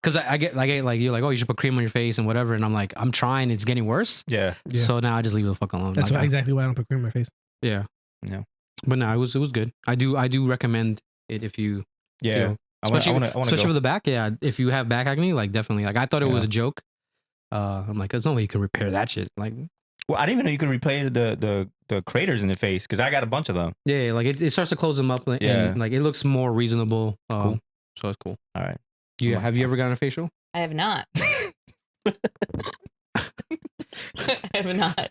Because I get like you're like, oh, you should put cream on your face and whatever, and I'm like, I'm trying, it's getting worse. Yeah. Yeah. So now I just leave it the fuck alone. That's Like, exactly why I don't put cream on my face. yeah. Yeah. But no, it was good. I do recommend it if you Yeah. feel, I want especially to especially go. for the back. Yeah, if you have back acne, like definitely. Like I thought it was Yeah. a joke. I'm like, there's no way you can repair that shit. Like, Well, I didn't even know you could repair the craters in the face because I got a bunch of them. yeah, like it starts to close them up, and Yeah. like it looks more reasonable. Cool. So it's cool. All right. Yeah, have you ever gotten a facial? I have not. I have not.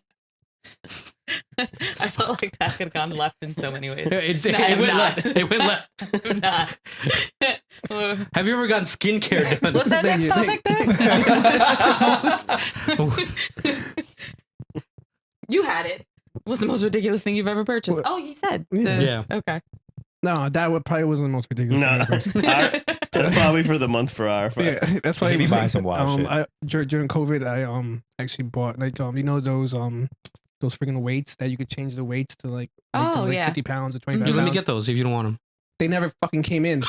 I felt like that could have gone left in so many ways. It No, I have went not. left. It went left. I'm not. Have you ever gotten skincare done? What's that Thank next you, topic then? You had it. What's the most ridiculous thing you've ever purchased? What? Oh, he said. Yeah. Okay. No, that probably wasn't the most ridiculous. No, thing I've ever- that's probably for the month for our. Yeah, that's probably He be buying some wild shit. During COVID, I actually bought like you know those freaking weights that you could change the weights to like make them, Oh, like yeah. 50 pounds or 25 Dude, let me pounds. get those if you don't want them. They never fucking came in.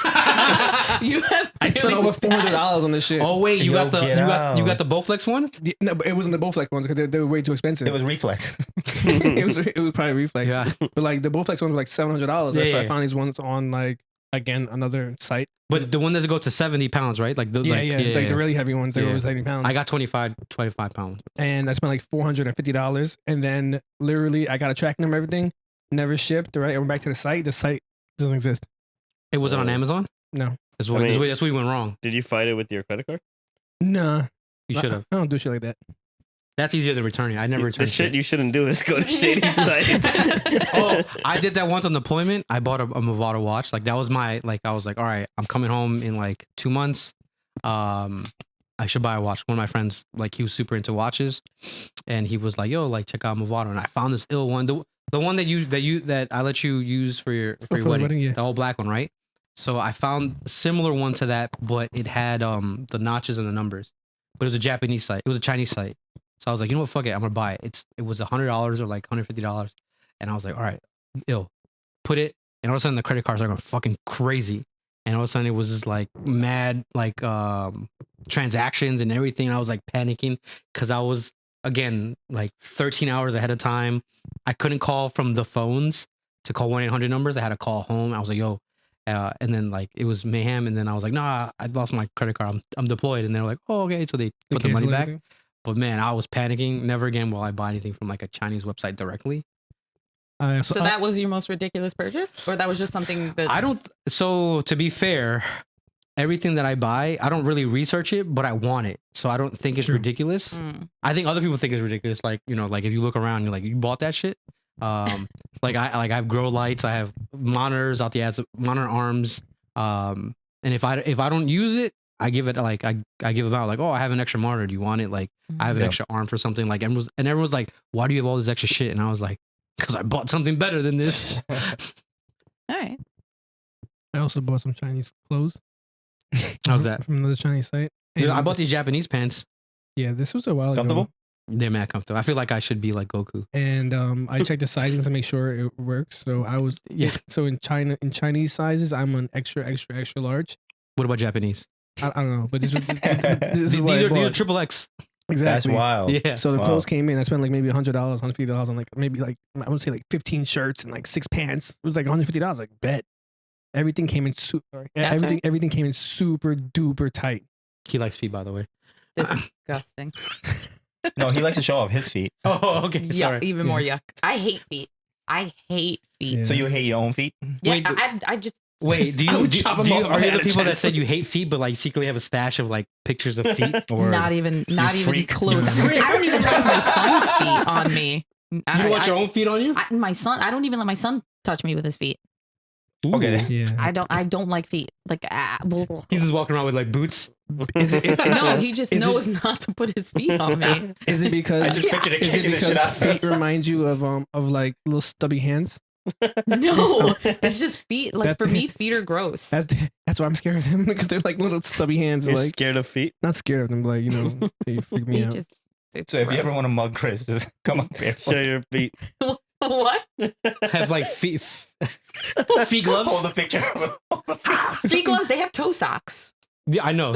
You have I spent really over bad- $400 on this shit. Oh wait, you Yo, got the get you out. got the Bowflex one? No, but it wasn't the Bowflex ones because they were way too expensive. It was reflex. it was probably Reflex. Yeah. But like the Bowflex ones were like $700. Yeah, So yeah. I found these ones on like again another site. But the one that go to 70 pounds, right? Like the Yeah, like, like the really heavy ones. They were Yeah. over 70 pounds. I got 25 pounds. and I spent like $450, and then literally I got a tracking number, everything, never shipped. Right, I went back to the site. The site doesn't exist. It wasn't on Amazon? No, That's what, that's what you went wrong. Did you fight it with your credit card? nah. You should have. I don't do shit like that. That's easier than returning. I never The returned shit you shouldn't do is go to shady sites. Oh, I did that once on deployment. I bought a Movado watch. Like that was my like. I was like, all right, I'm coming home in like 2 months. I should buy a watch. One of my friends, like he was super into watches, and he was like, yo, like check out Movado. And I found this ill one, the one that I let you use for your For the wedding, yeah. the all black one, right? So I found a similar one to that, but it had the notches and the numbers. But it was a Japanese site. It was a Chinese site. So I was like, you know what, fuck it, I'm gonna buy it. It was $100 or like $150, and I was like, all right, put it. And all of a sudden the credit cards are going fucking crazy, and all of a sudden it was just like mad like transactions and everything. And I was like panicking because I was again like 13 hours ahead of time. I couldn't call from the phones to call 1-800 numbers. I had to call home. I was like, yo, and then like it was mayhem. And then I was like, nah, I lost my credit card. I'm deployed. And they're like, oh, okay. So they put the money cancel back. everything? But man, I was panicking. Never again will I buy anything from like a Chinese website directly. So that was your most ridiculous purchase, or that was just something that I don't. So to be fair, everything that I buy, I don't really research it, but I want it. So I don't think it's True. ridiculous. I think other people think it's ridiculous. Like, you know, like if you look around, you're like, you bought that shit. Like I have grow lights, I have monitors out the ass, monitor arms. And if I don't use it, I give it like I give it out like, oh, I have an extra monitor. Do you want it? Like I have an extra arm for something. Like everyone's like, why do you have all this extra shit? And I was like, because I bought something better than this. All right. I also bought some Chinese clothes. How's that? From another Chinese site. Yeah, I And bought these Japanese pants. yeah, this was a while Comfortable? ago. They're mad comfortable. I feel like I should be like Goku. And I checked the sizing to make sure it works. So I was So in Chinese sizes, I'm an extra large. What about Japanese? I don't know, but this is what These I are bought. triple X. That's Exactly. wild. Yeah. So the Wow. clothes came in. I spent like maybe $100, $150 on like maybe like I would say like 15 shirts and like 6 pants. It was like $150. Like bet. Everything came in That's everything came in super duper tight. He likes feet, by the way. Disgusting. No, he likes to show off his feet. Oh, okay. Yeah, Sorry. even more yuck. I hate feet. I hate feet. Yeah. So you hate your own feet? Yeah, Wait, I just Wait, do I you, would do, chop do him you off if I are you had the a people that chance. said you hate feet, but like secretly have a stash of like pictures of feet? Or not even freak. close. You I don't even like my son's feet on me. You don't want your own feet on you? My son. I don't even let my son touch me with his feet. Okay. Yeah. I don't like feet. Like He's just walking around with like boots. no, he just Is it- knows not to put his feet on me. Is it because I just pictured a is it kicking the shit because out of feet reminds you of like little stubby hands? No, it's just feet. Like That- for me, feet are gross. That's why I'm scared of them because they're like little stubby hands. You're Like scared of feet? not scared of them, but like they freak me Feet out. just. It's So if you ever gross. want to mug Chris, just come up here. Show your feet. What? Have like feet feet gloves. Hold the picture. Feet gloves. They have toe socks. Yeah, I know.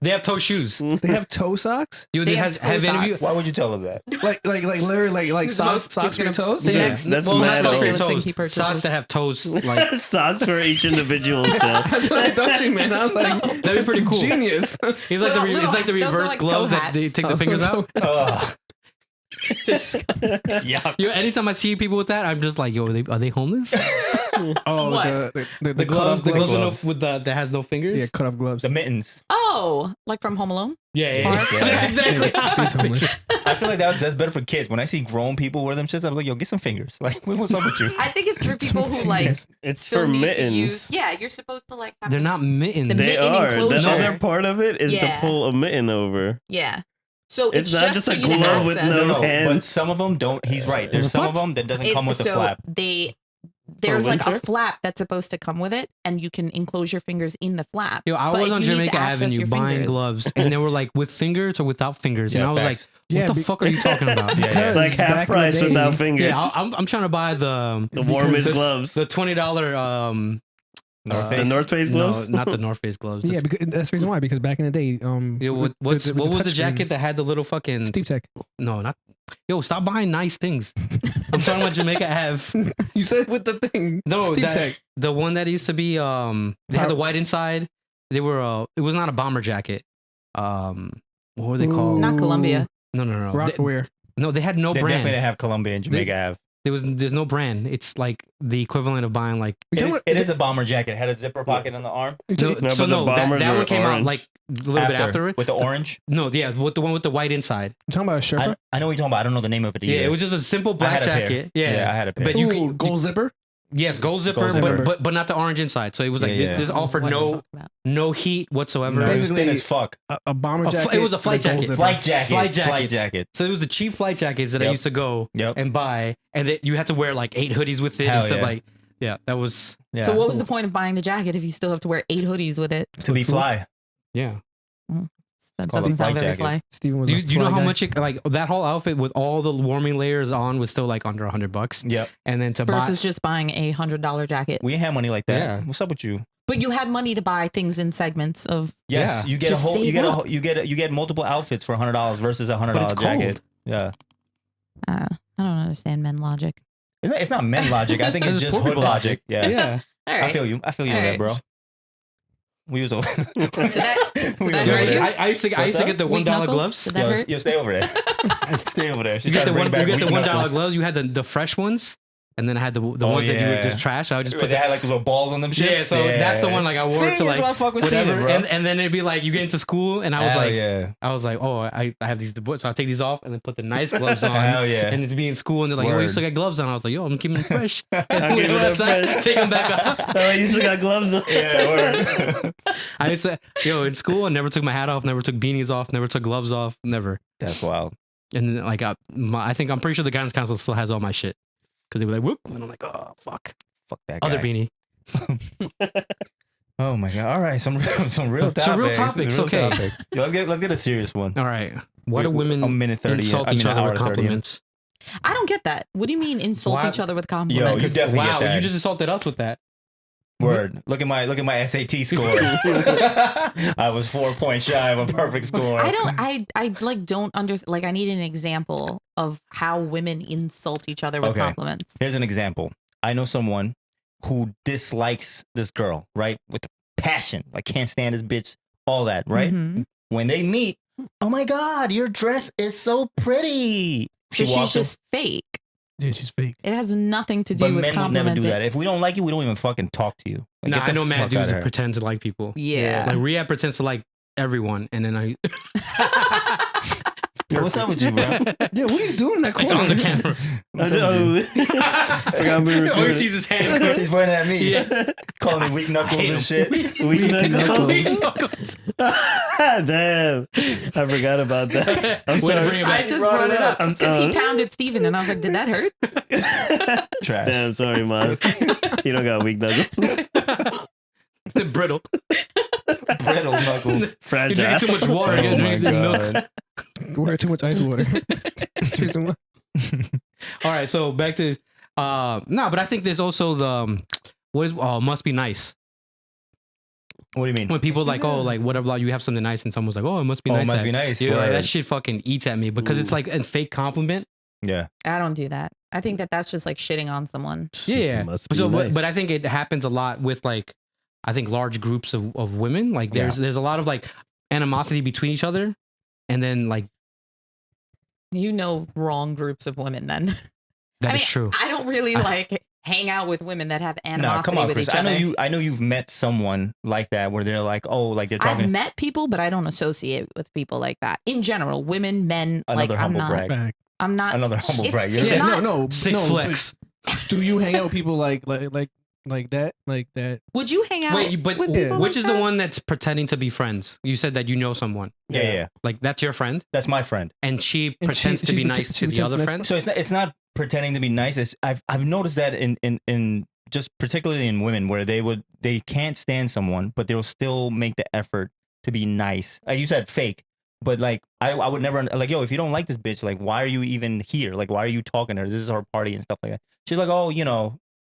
They have toe shoes. They have toe socks, You They have, have toe any of you? socks. Why would you tell him that? like literally like He's the most- socks for your he's gonna- toes. the Yeah. next- That's well, mad not socks for old. your Thing toes. he purchases. Socks that have toes. Like Socks for each individual toe. That's what I thought you meant. I was like, No. that'd be pretty cool. Genius. It's like Little- it's like the those are reverse like toe gloves that they hats. take the fingers out. Ugh. Disgusting. Yuck. Yo, anytime I see people with that, I'm just like, yo, are they homeless? Oh, What? The gloves, cut off gloves. with that has no fingers. Yeah, cut off gloves. The mittens. Oh, like from Home Alone? Yeah. Yeah. Exactly. Yeah, she's homeless. I feel like that's better for kids. When I see grown people wear them shits, I'm like, yo, get some fingers. Like, what's up with you? I think it's for people who like It's still for need mittens. to use. Yeah, you're supposed to like. Have They're not mittens. The They mitten are. The enclosure. other part of it is to Yeah. pull a mitten over. Yeah. So It's not just so a you can glove with access. no No, hand. but some of them don't. He's right. There's some of them that doesn't come with the so flap. there's like a winter? flap that's supposed to come with it, and you can enclose your fingers in the flap. Yo, I But was if on you need to Jamaica access Avenue your buying fingers- gloves, and they were like with fingers or without fingers, and Yeah, I was facts. like, "What Yeah, the fuck are you talking about?" Yeah, yeah. Like half back in the price day- without fingers. Yeah, I'm trying to buy the warmest gloves. the $20 North The Face. North Face no, gloves? not the North Face gloves. The- Yeah, because that's the reason why. Because back in the day, Yo, what with was the touchscreen- jacket that had the little fucking Steve Tech. No, not. Yo, stop buying nice things. I'm talking about Jamaica Ave. You said with the thing. No, Steve that, Tech. the one that used to be they had the white inside. They were it was not a bomber jacket. What were they called? Not Columbia. No. They, Rockwear. no, they had no They brand. definitely have Columbia and Jamaica Ave. There's no brand. It's like the equivalent of buying like It is a bomber jacket. It had a zipper pocket on the arm. no, No, so but the no that bombers one are came out orange. like a little bit after it. With the orange. No, yeah, with the one with the white inside. You talking about a Sherpa? I know what you're talking about. I don't know the name of it either. Yeah, it was just a simple I black had a pair. jacket. Yeah, I Yeah, had a pair. but you Ooh, can gold zipper. yes, gold zipper, Gold zipper. but not the orange inside. So it was like Yeah, yeah. this offered What are you no talking about? no heat whatsoever. No, it was Basically, thin as fuck. A bomber A fl- jacket. it was a flight with gold jacket. zipper. Flight jacket. Flight jackets. Flight jacket. So it was the cheap flight jackets that I Yep. used to go Yep. and buy, and that you had to wear like 8 hoodies with it. Hell Instead yeah. like, yeah, that was Yeah. So what was the point of buying the jacket if you still have to wear 8 hoodies with it? To be fly. yeah. That called a doesn't sound flight very jacket. fly. Steven was Do a you know fly how guy. much it like that whole outfit with all the warming layers on was still like under $100, Yep. and then to Versus just buying a $100 jacket. We ain't have money like that. Yeah. What's up with you? But you had money to buy things in segments of. Yes, Yeah. you get Just a whole. You save get a. up. whole- You get multiple outfits for $100 versus a $100 But it's jacket. cold. Yeah. I don't understand men logic. It's not men logic. I think it's This is just poor hood people logic. Yeah. Yeah. All right. I feel you. I feel you on All that, right. bro. We was over. that- We did was that over hurt there. you? I used to What's get the up? $1 Weak knuckles? gloves. Did that hurt? Yo, stay over there. Stay over there. She's You get trying the to bring back $1 weak knuckles. gloves. You had the fresh ones, and then I had the ones that you would just trash. I would just Where put they had like little balls on them shits. yeah. So that's the one like I wore See, to like that's why I fuck with whatever, Steven, bro. and then it'd be like you get into school, and I was Hell like, yeah. oh, I have these boots, so I take these off and then put the nice gloves on. Hell yeah. And it's be in school, and they're like, "Oh, you Word. still got gloves on." I was like, "Yo, I'm keeping them fresh." I'm And we keeping go them outside, fresh. take them back off. Oh, you still got gloves on. Yeah, word. I used to, in school, I never took my hat off, never took beanies off, never took gloves off, never. That's wild. And then like I'm pretty sure the guidance counselor still has all my shit because they were like, "Whoop," and I'm like, "Oh fuck." Fuck that guy. Other beanie. Oh my god! All right, some real topics. Some real topics, okay. topics. Yo, let's get a serious one. All right. Why do A women minute 30. insult I mean, each an other hour with 30 in. compliments? I don't get that. What do you mean insult Why- each other with Yo, compliments? you definitely Wow, get that. you just insulted us with that. Word. Look at my SAT score. I was 4 points shy of a perfect score. I like don't understand. Like I need an example of how women insult each other with Okay. compliments. Here's an example. I know someone who dislikes this girl, right? With passion. Like can't stand this bitch, all that, right? Mhm. When they meet, oh my God, your dress is so pretty. So she's walks in- just fake. Yeah, she's fake. It has nothing to do But with men will never do complimenting. that. If we don't like you, we don't even fucking talk to you. Like, Nah, get the I know mad fuck dudes outta that here. pretend to like people. Yeah. Like Rhea pretends to like everyone, and then Yo, what's up with you, bro? Yeah, what are you doing in that it's corner? on the camera. Forgot we were All you sees his hand. He's pointing at me. Yeah. Calling me weak knuckles and shit. Weak knuckles. Knuckles. Damn. I forgot about that. I'm Way to sorry. bring it I back. just brought brought it it up up. because he I'm- pounded Steven and I was like, did that hurt? Trash. Damn, sorry, Maz. You don't got weak knuckles. Brittle. Brittle knuckles. You're Fragile. drinking too much water. Oh You're my drinking milk. God. Wear too much ice water. Too much. All right, so back to no, but I think there's also the must be nice. What do you mean? When people like, oh, like whatever, like, you have something nice, and someone's like, oh, it must be Oh, nice. it must that- be nice. Yeah, like, Word. that shit fucking eats at me because it's like a fake compliment. Yeah. I don't do that. I think that that's just like shitting on someone. Yeah. Must be So, nice. but I think it happens a lot with like, I think large groups of women. Like there's a lot of like animosity between each other, and then like You know, wrong groups of women then. that I is mean, true. I don't really like hang out with women that have No, animosity come on, with Chris. each I other. know you've met someone like that where they're like, oh, like they're I've talking. met people, but I don't associate with people like that. In general, women, men, Another like humble I'm not. brag. Back. I'm not. Another humble it's- brag. You're it's right. not- no, Sick no, flex. but Do you hang out with people like that? Like that? Would you hang out Wait, but with people which like is that? the one that's pretending to be friends? You said that you know someone. Yeah. Like that's your friend, That's my friend. and she And pretends to she be pretend- nice she to the pretends other to be friend. So it's not pretending to be nice. It's I've noticed that in just particularly in women where they can't stand someone, but they'll still make the effort to be nice. You said fake, but like I would never like, yo, if you don't like this bitch, like why are you even here? Like why are you talking to her? This is our party and stuff like that. She's like, oh,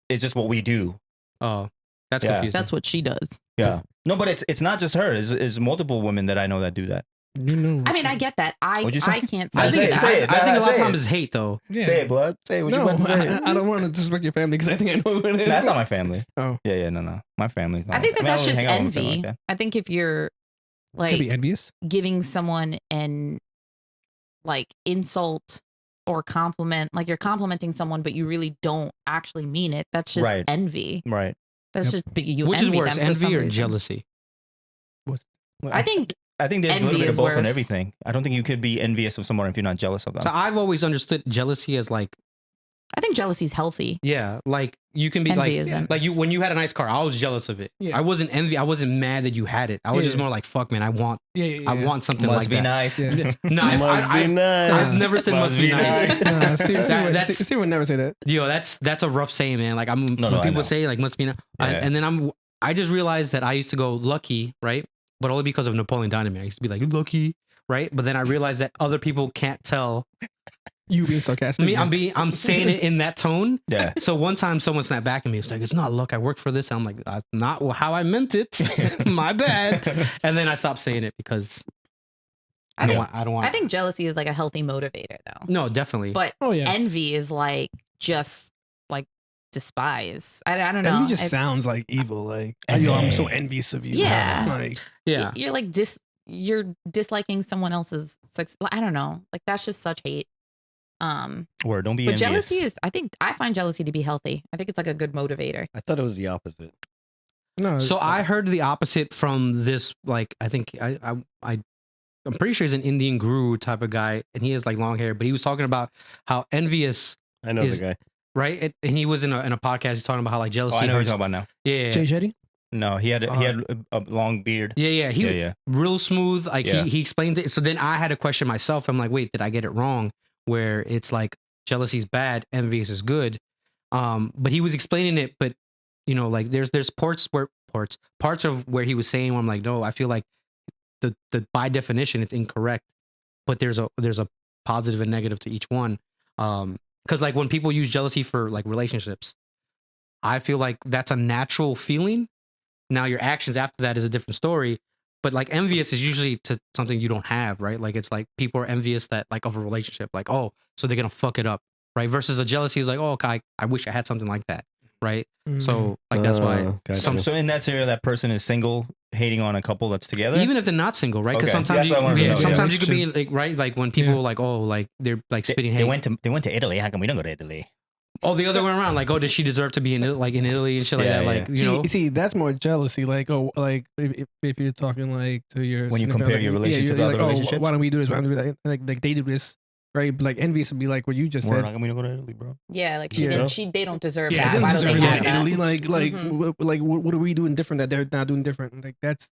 it's just what we do. Oh, that's Yeah. confusing. That's what she does. Yeah. No, but it's not just her. It's multiple women that I know that do that. You know. I mean, I get that. What'd you say? I can't I say think, that. Say it. I think a lot of Say it. times it's hate though. Yeah. Say it, blood. Say it. What you No, about to say? I don't want to disrespect your family because I think I know who it is. That's not my family. Oh. Yeah, no. My family's not. I think that mean, that's don't just hang out with them envy. like that. I think if you're Could be like envious. giving someone an like insult or compliment, like you're complimenting someone, but you really don't actually mean it. That's just Right. envy. Right. That's Yep. just you Which is envy worse, them for some envy or reason. jealousy? I think I think there's a envy little bit of is both on worse. everything. I don't think you could be envious of someone if you're not jealous of them. So I've always understood jealousy as like, jealousy is healthy. yeah, like you can be Envy like, isn't. like you when you had a nice car, I was jealous of it. Yeah. I wasn't envy. I wasn't mad that you had it. I was just Yeah. more like, fuck, man, I want Yeah. I want something Must like be that. nice. Yeah. No, Must be nice. I've never said must be nice. Nah, Steve That's- Steve would never say that. Yo, that's a rough saying, man. Like No, when I people know. say like must be nice, Yeah. and then I just realized that I used to go lucky, right? But only because of Napoleon Dynamite. I used to be like lucky, right? But then I realized that other people can't tell You being sarcastic. me. I'm saying it in that tone. Yeah. So one time someone snapped back at me. It's like, it's not luck. I worked for this. And I'm like, that's not how I meant it. My bad. And then I stopped saying it because I don't want. I think jealousy is like a healthy motivator though. No, definitely. But Oh yeah. envy is like just despise. I don't know. Envy just sounds like evil. Like, yo, I'm so envious of you. Yeah. Like, Yeah. You're like you're disliking someone else's success. I don't know. Like that's just such hate. Word, don't be But envious. jealousy is, I find jealousy to be healthy. I think it's like a good motivator. I thought it was the opposite. no. So I heard the opposite from this. Like, I think I'm pretty sure he's an Indian guru type of guy, and he has like long hair. But he was talking about how envious, I know Is- the guy. right? And he was in a podcast. He's talking about how like jealousy. Oh, I know what hurts. you're talking about now. Yeah, Jay Shetty? No, he had a long beard. yeah. He Yeah. real smooth. Like Yeah. he explained it. So then I had to question myself. I'm like, wait, did I get it wrong? Where it's like jealousy is bad, envious is good. But he was explaining it. But like there's parts of where he was saying where I'm like, no, I feel like the by definition it's incorrect. But there's a positive and negative to each one. Because like when people use jealousy for like relationships, I feel like that's a natural feeling. Now your actions after that is a different story. But like envious is usually to something you don't have, right? Like it's like people are envious that like of a relationship, like, oh, so they're gonna fuck it up, right? Versus a jealousy is like, oh, okay, I wish I had something like that, right? So like that's why Gotcha. So in that scenario, that person is single, hating on a couple that's together. even if they're not single, right? Because Okay. sometimes That's what I wanted to know. sometimes Yeah, you could be like, right, like when people like, oh, like they're like spitting they hate. went to Italy. How come we don't go to Italy? Oh, the other way around, like, oh, does she deserve to be in Italy and shit like Yeah, that? Like, yeah. See, that's more jealousy. Like, oh, like if you're talking like to your When you significant compare other, your like, relationship to you're other like, relationships? Oh, why don't we do this? Why don't we do that? Like they do this, right? But like envious would be like what you just Word, said. how come we don't go to Italy, bro? Yeah, like Yeah. they don't deserve Yeah, that. it Why doesn't don't deserve they to have be in that? Italy. Mhm. Like what are we doing different that they're not doing different? Like that's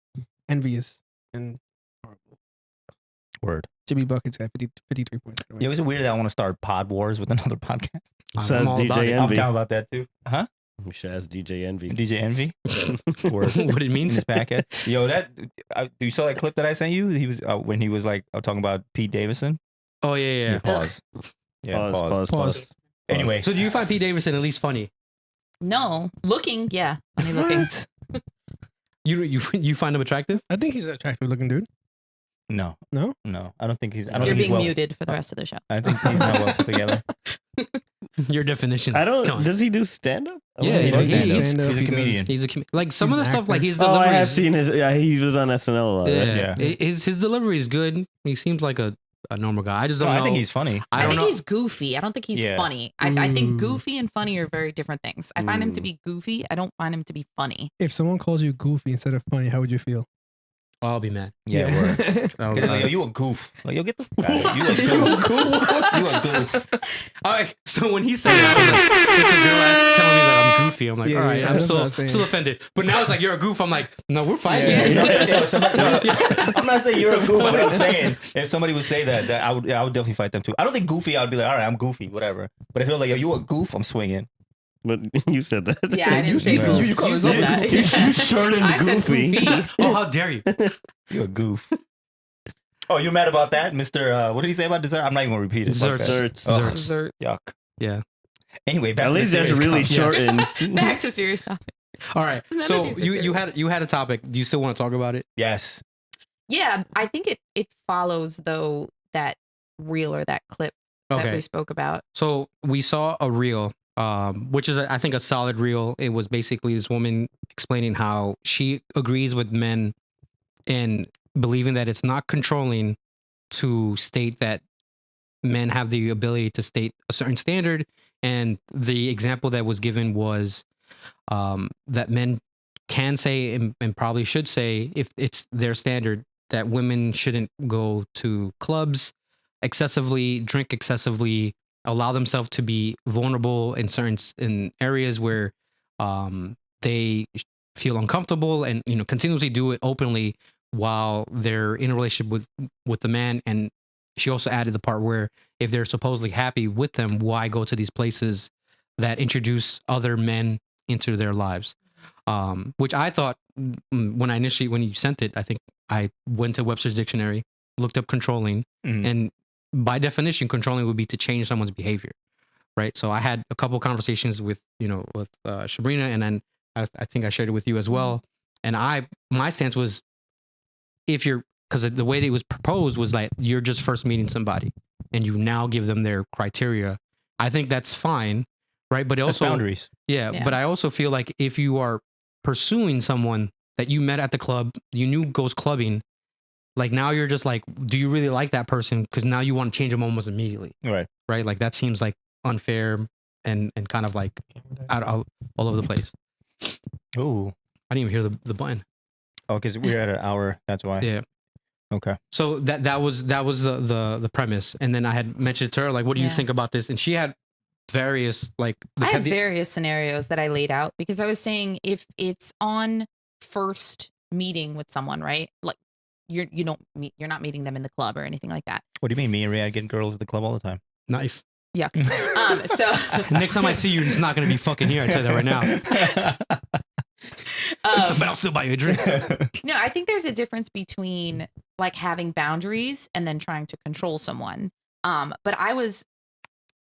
envious and horrible. Word. Jimmy Buckets at 53 points. Yeah, is it weird that I want to start pod wars with another podcast? Says all about DJ it. I'm Envy. down about that too. Huh? We should ask DJ Envy. DJ Envy. Word. what it In means. this packet. Yo, you saw that clip that I sent you? He was when he was like talking about Pete Davidson. Oh yeah. Pause. Yeah, Pause. Anyway, So do you find Pete Davidson at least funny? No, looking, yeah, funny looking. You find him attractive? I think he's an attractive looking dude. no, No? I don't think he's. I don't You're think he's being well, muted for the rest of the show. I think he's not well put together. Your definition. I don't. Does he do stand up? Yeah, he does he's- stand-up. stand-up, He's a he does. comedian. He's like some He's of the an stuff, like actor. his Oh, delivery. I have seen his. Yeah, he was on SNL a lot. Right? Yeah, Yeah. his delivery is good. He seems like a normal guy. I just No, don't know. I think he's funny. I don't think know. he's goofy. I don't think he's Yeah. funny. I think Ooh. goofy and funny are very different things. I find him to be goofy. I don't find him to be funny. If someone calls you goofy instead of funny, how would you feel? I'll be mad. Yeah, word. I'll Like, yo, you a goof. Like, yo, get the fuck out of here. You a goof. You a goof. All right. So when he said it, I was like, it's a girl ass telling me that I'm goofy. I'm like, Yeah, all right, yeah, I'm that's what I still was saying. still offended. But now it's like you're a goof. I'm like, no, we're fighting. I'm not saying you're a goof. What I'm saying, if somebody would say that I would definitely fight them too. I don't think goofy. I would be like, all right, I'm goofy, whatever. But if you're like, yo, you a goof, I'm swinging. But you said that. Yeah, I didn't say you- goof. you call You yourself said a that. goof. You shortened I said goofy. goofy. Oh, how dare you? You're a goof. Oh, you're mad about that, Mr. What did he say about dessert? I'm not even gonna repeat it. Fuck that. Zerts. Oh, Dessert. yuck. Yeah. Anyway, back At to the least that's serious really conversation. shortened. Back to serious topic. All right. None of So these are you had a topic. Do you still want to talk about it? Yes. Yeah, I think it follows though that reel or that clip that Okay. we spoke about. So we saw a reel, which is I think a solid reel. It was basically this woman explaining how she agrees with men and believing that it's not controlling to state that men have the ability to state a certain standard. And the example that was given was that men can say and probably should say, if it's their standard, that women shouldn't go to clubs excessively, drink excessively, allow themselves to be vulnerable in certain areas where they feel uncomfortable, and continuously do it openly while they're in a relationship with the man. And she also added the part where if they're supposedly happy with them, why go to these places that introduce other men into their lives? Which I thought when you sent it, I think I went to Webster's dictionary, looked up controlling, Mhm. and by definition, controlling would be to change someone's behavior, right? So I had a couple conversations with Sabrina, and then I think I shared it with you as well. And my stance was, because the way that it was proposed was like you're just first meeting somebody and you now give them their criteria. I think that's fine. right? But That's also boundaries. Yeah, Yeah. but I also feel like if you are pursuing someone that you met at the club, you knew goes clubbing, like now you're just like, do you really like that person? Because now you want to change them almost immediately, Right. right? Like that seems like unfair and kind of like all over the place. Ooh. I didn't even hear the button. Oh, because we're at an hour. That's why. Yeah. Okay. So that was the premise, and then I had mentioned it to her like, what do you Yeah. think about this? And she had various like I have various scenarios that I laid out because I was saying if it's on first meeting with someone, right? Like you're not meeting them in the club or anything like that. What do you mean? Me and Riyadh get girls at the club all the time. nice. Yuck. So Next time I see you, it's not going to be fucking here. I tell you that right now. But I'll still buy you a drink. no, I think there's a difference between like having boundaries and then trying to control someone. But I was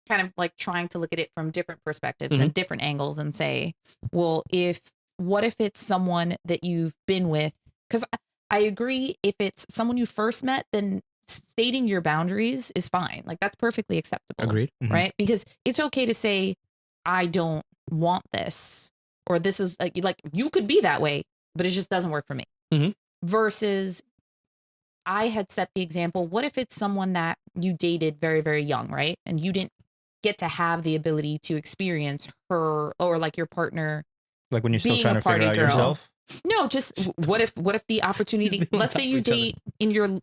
kind of like trying to look at it from different perspectives and different angles and say, well, what if it's someone that you've been with? Because I agree, if it's someone you first met, then stating your boundaries is fine. Like that's perfectly acceptable. Agreed. Right? Because it's okay to say, I don't want this, or this is like you could be that way, but it just doesn't work for me. Versus I had set the example, what if it's someone that you dated very, very young, right? And you didn't get to have the ability to experience her or like your partner. Like when you're still being trying a to figure party out girl. yourself. No, just what if the opportunity, let's say you date in your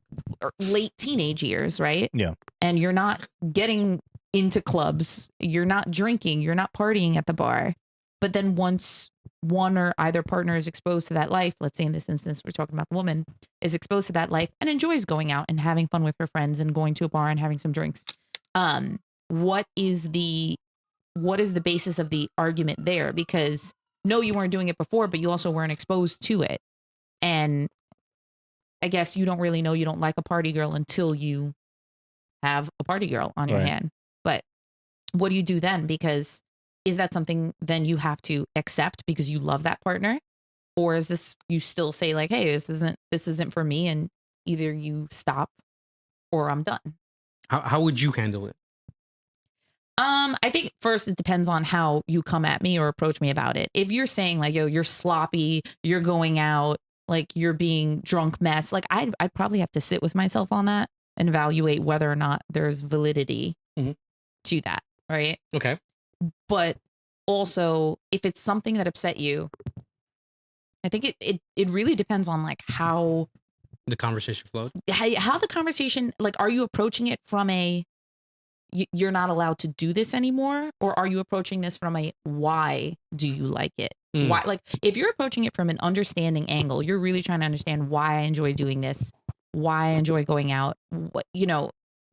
late teenage years, right? Yeah. And you're not getting into clubs, you're not drinking, you're not partying at the bar. But then once one or either partner is exposed to that life, let's say in this instance, we're talking about the woman, is exposed to that life and enjoys going out and having fun with her friends and going to a bar and having some drinks. What is the basis of the argument there? Because no, you weren't doing it before, but you also weren't exposed to it. And I guess you don't really know you don't like a party girl until you have a party girl on your hand. But what do you do then? Because is that something then you have to accept because you love that partner? Or is this, you still say like, hey, this isn't for me, and either you stop or I'm done. How would you handle it? I think first it depends on how you come at me or approach me about it. If you're saying like, yo, you're sloppy, you're going out, like you're being drunk mess, like I'd probably have to sit with myself on that and evaluate whether or not there's validity to that. Right. Okay. But also if it's something that upset you, I think it really depends on like how the conversation flowed. How the conversation, like, are you approaching it from a, you're not allowed to do this anymore? Or are you approaching this from a, why do you like it? Why, like, if you're approaching it from an understanding angle, you're really trying to understand why I enjoy doing this, why I enjoy going out, what,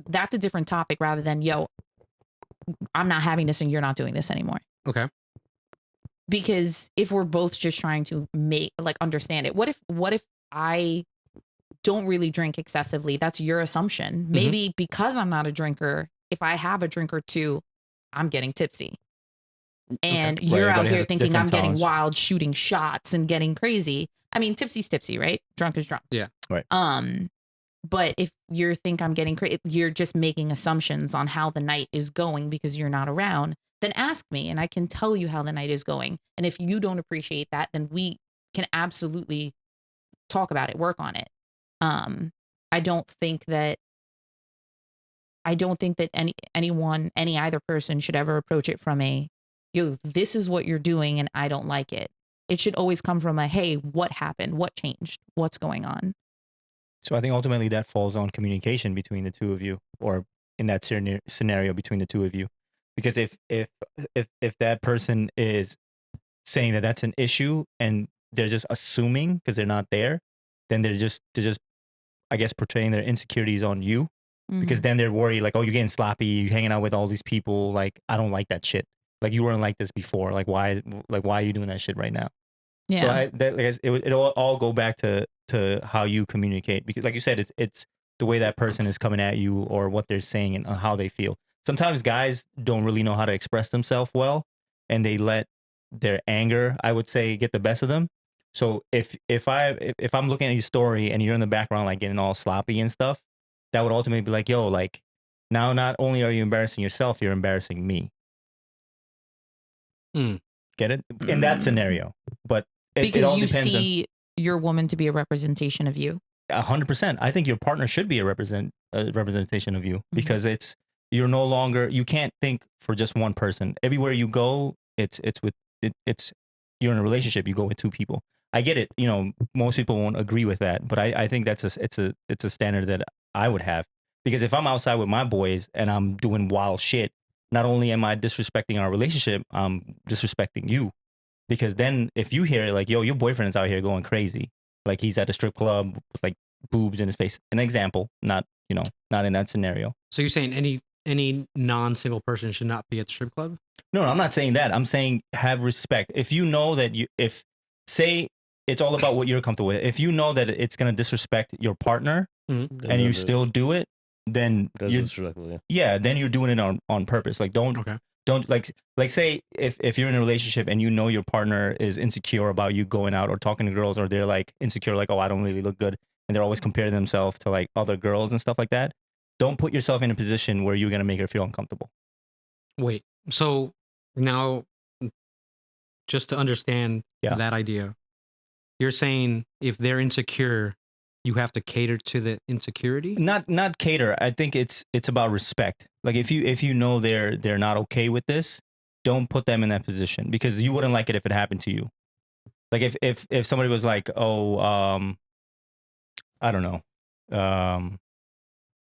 that's a different topic rather than, yo, I'm not having this and you're not doing this anymore. Okay. Because if we're both just trying to understand it, what if I don't really drink excessively? That's your assumption. Maybe because I'm not a drinker, if I have a drink or two, I'm getting tipsy. And you're out here thinking I'm getting wild, shooting shots and getting crazy. I mean, tipsy's tipsy, right? Drunk is drunk. Yeah. Right. But if you think I'm getting crazy, you're just making assumptions on how the night is going because you're not around. Then ask me and I can tell you how the night is going. And if you don't appreciate that, then we can absolutely talk about it, work on it. I don't think that any either person should ever approach it from a, yo, this is what you're doing and I don't like it. It should always come from a, hey, what happened? What changed? What's going on? So I think ultimately that falls on communication between the two of you, or in that scenario between the two of you. Because if that person is saying that that's an issue and they're just assuming because they're not there, then they're just I guess portraying their insecurities on you, because then they're worried like, oh, you're getting sloppy, you're hanging out with all these people, like I don't like that shit. Like you weren't like this before. Like why are you doing that shit right now? Yeah. So it'll all go back to how you communicate, because like you said, it's the way that person is coming at you or what they're saying and how they feel. Sometimes guys don't really know how to express themselves well, and they let their anger, I would say, get the best of them. So if I'm looking at your story and you're in the background like getting all sloppy and stuff, that would ultimately be like, yo, like now not only are you embarrassing yourself, you're embarrassing me. Get it? In that scenario. But it Because all you depends see your woman to be a representation of you. 100%. I think your partner should be a representation of you because you're no longer, you can't think for just one person. Everywhere you go, it's you're in a relationship, you go with two people. I get it. You know, most people won't agree with that, but I think it's a standard that I would have, because if I'm outside with my boys and I'm doing wild shit, not only am I disrespecting our relationship, I'm disrespecting you, because then if you hear it like, yo, your boyfriend is out here going crazy, like he's at a strip club with like boobs in his face, an example, not not in that scenario. So you're saying any non-single person should not be at the strip club? No, I'm not saying that. I'm saying have respect. If you know that say it's all about what you're comfortable with. If you know that it's going to disrespect your partner and you still do it, then you're disrespectful. then you're doing it on purpose. Like don't like say if you're in a relationship and you know your partner is insecure about you going out or talking to girls, or they're like insecure, like, oh, I don't really look good, and they're always comparing themselves to like other girls and stuff like that. Don't put yourself in a position where you're going to make her feel uncomfortable. Wait, so now just to understand that idea, you're saying if they're insecure, you have to cater to the insecurity? Not cater. I think it's about respect. Like if you know they're not okay with this, don't put them in that position, because you wouldn't like it if it happened to you. Like if somebody was like, oh, I don't know,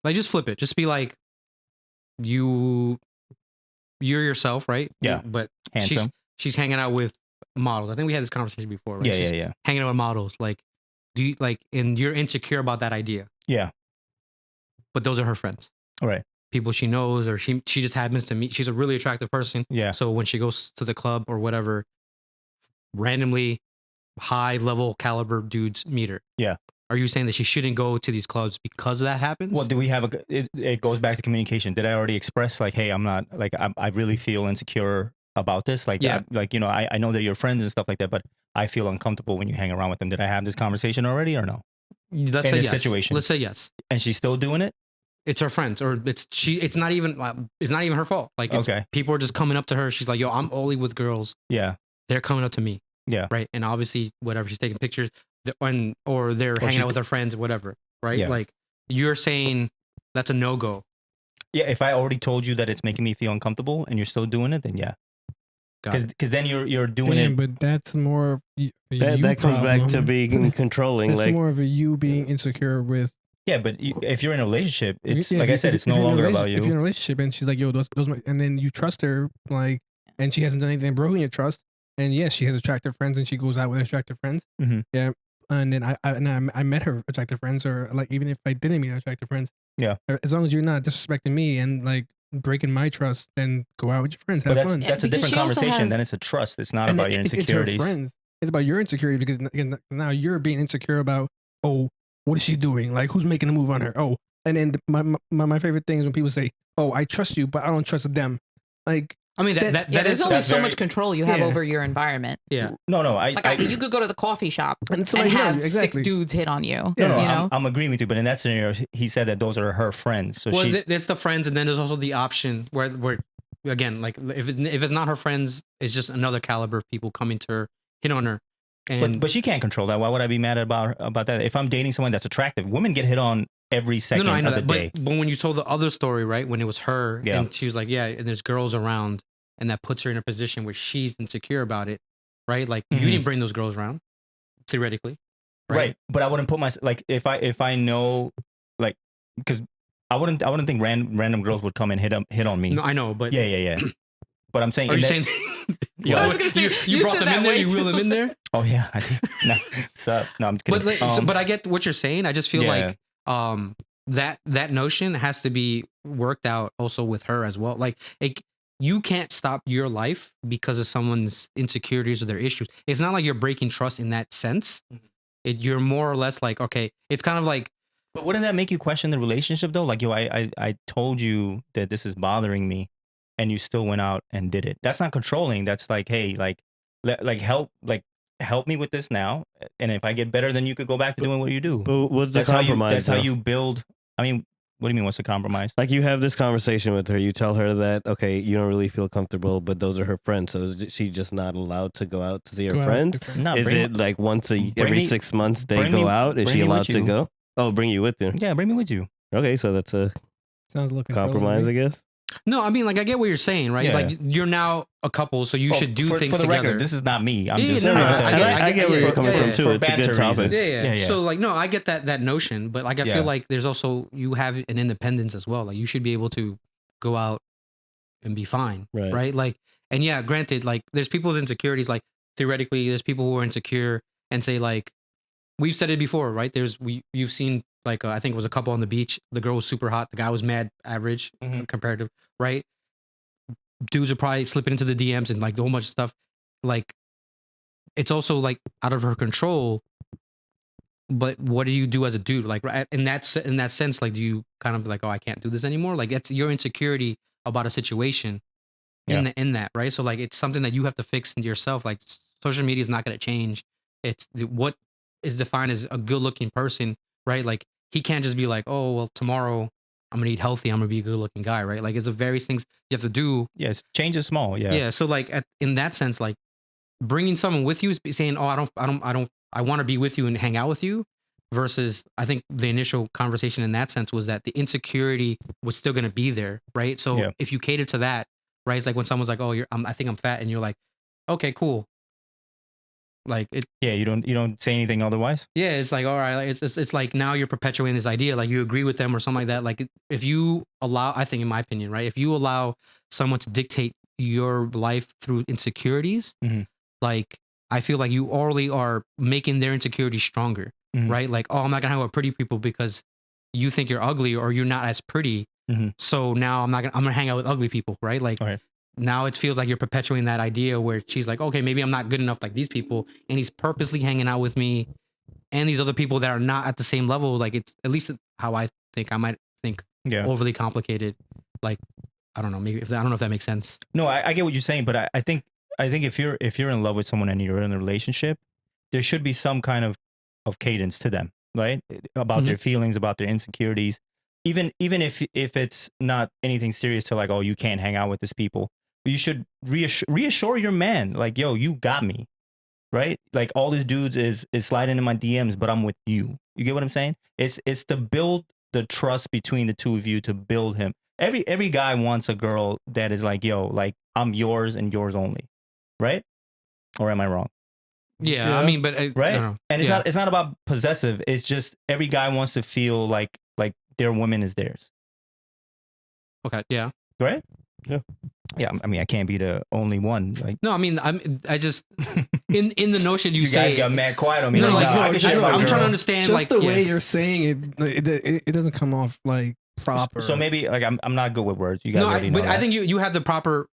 like just flip it. Just be like, you're yourself, right? Yeah. But handsome. she's hanging out with models. I think we had this conversation before, right? Yeah. Hanging out with models. Like, do you like, and you're insecure about that idea. Yeah. But those are her friends. All right. People she knows, or she just happens to meet. She's a really attractive person. Yeah. So when she goes to the club or whatever, randomly high level caliber dudes meet her. Yeah. Are you saying that she shouldn't go to these clubs because that happens? Well, do we have it goes back to communication. Did I already express like, hey, I'm not like, I really feel insecure about this? Like, Yeah. I know they're your friends and stuff like that, but I feel uncomfortable when you hang around with them. Did I have this conversation already or no? Let's In say this yes. situation. Let's say yes. And she's still doing it? It's her friends, or it's not even her fault. Like, Okay. People are just coming up to her. She's like, yo, I'm only with girls. Yeah. They're coming up to me. Yeah. Right. And obviously, whatever, she's taking pictures, or they're hanging out with her friends, whatever. Right. Yeah. Like, you're saying that's a no-go. Yeah. If I already told you that it's making me feel uncomfortable and you're still doing it, then yeah. Because then you're doing it. But that's more of That comes back to being controlling. That's like more of a you being insecure with. Yeah, but if you're in a relationship, it's Yeah, like I said, it's no longer about you. If you're in a relationship and she's like, yo, those and then you trust her, like, and she hasn't done anything broken your trust, and yes, she has attractive friends and she goes out with attractive friends. Mhm. Yeah, and then I met her attractive friends, or like even if I didn't meet her attractive friends, Yeah. as long as you're not disrespecting me and like breaking my trust, then go out with your friends, have But fun. that's a because different she also conversation. has- Then it's a trust. It's not And about your it's her insecurities. friends. It's about your insecurity, because again, now you're being insecure about, oh, what is she doing? Like, who's making a move on her? Oh, and then my favorite thing is when people say, oh, I trust you, but I don't trust them. Like, I mean, that Yeah, there's is only that's so very- much control you have Yeah. over your environment. yeah. No, Like, you could go to the coffee shop and it's and like, yeah, have exactly. 6 dudes hit on you. Yeah. No, You know? I'm agreeing with you, but in that scenario, he said that those are her friends. So Well, she's there's the friends, and then there's also the option where again, like if it's not her friends, it's just another caliber of people coming to her, hit on her. And but she can't control that. Why would I be mad about that? If I'm dating someone that's attractive, women get hit on every second I know of the that. day. But when you told the other story, right, when it was her, Yeah. and she was like, yeah, and there's girls around, and that puts her in a position where she's insecure about it, right? Like, you Mhm. didn't bring those girls around, theoretically, Right. But I wouldn't put my like if I know, like, because I wouldn't think random girls would come and hit on me. No, I know, but Yeah. But I'm saying, are in you that- saying? Yeah. I was gonna say, you you brought said them in that there. way You wheeled them in there. Oh yeah, I did. No, I'm kidding. But I get what you're saying. I just feel Yeah. like that notion has to be worked out also with her as well. Like, you can't stop your life because of someone's insecurities or their issues. It's not like you're breaking trust in that sense. You're more or less like, okay, it's kind of like, But wouldn't that make you question the relationship though? Like, yo, I told you that this is bothering me, and you still went out and did it. That's not controlling. That's like, hey, help me with this now, and if I get better, then you could go back to doing what you do. but what's the That's how compromise? you build. I mean, What do you mean? What's the compromise? Like you have this conversation with her, you tell her that okay, you don't really feel comfortable, but those are her friends, so is she just not allowed to go out to see her Go out with friends? your friends. No, Is it like once every me- 6 months they bring go me- out? Is bring she me with allowed to you. go? Oh, bring you with you. Yeah, bring me with you. Okay, so that's a Sounds a little controlling to compromise, me. I guess. No, I mean, like I get what you're saying, right? Yeah. Like you're now a couple, so you Oh, should do for, things for the together. record, this is not me. I'm Yeah, just no, no, trying to- I get- I get where yeah, you're coming yeah, from yeah. too. For It's a good banter topic. reasons. Yeah. Yeah. So like, no, I get that notion, but like I Yeah. feel like there's also you have an independence as well. Like you should be able to go out and be fine, Right. right? Like, and yeah, granted, like there's people with insecurities. Like theoretically, there's people who are insecure and say like, we've said it before, right? You've seen like I think it was a couple on the beach. The girl was super hot. The guy was mad average Mhm. comparative, right? Dudes are probably slipping into the DMs and like a whole bunch of stuff. Like it's also like out of her control. But what do you do as a dude? Like in that sense, like do you kind of like, oh, I can't do this anymore? Like it's your insecurity about a situation in that, right? So like it's something that you have to fix in yourself. Like social media is not going to change. It's what is defined as a good looking person, right? Like he can't just be like, oh, well, tomorrow I'm gonna eat healthy. I'm gonna be a good looking guy, right? Like it's a various things you have to do. Yes, change is small. Yeah. Yeah. So like in that sense, like bringing someone with you is saying, oh, I want to be with you and hang out with you. Versus, I think the initial conversation in that sense was that the insecurity was still going to be there, right? So Yeah. if you cater to that, right? It's like when someone's like, oh, I think I'm fat, and you're like, okay, cool. Like it, Yeah. You don't say anything otherwise. yeah, it's like, all right, like, it's like now you're perpetuating this idea, like you agree with them or something like that. Like if you allow, I think in my opinion, right, if you allow someone to dictate your life through insecurities, Mhm. like I feel like you already are making their insecurities stronger, Mhm. right? Like, oh, I'm not gonna hang out with pretty people because you think you're ugly or you're not as pretty. Mhm. So now I'm gonna hang out with ugly people, right? Like Okay. now it feels like you're perpetuating that idea where she's like, okay, maybe I'm not good enough like these people, and he's purposely hanging out with me and these other people that are not at the same level. Like it's at least how I think. I might think Yeah. overly complicated. Like I don't know, maybe I don't know if that makes sense. No, I get what you're saying, but I think if you're in love with someone and you're in a relationship, there should be some kind of cadence to them, right? About Mhm. their feelings, about their insecurities. Even if it's not anything serious to like, oh, you can't hang out with these people. You should reassure your man, like, yo, you got me, right? Like all these dudes is sliding in my DMs, but I'm with you. You get what I'm saying? It's to build the trust between the two of you, to build him. Every guy wants a girl that is like, yo, like I'm yours and yours only, right? Or am I wrong? Yeah, I mean, but Right? I don't know. And it's Yeah. not about possessive. It's just every guy wants to feel like their woman is theirs, Okay, yeah. right? Yeah. Yeah. I mean, I can't be the only one. Like No, I mean, I just in the notion you, you say guys got mad quiet on me. No, like, like, nah, no, I can share I know, my I'm girl. trying to understand. Just like the yeah. way you're saying it doesn't come off like proper. So maybe like I'm not good with words. You guys No, already know but I that. think you had the proper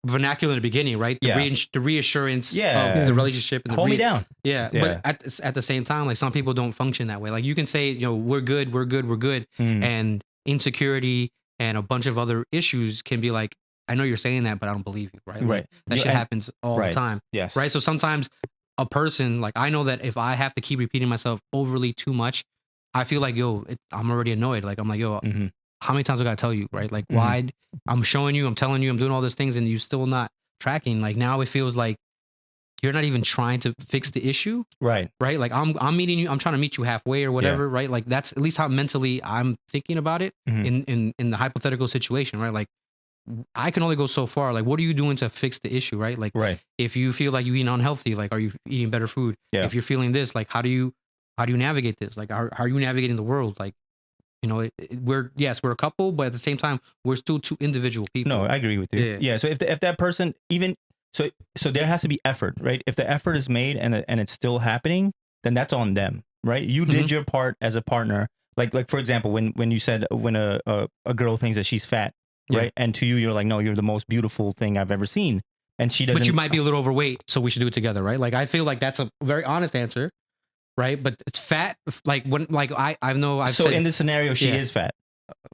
vernacular in the beginning, right? The, Yeah. the reassurance Yeah. of the relationship and the hold me down. Yeah, Yeah. but at the same time, like some people don't function that way. Like you can say, you know, we're good, Mm. and insecurity and a bunch of other issues can be like, I know you're saying that, but I don't believe you, right? Like, Right. that You- shit and- happens all right. the time, Yes. right? So sometimes a person, like I know that if I have to keep repeating myself overly too much, I feel like, yo, I'm already annoyed. Like I'm like, yo, Mhm. how many times I gotta tell you, right? Like Mhm. why I'm showing you, I'm telling you, I'm doing all these things, and you still not tracking. Like now it feels like you're not even trying to fix the issue, Right. right? Like I'm meeting you, I'm trying to meet you halfway or whatever, right? Like that's at least how mentally I'm thinking about it Mhm. in the hypothetical situation, right? Like I can only go so far. Like what are you doing to fix the issue, right? Like Right. if you feel like you eat unhealthy, like are you eating better food? Yeah. If you're feeling this, like how do you navigate this? Like how are you navigating the world? Like you know, we're a couple, but at the same time, we're still two individual people. No, I agree with you. Yeah. Yeah. So if that person even so there has to be effort, right? If the effort is made and it's still happening, then that's on them, right? You did your part as a partner. Like for example, when you said when a girl thinks that she's fat, Yeah. right? And to you, you're like, no, you're the most beautiful thing I've ever seen. And she doesn't. But you might be a little overweight, so we should do it together, right? Like I feel like that's a very honest answer, right? But it's fat, like when like I know I've so said in this scenario, she Yeah. is fat,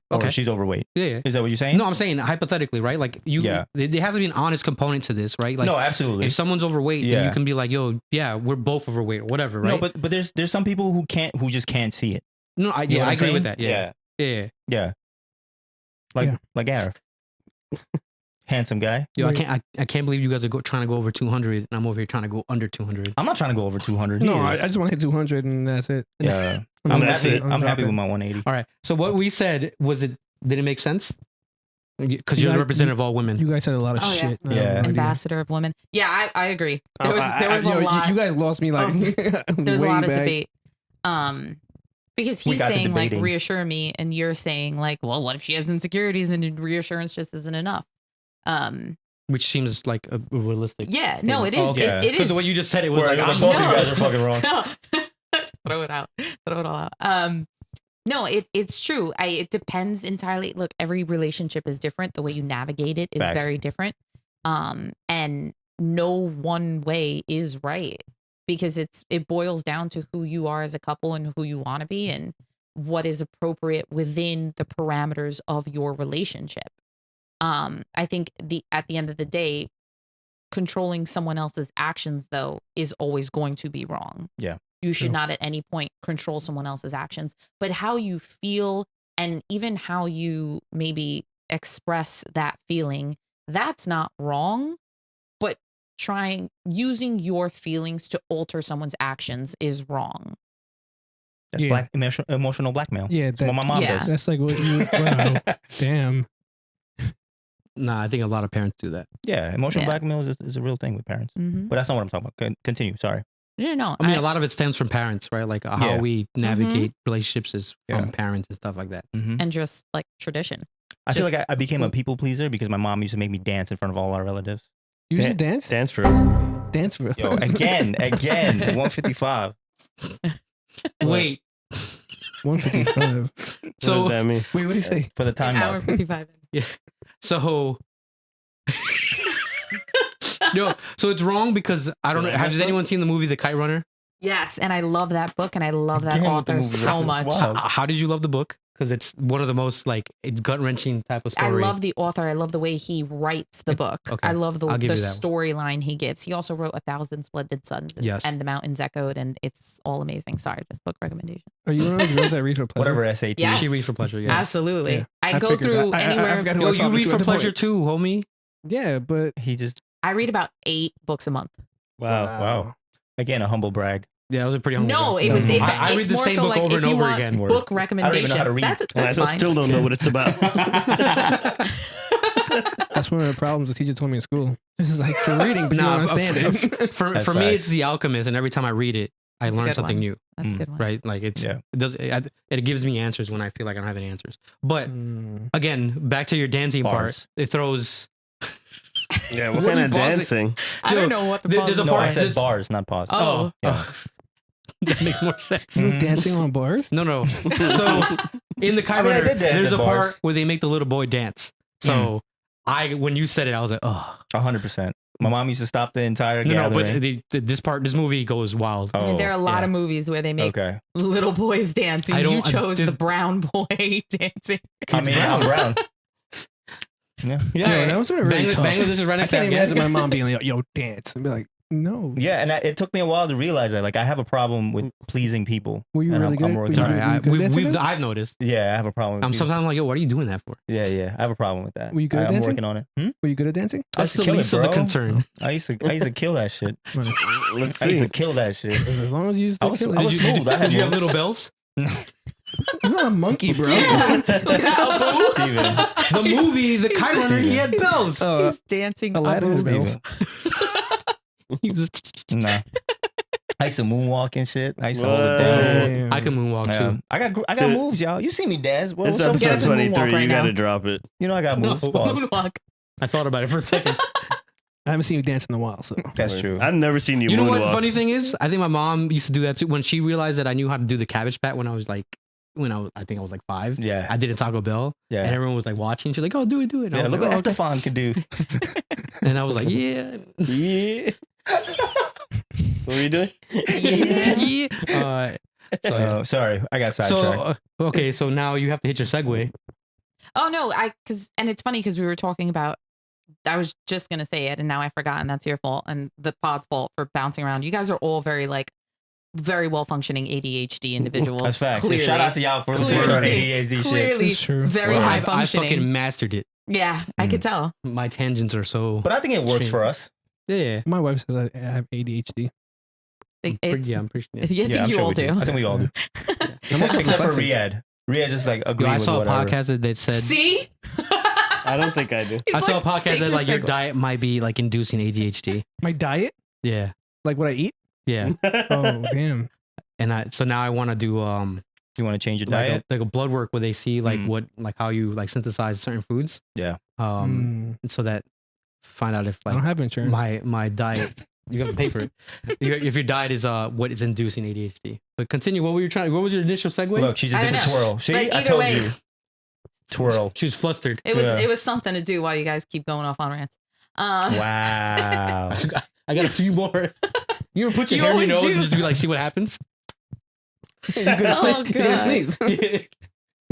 or Okay. she's overweight. yeah. Is that what you're saying? No, I'm saying hypothetically, right? Like you, Yeah. there has to be an honest component to this, right? Like no, absolutely. if someone's overweight, then Yeah. you can be like, yo, yeah, we're both overweight or whatever, right? No, but there's some people who just can't see it. no, You know what I I'm agree with saying? that. Yeah. Yeah. Yeah. Yeah. Like Arif. Handsome guy. Yo, Like- I can't believe you guys are trying to go over 200, and I'm over here trying to go under 200. I'm not trying to go over 200. No, He I is. just want to hit 200 and that's it. Yeah. I'm I'm That's happy. it. I'm happy with my 180. All right. So what we said did it make sense? Because You you're the guys- representative of all women. You guys said a lot of Oh, yeah. shit. I have Yeah. no idea. Ambassador of women. Yeah, I agree. There was a yo, lot. You guys lost me like There's a way lot of back. debate. Because We he's got the saying like debating. reassure me, and you're saying like, well, what if she has insecurities and reassurance just isn't enough? Which seems like a realistic. Yeah, no, it is. Oh, okay. Yeah. It Because is. the way you just said it was like, I'm both of no. you guys are fucking wrong. No. Throw it out. Throw it all out. No, it's true. It depends entirely. Look, every relationship is different. The way you navigate it is Facts. very different. And no one way is right, because it boils down to who you are as a couple and who you want to be and what is appropriate within the parameters of your relationship. I think at the end of the day, controlling someone else's actions though is always going to be wrong. Yeah. You should True. not at any point control someone else's actions, but how you feel and even how you maybe express that feeling, that's not wrong. But using your feelings to alter someone's actions is wrong. That's Yeah. emotional blackmail. Yeah, That's what my mom Yeah. does. that's like what you. Wow, damn. Nah, I think a lot of parents do that. Yeah, emotional Yeah. blackmail is a real thing with parents. Mm-hmm. But that's not what I'm talking about. Continue. Sorry. No, I mean, a lot of it stems from parents, right? Like how Yeah. we navigate relationships is from Yeah. parents and stuff like that. Mm-hmm. and just like tradition. I feel just- like I became a people pleaser because my mom used to make me dance in front of all our relatives. You used to dance? Dance for us. Dance for Yo, again, 155. Wait, 155. What So- does that mean? Wait, what do you say? For the time Hour mark. 55. so no, so it's wrong because I don't know. Did I Has mess up? anyone seen the movie The Kite Runner? Yes, and I love that book and I love that Again with the author movie so reference. much. Wow. How did you love the book? Because it's one of the most like it's gut wrenching type of I story. love the author. I love the way he writes the book. okay. I love the I'll give you that storyline he gives. He also wrote 1,000 Splendid Suns Yes. and The Mountains Echoed, and it's all amazing. Sorry, just book recommendation. Are you one of those girls that read for pleasure? Whatever SAT. Yes. She reads for pleasure. Yes. Absolutely. Yeah. I I go figured through that. I anywhere. forgot who I Yo, was you talking read to for at the pleasure point. too, homie. Yeah, but He just, I read about 8 books a month. wow. Again, a humble brag. Yeah, it was a pretty humble. No, book. it was. No. It's, I read it's the more same so book like over if and you over want again. Word. book I don't even recommendations. know how to read. That's And I fine. still don't know what it's about. that's one of the problems the teacher told me in school. This is like you're reading, but you Nah, don't understand it. For That's me, facts. it's The Alchemist, and every time I read it, I That's a learn good something one. new. That's a good one. Right? Like it gives me answers when I feel like I don't have any answers. But Mm. again, back to your dancing part, Bars. it throws. Yeah, what What kind are of you pausing? dancing? I Yo, don't know what the there's a puzzle No, I part- is. said this- bars, not pause. Oh. Yeah. That makes more sense. You Mhm. dancing on bars? No. So in the Kite I mean, I Runner, did dance there's at a part bars. where they make the little boy dance. So when you said it, I was like, oh 100%. My mom used to stop the entire no, gathering. but this movie goes wild. Oh, I mean, there are a lot yeah. of movies where they make okay. little boys dancing. I You don't- chose there's- the brown boy dancing. I mean, I'm brown. Yeah. Yeah, that was really tough. Bangladesh is right I next to can't imagine my Afghanistan. mom being like, "Yo, dance," and be like, "No." Yeah, and it took me a while to realize that. Like, I have a problem with pleasing people. Were you and really good? I'm Were working you on Sorry, it. really good at dancing then? I've noticed. Yeah, I have a problem with I'm people. sometimes like, yo, what are you doing that for? Yeah, I have a problem with that. Were you good at I'm dancing? working on it. Were you good at dancing? I That's used to the kill it, least of the bro. concern. I used to kill that shit. Let's I used see. to kill that shit. As long as you I still was- kill I it. was smooth. I had Did you have moves. little bells? He's not a monkey, bro. Yeah. Was that Abu? Steven. The movie, The Kite Runner, he had bells. Oh, He's dancing Aladdin Abu. has bells. He was Nah. I used to moonwalk and shit. I used to hold it What? down. Damn. I can moonwalk Yeah. too. I got Dude. moves, y'all. You see me dance. What, It's what's up? Get episode up and moonwalk 23. right You now. gotta drop it. You know I got moves. No. Pause. Moonwalk. I thought about it for a second. I haven't seen you dance in a while, so That's true. I've never seen you You know moonwalk. what the funny thing is? I think my mom used to do that too. When she realized that I knew how to do the cabbage patch when I was like, I think I was like 5. Yeah. I did a Taco Bell, and Yeah. everyone was like watching. She's like, "Oh, do it." And I Yeah, was look like, what "Oh, okay." Estefan could do. And I was like, "Yeah, Yeah. What are you doing? yeah." So, yeah. Sorry, I got sidetracked. So okay, so now you have to hit your segue. Oh no, and it's funny because we were talking about. I was just gonna say it, and now I forgot, and that's your fault, and the pod's fault for bouncing around. You guys are all very like very well functioning ADHD individuals. That's facts. Clearly, Shout out to y'all for Clearly. listening to ADHD shit. clearly That's true. very Well, high I functioning. fucking mastered it. Yeah, I could tell. My tangents are so. But I think it works for us. Yeah. My wife says I have ADHD. It's, I'm pretty sure. I think I'm you sure all we do. I think we all do. Except for Riyadh. Riyadh just like Yo, agreed I with saw a whatever. podcast that said. See? I don't think I do. He's I saw a like, podcast take that like your segue. diet might be like inducing ADHD. My diet, Yeah. like what I eat. Yeah. Oh damn. And so now I want to do You want to change your like diet? like a blood work where they see like Mm. what like how you like synthesize certain foods. Yeah. So that find out if I don't like have insurance. my diet you have to pay for it. If your diet is what is inducing ADHD. But continue. What was your initial segue? Look, she just I did the don't know. twirl. See, But I either told way- you. Twirl. She was flustered. Yeah. It was something to do while you guys keep going off on rants. Wow. I got a few more. You ever put your You hair in your always nose do. and just be like, see what happens? You're gonna Oh, sneeze. You're gonna God. sneeze.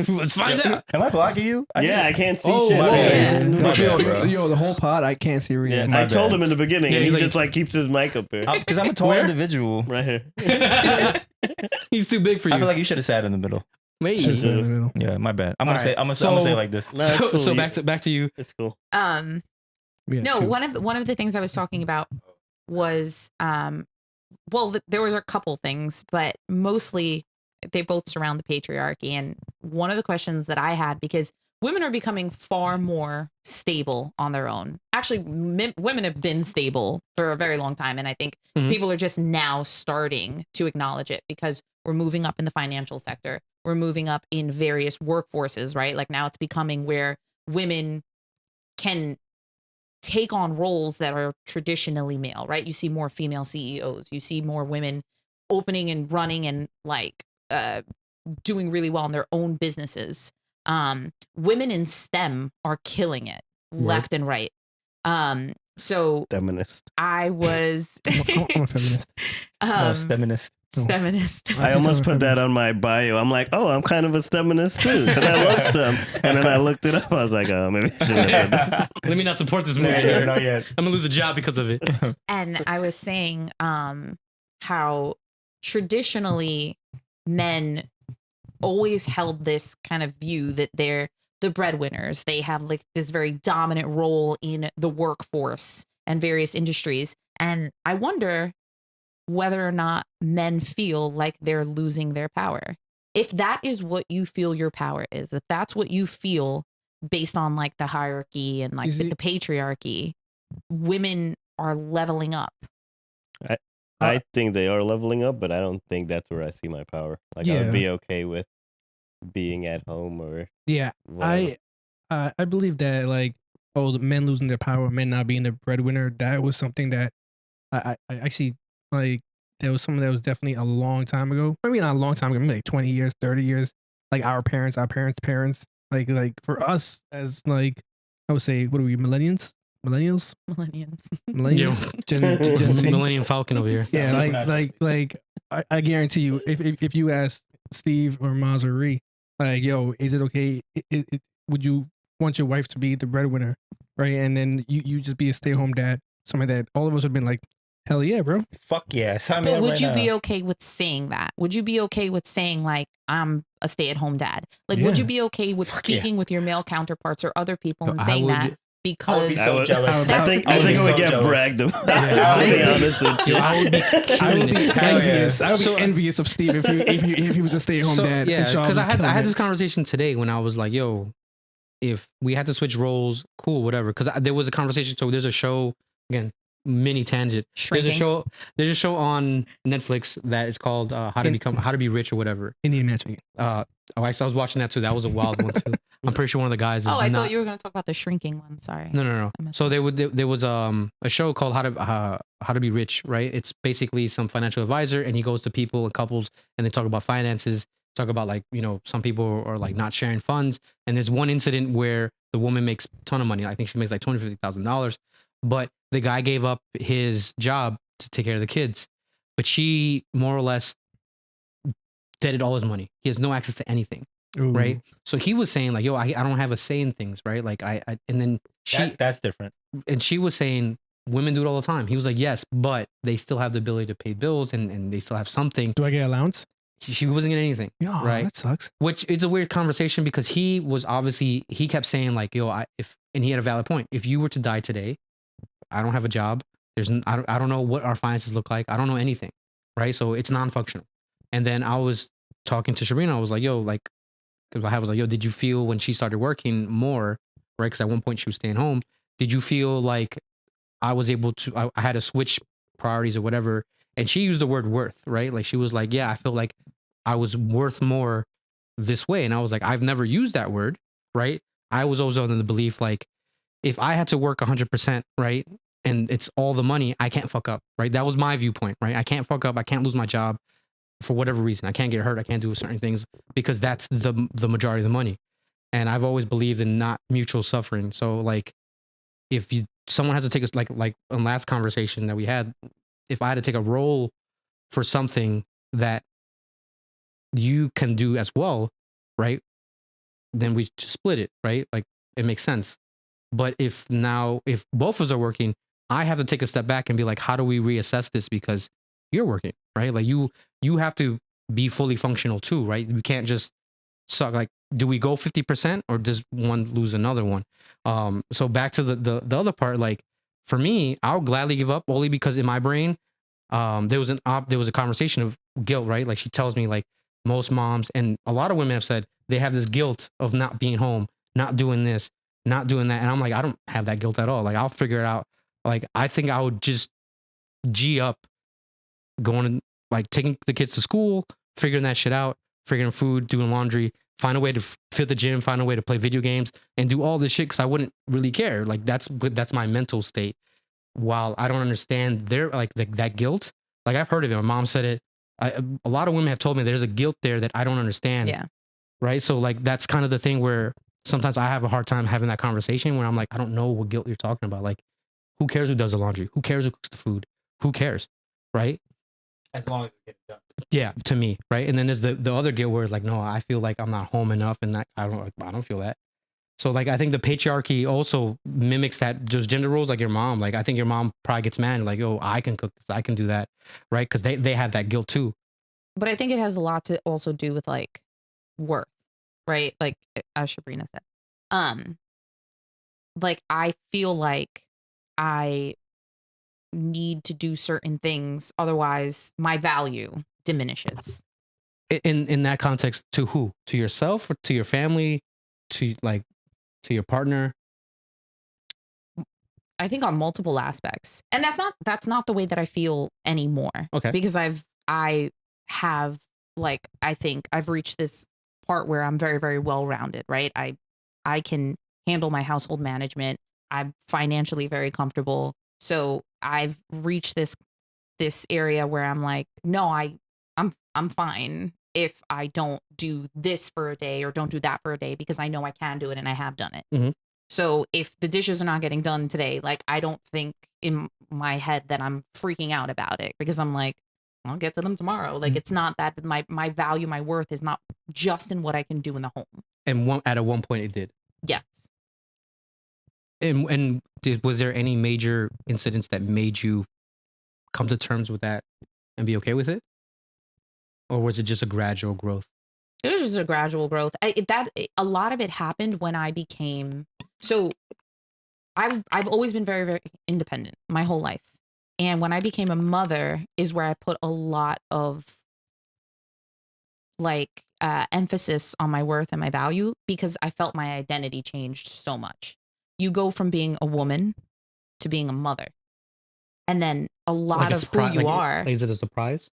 Let's find out. Am I blocking you? Yeah, I can't see Oh, shit. my Yeah. bad. Yeah. My bad, Yo, bro. yo, the whole pod, I can't see Riyadh. My I told bad. him in the beginning, Yeah, and he he's just like keeps his mic up here, Because I'm a tall Where? individual. right here. He's too big for you. I feel like you should have sat in the middle. Wait. Should've said in the middle. Yeah, my bad. I'm gonna All say right. I'm gonna say it So- like this. No, it's So, cool. so You- back to you. It's cool. We had No, two. one of the things I was talking about was there was a couple things, but mostly they both surround the patriarchy. And one of the questions that I had, because women are becoming far more stable on their own. Actually, women have been stable for a very long time, and I think Mhm. people are just now starting to acknowledge it because we're moving up in the financial sector. We're moving up in various workforces, right? Like now it's becoming where women can take on roles that are traditionally male, right? You see more female CEOs, you see more women opening and running and like doing really well in their own businesses. Women in STEM are killing it left and right. So Feminist. I was I'm a feminist. Steminist. STEMinist. I almost put that on my bio. I'm like, oh, I'm kind of a STEMinist too, because I love STEM. And then I looked it up. I was like, oh, maybe I should have done this. Let me not support this No, movie. yeah, not yet. I'm gonna lose a job because of it. And I was saying how traditionally men always held this kind of view that they're the breadwinners. They have like this very dominant role in the workforce and various industries. And I wonder whether or not men feel like they're losing their power. If that is what you feel your power is, if that's what you feel based on like the hierarchy and like You see- the patriarchy, women are leveling up. I think they are leveling up, but I don't think that's where I see my power. Like, I Yeah. would be okay with being at home or Yeah, whatever. I believe that like the men losing their power, men not being the breadwinner. That was something that I actually like. There was something that was definitely a long time ago. Maybe not a long time ago. Maybe like 20 years, 30 years. Like our parents, parents. Like for us as like I would say, what are we millennials? Millennials. Gen Z. Millennium Falcon over here. Yeah, I guarantee you, if you ask Steve or Maz or Ree, like, yo, is it okay? Would you want your wife to be the breadwinner, right? And then you just be a stay at home dad, something like that. All of us would have been like, hell yeah, bro. Fuck yeah. Sign me But up would right you now. be okay with saying that? Would you be okay with saying like I'm a stay-at-home dad? Like, would you Yeah. be okay with Fuck yeah. speaking with your male counterparts or other people and I saying would- that because I would- jealous. That's I think the it thing. would So get jealous. bragged about. That's To the be thing. honest with you. I would be I would be killing it. Hell yeah. envious. I would So- be envious of Steve if he was a stay at home So dad. yeah, and Shaw because was I killing had it. this conversation today when I was like, yo, if we had to switch roles, cool, whatever. Because there was a conversation. So there's a show again, mini tangent. Shrinking. There's a show on Netflix that is called How to Be Rich or whatever. Indian matchmaking. I was watching that too. That was a wild one too. I'm pretty sure one of the guys is Oh, I not. thought you were going to talk about the shrinking one. Sorry. No. I messed So there was a show called How to Be Rich, right? It's basically some financial advisor, and he goes to people and couples, and they talk about finances. Talk about like some people are like not sharing funds, and there's one incident where the woman makes a ton of money. I think she makes like $250,000, but the guy gave up his job to take care of the kids, but she more or less deaded all his money. He has no access to anything. Ooh. Right. So he was saying like, yo, I don't have a say in things. Right. Like and then she That's different. and she was saying, women do it all the time. He was like, yes, but they still have the ability to pay bills and they still have something. Do I get allowance? She wasn't getting anything. Yeah, right. That sucks. Which it's a weird conversation because he was obviously, he kept saying like, yo, and he had a valid point. If you were to die today, I don't have a job. I don't know what our finances look like. I don't know anything. Right. So it's non-functional. And then I was talking to Sharina. I was like, yo, like, because I was like, yo, did you feel when she started working more, right? Because at one point she was staying home. Did you feel like I was able to, I had to switch priorities or whatever? And she used the word worth, right? Like she was like, yeah, I feel like I was worth more this way. And I was like, I've never used that word, right? I was always under the belief like, if I had to work 100%, right? And it's all the money, I can't fuck up, right? That was my viewpoint, right? I can't fuck up. I can't lose my job for whatever reason. I can't get hurt. I can't do certain things because that's the majority of the money. And I've always believed in not mutual suffering. So like, if someone has to take us like in last conversation that we had, if I had to take a role for something that you can do as well, right? Then we just split it, right? Like it makes sense. But if both of us are working, I have to take a step back and be like, how do we reassess this? Because you're working, right? Like you have to be fully functional too, right? We can't just suck. Like, do we go 50% or does one lose another one? So back to the other part, like for me, I'll gladly give up only because in my brain, there was a conversation of guilt, right? Like she tells me like most moms and a lot of women have said they have this guilt of not being home, not doing this, not doing that. And I'm like, I don't have that guilt at all. Like I'll figure it out. Like I think I would just G up going like taking the kids to school, figuring that shit out, figuring food, doing laundry, find a way to fit the gym, find a way to play video games and do all this shit because I wouldn't really care. Like that's my mental state. While I don't understand their like that guilt, like I've heard of it. My mom said it. A lot of women have told me there's a guilt there that I don't understand. Yeah. Right. So like that's kind of the thing where sometimes I have a hard time having that conversation where I'm like, I don't know what guilt you're talking about. Like, who cares who does the laundry? Who cares who cooks the food? Who cares? Right. As long as it gets done. Yeah, to me, right? And then there's the other guilt where it's like, no, I feel like I'm not home enough, and that I don't feel that. So like, I think the patriarchy also mimics that just gender roles, like your mom. Like I think your mom probably gets mad, like, oh, I can cook this, I can do that, right? Because they have that guilt too. But I think it has a lot to also do with like worth, right? Like as Sabrina said, like I feel like I need to do certain things, otherwise my value diminishes. In that context, to who? To yourself or to your family? To like to your partner? I think on multiple aspects. And that's not the way that I feel anymore. Okay. Because I have like I think I've reached this part where I'm very, very well rounded, right? I can handle my household management. I'm financially very comfortable. So I've reached this area where I'm like, no, I'm fine if I don't do this for a day or don't do that for a day because I know I can do it and I have done it. Mhm. So if the dishes are not getting done today, like I don't think in my head that I'm freaking out about it because I'm like, I'll get to them tomorrow. Like it's not that my value, my worth is not just in what I can do in the home. And at one point it did. Yes. And was there any major incidents that made you come to terms with that and be okay with it? Or was it just a gradual growth? It was just a gradual growth. A lot of it happened when I became so. I've always been very, very independent my whole life, and when I became a mother, is where I put a lot of like emphasis on my worth and my value because I felt my identity changed so much. You go from being a woman to being a mother, and then a lot of who you are. Is it a surprise?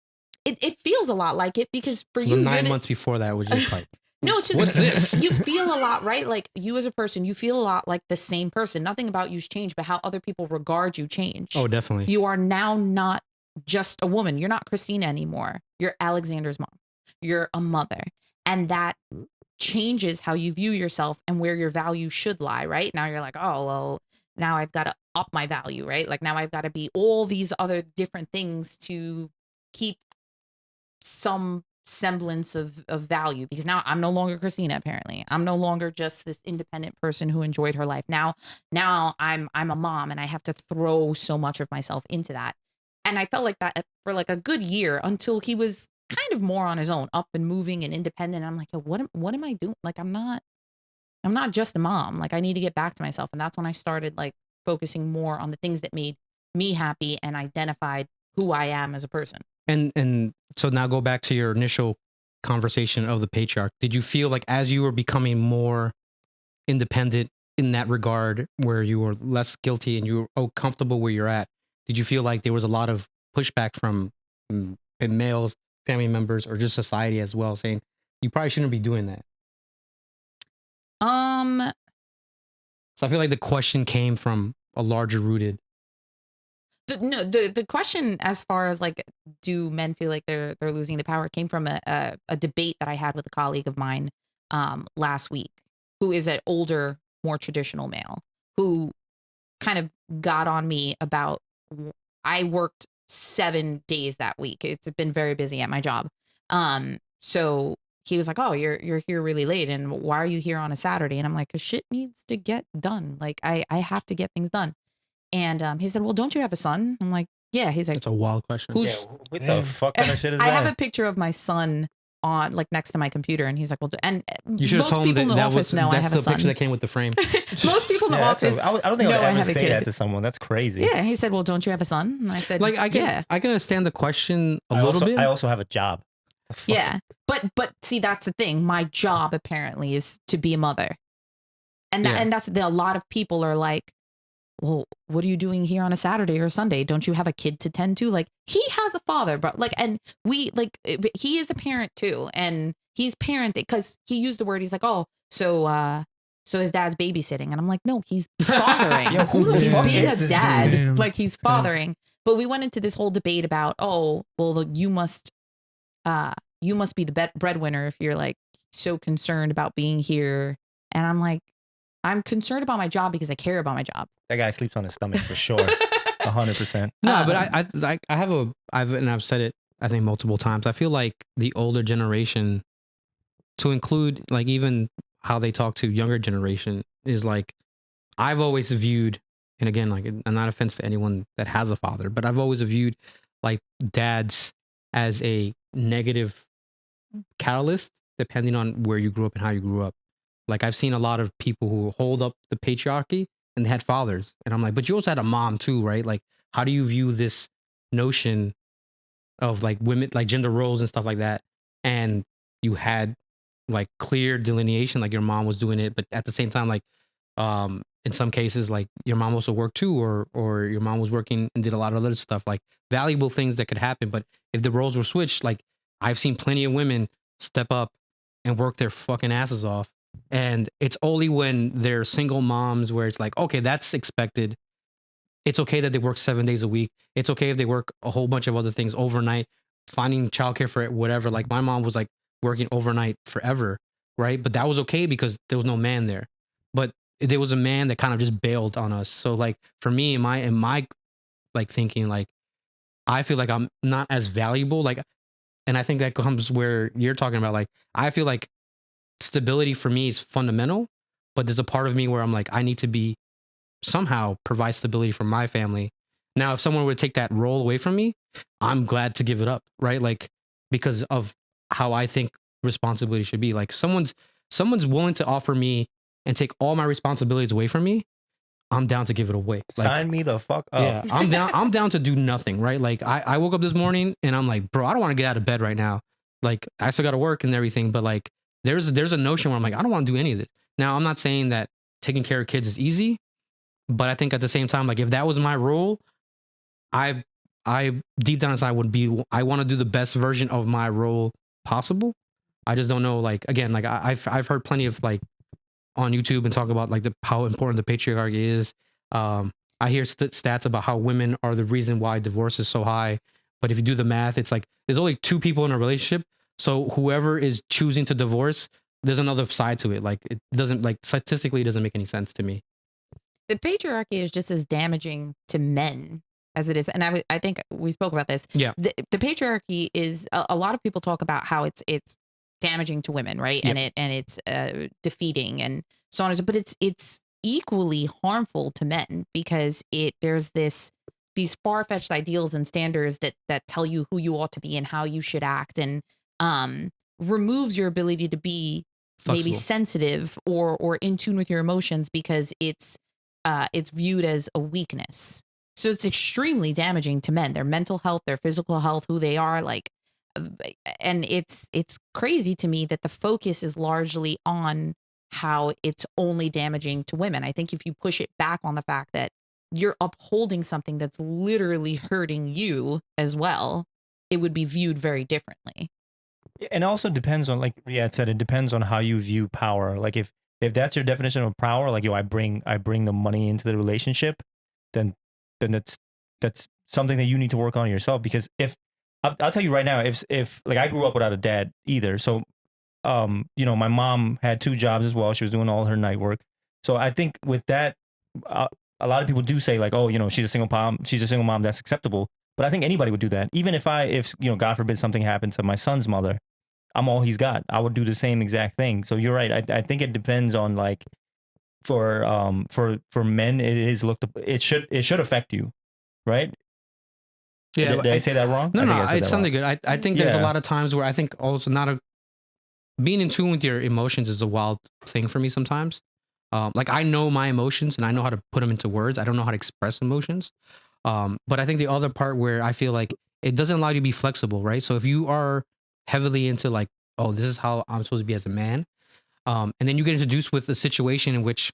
It feels a lot like it because for So you, the 9 months before that was just like, no, it's just what's this? You feel a lot, right? Like you as a person, you feel a lot like the same person. Nothing about you's changed, but how other people regard you changed. Oh, definitely. You are now not just a woman. You're not Kristina anymore. You're Alexander's mom. You're a mother. And that changes how you view yourself and where your value should lie, right? Now you're like, oh, well, now I've got to up my value, right? Like now I've got to be all these other different things to keep some semblance of value, because now I'm no longer Kristina. Apparently, I'm no longer just this independent person who enjoyed her life. Now I'm a mom, and I have to throw so much of myself into that. And I felt like that for like a good year, until he was kind of more on his own, up and moving and independent. I'm like, what am I doing? Like, I'm not just a mom. Like, I need to get back to myself. And that's when I started like focusing more on the things that made me happy and identified who I am as a person. And so now go back to your initial conversation of the patriarch. Did you feel like as you were becoming more independent in that regard, where you were less guilty and you were comfortable where you're at, did you feel like there was a lot of pushback from males, family members, or just society as well, saying you probably shouldn't be doing that? So I feel like the question came from a larger rooted. The question, as far as like, do men feel like they're losing the power, came from a debate that I had with a colleague of mine last week, who is an older, more traditional male, who kind of got on me about, I worked 7 days that week. It's been very busy at my job. So he was like, "Oh, you're here really late, and why are you here on a Saturday?" And I'm like, "'Cause shit needs to get done. Like, I have to get things done." And he said, "Well, don't you have a son?" I'm like, "Yeah." He's like, It's a wild question. "Who's?" What the fuck kind of shit is I that? have a picture of my son on like next to my computer, and he's like, "Well," and You should have most told him people in that the that office was know I that's have the a son. picture that came with the frame. Most people in the Yeah, office I don't think I know would I ever have a say kid. that to someone. That's crazy. Yeah, he said, "Well, don't you have a son?" And I said, Like I can "Yeah." I can understand the question a little bit. I also have a job. The fuck? Yeah, but see, that's the thing. My job apparently is to be a mother, and Yeah. that's a lot of people are like, "Well, what are you doing here on a Saturday or a Sunday? Don't you have a kid to tend to?" Like, he has a father, but like, and we like, he is a parent too, and he's parenting, because he used the word. He's like, "Oh, so his dad's babysitting," and I'm like, "No, he's fathering. Yo, who the he's fuck being is a this dad. dude? Damn. Like, he's fathering." But we went into this whole debate about, "Oh, well, you must be the breadwinner if you're like so concerned about being here." And I'm like, I'm concerned about my job because I care about my job. That guy sleeps on his stomach for sure. 100%. No, but I've said it I think multiple times. I feel like the older generation, to include like even how they talk to younger generation, is like, I've always viewed, and again, like, I'm not offense to anyone that has a father, but I've always viewed like dads as a negative catalyst depending on where you grew up and how you grew up. Like, I've seen a lot of people who hold up the patriarchy and they had fathers, and I'm like, but you also had a mom too, right? Like, how do you view this notion of like women, like gender roles and stuff like that? And you had like clear delineation, like your mom was doing it, but at the same time, like in some cases, like your mom also worked too, or your mom was working and did a lot of other stuff, like valuable things that could happen. But if the roles were switched, like I've seen plenty of women step up and work their fucking asses off. And it's only when they're single moms where it's like, okay, that's expected. It's okay that they work 7 days a week. It's okay if they work a whole bunch of other things overnight, finding childcare for it, whatever. Like, my mom was like working overnight forever, right? But that was okay because there was no man there. But there was a man that kind of just bailed on us. So like for me, in my like thinking, like I feel like I'm not as valuable. Like, and I think that comes where you're talking about. Like, I feel like stability for me is fundamental, but there's a part of me where I'm like, I need to be somehow provide stability for my family. Now, if someone would take that role away from me, I'm glad to give it up, right? Like, because of how I think responsibility should be. Like, someone's willing to offer me and take all my responsibilities away from me, I'm down to give it away. Like, Sign me the fuck up. yeah, I'm down to do nothing, right? Like, I woke up this morning and I'm like, bro, I don't want to get out of bed right now. Like, I still got to work and everything, but like, there's a notion where I'm like, I don't want to do any of this. Now, I'm not saying that taking care of kids is easy, but I think at the same time, like, if that was my role, I deep down inside I want to do the best version of my role possible. I just don't know. Like, again, like I've heard plenty of like on YouTube and talk about like how important the patriarchy is. I hear stats about how women are the reason why divorce is so high. But if you do the math, it's like there's only 2 people in a relationship. So whoever is choosing to divorce, there's another side to it. Like, it doesn't, like, statistically, it doesn't make any sense to me. The patriarchy is just as damaging to men as it is. And I think we spoke about this. Yeah. The patriarchy is a lot of people talk about how it's damaging to women, right? Yep. And it's defeating and so on and so. But it's equally harmful to men because there's these far-fetched ideals and standards that tell you who you ought to be and how you should act, and removes your ability to be maybe Flexible. sensitive or in tune with your emotions because it's viewed as a weakness. So it's extremely damaging to men, their mental health, their physical health, who they are, like, and it's crazy to me that the focus is largely on how it's only damaging to women. I think if you push it back on the fact that you're upholding something that's literally hurting you as well, it would be viewed very differently. And it also depends on, like Riyadh said, it depends on how you view power. Like if that's your definition of power, like, yo, I bring the money into the relationship, then that's something that you need to work on yourself. Because if I'll tell you right now, if like I grew up without a dad either, so my mom had 2 jobs as well. She was doing all her night work. So I think with that, a lot of people do say like, oh, she's a single mom, that's acceptable. But I think anybody would do that. Even if God forbid something happened to my son's mother, I'm all he's got. I would do the same exact thing. So you're right. I think it depends on, like, for men, it should affect you, right? Yeah. Did I say that wrong? No, I think no, I said it's that something wrong. good. I think there's a Yeah. lot of times where I think also being in tune with your emotions is a wild thing for me sometimes. Like I know my emotions and I know how to put them into words. I don't know how to express emotions. But I think the other part where I feel like it doesn't allow you to be flexible, right? So if you are heavily into like, oh, this is how I'm supposed to be as a man, and then you get introduced with a situation in which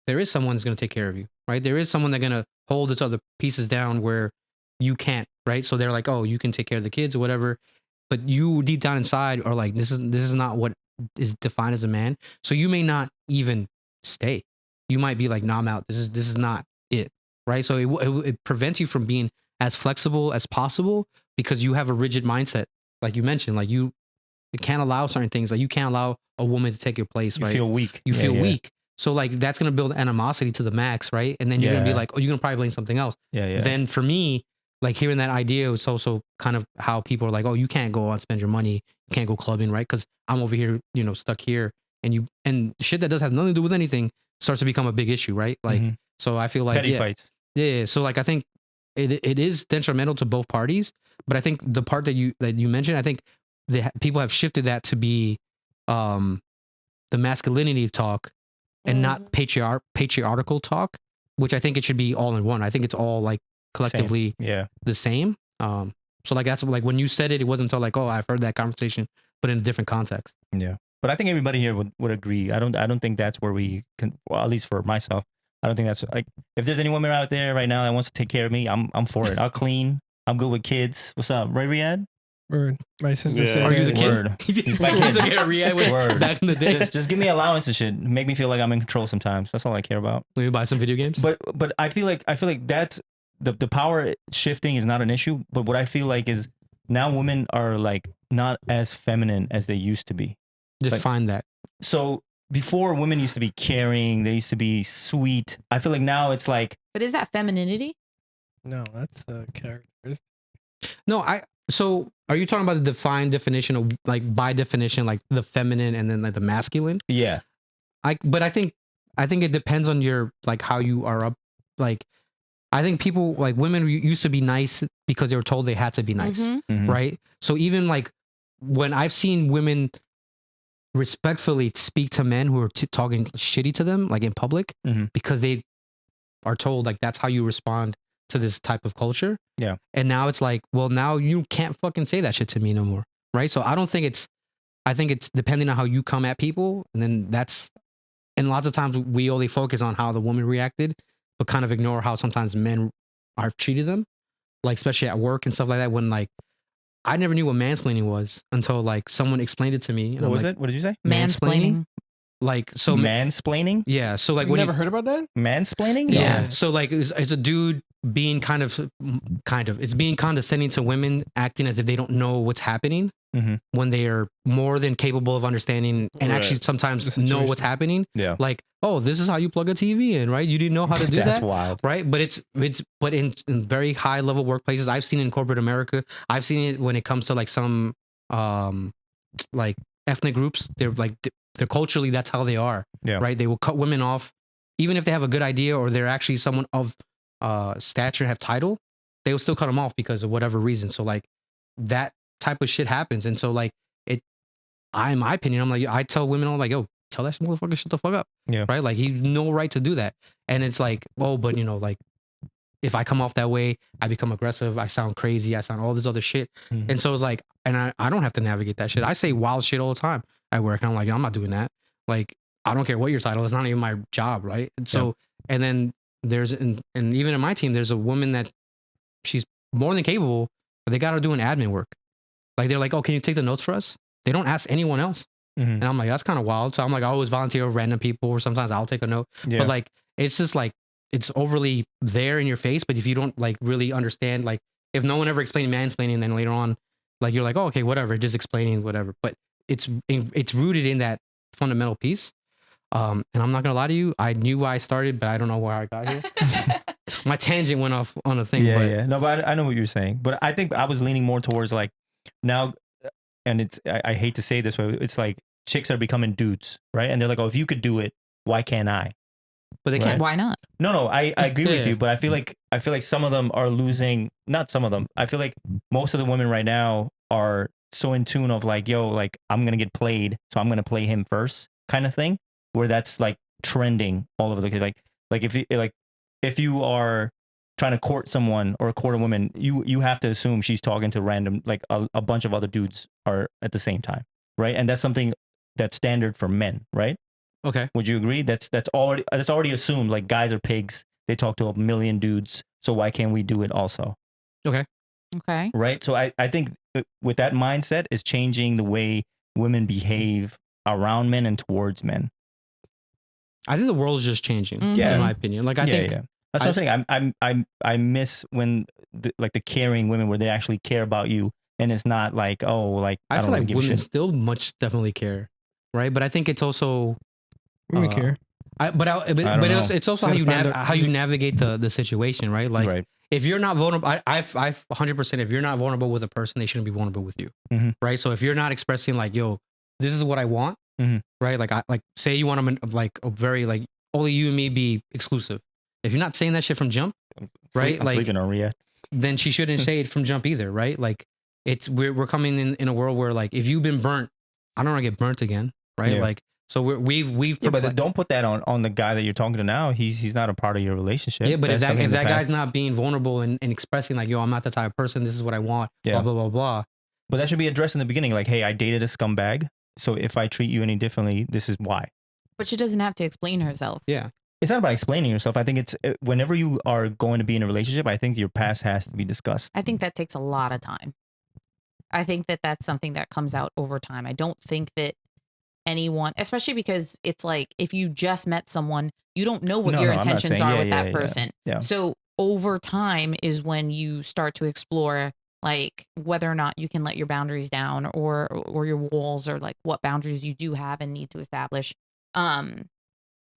there is someone that's going to take care of you, right? There is someone that's going to hold its other pieces down where you can't, right? So they're like, oh, you can take care of the kids or whatever, but you deep down inside are like, this is not what is defined as a man. So you may not even stay. You might be like, no, I'm out. This is not it, right? So it prevents you from being as flexible as possible because you have a rigid mindset, like you mentioned. Like you can't allow certain things. Like you can't allow a woman to take your place, You right? feel weak. You Yeah, feel yeah. weak. So like that's gonna build animosity to the max, right? And then you're gonna be Yeah. like, oh, you're gonna probably blame something else. Yeah, yeah. Then for me, like hearing that idea, it's also kind of how people are like, oh, you can't go out and spend your money, you can't go clubbing, right? Because I'm over here, stuck here, and shit that does have nothing to do with anything starts to become a big issue, right? Like, Mhm. so I feel like Petty fights. yeah. So like I think it is detrimental to both parties, but I think the part that you mentioned, I think people have shifted that to be the masculinity talk and not patriarchal talk, which I think it should be all in one. I think it's all like collectively Yeah. the same. So like that's like when you said it, it wasn't until like, oh, I've heard that conversation, but in a different context. Yeah. But I think everybody here would agree. I don't think that's where we can, well, at least for myself, I don't think that's like, if there's any woman out there right now that wants to take care of me, I'm for it. I'll clean. I'm good with kids. What's up, Ray Riyadh? Word. My sister Yeah. said Are you that- the kid? Word. My My kids kid. are here, Riyadh, with- Word. back in the day. Just give me allowance and shit. Make me feel like I'm in control sometimes. That's all I care about. Let me buy some video games. But I feel like that's the power shifting is not an issue. But what I feel like is now women are like not as feminine as they used to be. Define that. So before, women used to be caring, they used to be sweet. I feel like now it's like, But is that femininity? No, that's a characteristic. No, so are you talking about the defined definition of like by definition, like the feminine and then like the masculine? yeah, But I think it depends on your like how you are up. Like I think people like women used to be nice because they were told they had to be nice, Mhm. Mhm. right? So even like when I've seen women respectfully speak to men who are talking shitty to them, like in public, Mhm. because they are told like that's how you respond to this type of culture. Yeah. And now it's like, well, now you can't fucking say that shit to me no more, right? So I think it's depending on how you come at people, and then and lots of times we only focus on how the woman reacted, but kind of ignore how sometimes men are treated them, like especially at work and stuff like that. When like I never knew what mansplaining was until like someone explained it to me. And what I'm was like, it? What did you say? Mansplaining. like so mansplaining. yeah, so like You when never heard about that? Mansplaining. yeah, No. so like it's a dude being kind of it's being condescending to women, acting as if they don't know what's happening Mhm. when they are more than capable of understanding and actually Right. sometimes The know what's situation. happening. Yeah. Like, oh, this is how you plug a TV in, right? You didn't know how to do That's that. wild. Right. But it's but in very high level workplaces, I've seen it in corporate America. I've seen it when it comes to like some like ethnic groups. They're culturally, that's how they are. Yeah. Right. They will cut women off, even if they have a good idea or they're actually someone of stature, have title, they will still cut them off because of whatever reason. So like that type of shit happens. And so like in my opinion, I'm like, I tell women, I'm like, yo, tell that motherfucker shut the fuck up. Yeah. Right. Like he's no right to do that. And it's like, oh, but you know, like if I come off that way, I become aggressive. I sound crazy. I sound all this other shit. Mhm. And so it's like, and I don't have to navigate that shit. I say wild shit all the time at work. And I'm like, I'm not doing that. Like, I don't care what your title is. It's not even my job. Right. And so, and then and even in my team, there's a woman that she's more than capable, but they got her doing admin work. Like they're like, oh, can you take the notes for us? They don't ask anyone else. Mhm. And I'm like, that's kind of wild. So I'm like, I always volunteer with random people, or sometimes I'll take a note. Yeah. But like, it's just like, it's overly there in your face. But if you don't like really understand, like if no one ever explained mansplaining, then later on, like you're like, oh, okay, whatever, just explaining whatever. But it's rooted in that fundamental piece. And I'm not gonna lie to you, I knew why I started, but I don't know where I got here. My tangent went off on a thing. Yeah, but yeah. No, but I know what you're saying. But I think I was leaning more towards like now, and it's I hate to say this, but it's like chicks are becoming dudes, right? And they're like, oh, if you could do it, why can't I? But they Right. can't. Why not? No, I agree with Yeah. you, but I feel like some of them are losing. Not some of them. I feel like most of the women right now are so in tune of like, yo, like I'm gonna get played, so I'm gonna play him first, kind of thing. Where that's like trending all over the place. Like if you are trying to court someone or court a woman, you have to assume she's talking to random like a bunch of other dudes are at the same time, right? And that's something that's standard for men, right? Okay. Would you agree? That's already assumed. Like guys are pigs. They talk to a million dudes. So why can't we do it also? Okay. Right. So I think with that mindset is changing the way women behave around men and towards men. I think the world is just changing, Mhm. in my opinion. Like I think That's what I'm saying. I miss when the caring women where they actually care about you and it's not like, oh, like I don't feel really like give a women shit. still definitely care, right? But I think it's also Women care. But don't know. it's also Gotta find how you navigate the situation, right? Like Right. if you're not vulnerable, I 100%. If you're not vulnerable with a person, they shouldn't be vulnerable with you, Mhm. right? So if you're not expressing like, yo, this is what I want, Mhm. right? Like say you want to like a very like only you and me be exclusive. If you're not saying that shit from jump, right? I'm like sleeping on Rhea. then she shouldn't say it from jump either, right? Like we're coming in a world where like if you've been burnt, I don't want to get burnt again, right? Yeah. Like so we've Yeah, but don't put that on the guy that you're talking to now. He's not a part of your relationship. yeah, but That's if something in the that past. guy's not being vulnerable and expressing like, yo, I'm not the type of person, this is what I want, Yeah. blah blah blah blah. But that should be addressed in the beginning. Like, hey, I dated a scumbag. So if I treat you any differently, this is why. But she doesn't have to explain herself. Yeah. It's not about explaining yourself. I think it's whenever you are going to be in a relationship, I think your past has to be discussed. I think that takes a lot of time. I think that that's something that comes out over time. I don't think that anyone, especially because it's like if you just met someone, you don't know what No, your I'm not intentions saying- are yeah, with yeah, that yeah, person. yeah. So over time is when you start to explore like whether or not you can let your boundaries down or your walls or like what boundaries you do have and need to establish.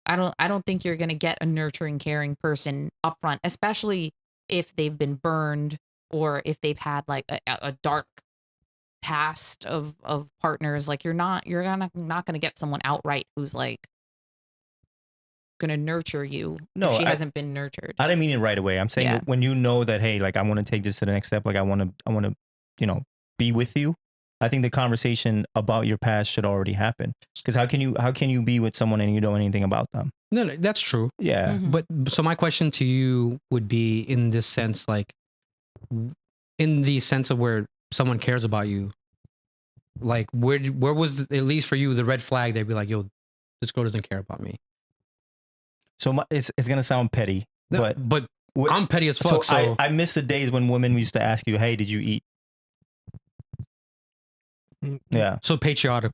I don't think you're going to get a nurturing, caring person upfront, especially if they've been burned or if they've had like a dark past of partners. Like you're not going to get someone outright who's like going to nurture you No, if she I- hasn't been nurtured. I didn't mean it right away. I'm saying Yeah. when you know that, hey, like I want to take this to the next step. Like I want to, be with you. I think the conversation about your past should already happen. Because how can you be with someone and you don't know anything about them? No, that's true. Yeah. Mhm. But so my question to you would be in this sense, like in the sense of where someone cares about you, like where was at least for you the red flag? They'd be like, yo, this girl doesn't care about me. So it's gonna sound petty, No, but I'm petty as fuck. So I miss the days when women used to ask you, hey, did you eat? Mm. Yeah. so patriarchal.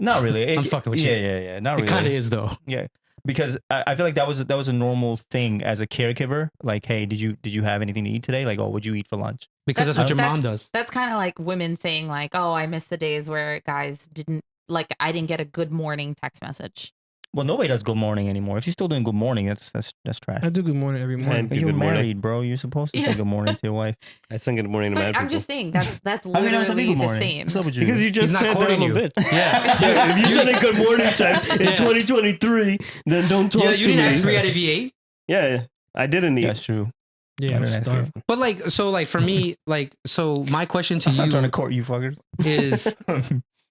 Not really. I'm fucking with you. Yeah. Not really. It kind of is though. Yeah, because I feel like that was a normal thing as a caregiver. Like, hey, did you have anything to eat today? Like, oh, what'd you eat for lunch? Because that's what your mom does. That's kind of like women saying like, oh, I miss the days where guys I didn't get a good morning text message. Well, nobody does good morning anymore. If you're still doing good morning, that's trash. I do good morning every morning. do You're good morning. married, bro. You're supposed to say good morning to your wife. I sing good morning to my But I'm people. just saying that's How can I say literally good the morning? same. What's up with you? Because you just He's not said that quoting I'm a you. bitch. Yeah. Yeah, if you said a good morning time in 2023, then don't talk Yeah, to you didn't me. ask 3 out of 8. Yeah, I didn't eat. That's true. Yeah, I I'm didn't ask starving. But like, so like for me, like, so my question to I'm not trying to you court you fuckers. is,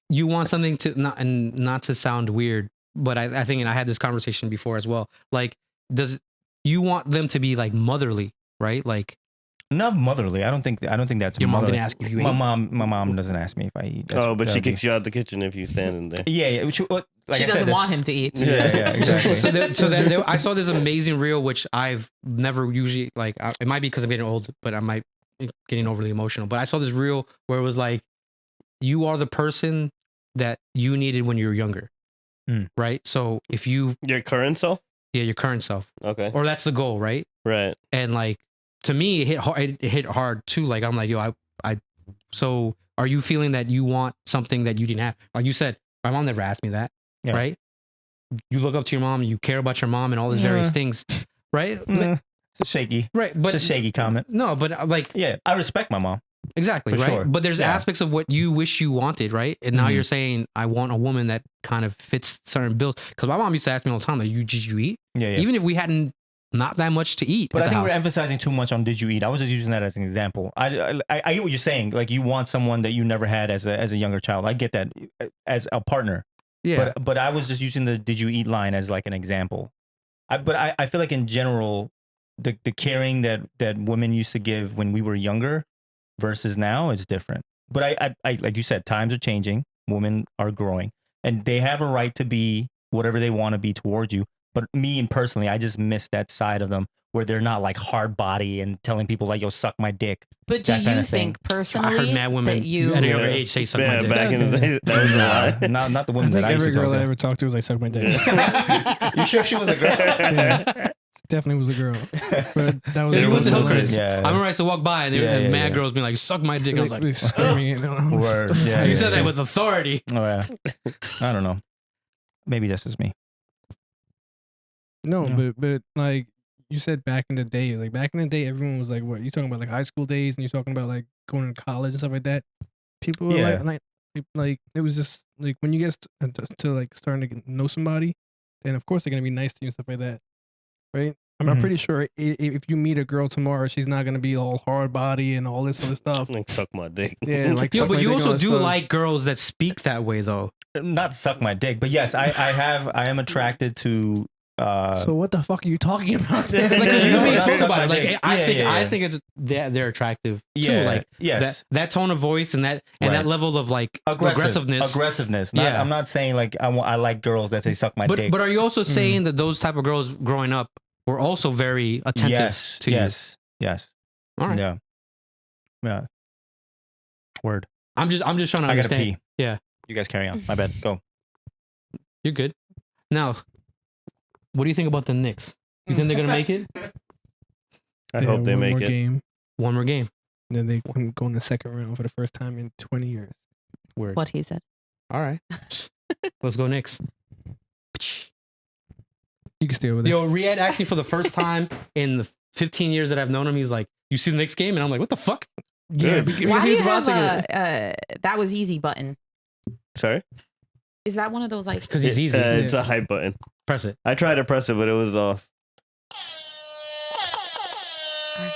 you want something to not to sound weird, but I think, and I had this conversation before as well. Like, does you want them to be like motherly, right? Like, Not motherly. I don't think that's your mom motherly. didn't ask if you My ate. mom doesn't ask me if I eat. Oh, but she that'd be- kicks you out the kitchen if you standing there. Yeah. Which, like She I doesn't said, want him to eat. Yeah, exactly. I saw this amazing reel, which I've never usually like. It might be because I'm getting old, but I might be getting overly emotional. But I saw this reel where it was like, you are the person that you needed when you were younger, right? So if you, Your current self? your current self, Okay. or that's the goal, right? Right. And like, to me, it hit hard. It hit hard too. Like, I'm like, yo, I. So, are you feeling that you want something that you didn't have? Like you said, my mom never asked me that, Yeah. right? You look up to your mom, you care about your mom, and all these various things, right? It's shaky. Right, but It's a shaky comment. no, but like, Yeah, I respect my mom. exactly, For right? sure. But there's Yeah. aspects of what you wish you wanted, right? And now Mhm. you're saying, I want a woman that kind of fits certain bills. Because my mom used to ask me all the time, like, did you eat? Yeah. Even if we hadn't not that much to eat. But at I the think we're house. emphasizing too much on did you eat. I was just using that as an example. I get what you're saying. Like, you want someone that you never had as a younger child. I get that as a partner. Yeah. But I was just using the did you eat line as like an example. I feel like in general, the caring that women used to give when we were younger versus now is different. But I like you said, times are changing. Women are growing, and they have a right to be whatever they want to be towards you. But me and personally, I just miss that side of them where they're not like hard body and telling people like, "Yo, suck my dick." But do That kind you of thing. think personally I heard mad women that you at a younger age say something Yeah, like that. back in the day, that was a lie. Not the I women think that I used every to girl talk I to. ever talked to was like, suck my dick. You sure she was a girl? Yeah. Definitely was a girl. But that was Yeah, you went to the hookers. Yeah. I remember I used to walk by and there Yeah, were mad yeah. girls being like, suck my dick. And I was like, screaming. Word. Yeah, you yeah, said yeah. that with authority. Oh, yeah. I don't know. Maybe that's just me. No, Yeah. but like you said back in the days, like back in the day, everyone was like, what? You talking about like high school days and you're talking about like going to college and stuff like that? People were Yeah. like it was just like when you get to like starting to know somebody, then of course they're going to be nice to you and stuff like that. Right? I'm Mhm. pretty sure if you meet a girl tomorrow, she's not going to be all hard body and all this other stuff. Like, suck my dick. Yeah, like Yo, suck but my you dick, all also that do stuff. like girls that speak that way though. Not suck my dick, but yes, I am attracted to. So what the fuck are you talking about? Like, cause you No, and me that's spoke suck about it. my Like, dick. I Yeah, think yeah, I yeah. think it's they're attractive too. Yeah, Like yes. that tone of voice and that Right. level of like aggressiveness. Aggressiveness. Yeah. I'm not saying like I like girls that say suck my dick. But are you also saying that those type of girls growing up were also very attentive yes, to yes, yes. you? All right. Yeah. Word. I'm just trying to I gotta understand. pee. Yeah. You guys carry on. My bad. Go. You're good. Now, what do you think about the Knicks? You think they're gonna make it? I hope they one make more it. game. One more game. Then they can go in the second round for the first time in 20 years. Word. what he said. All right. Let's go Knicks. You can stay over there. Yo, Riyad asked me for the first time in the 15 years that I've known him. He's like, "You see the Knicks game?" And I'm like, "What the fuck?" Yeah, Good. because Why do he was you have watching it. that was easy button? Sorry? Is that one of those like? Because he's easy. It's a hype button. Press it. I tried to press it, but it was off.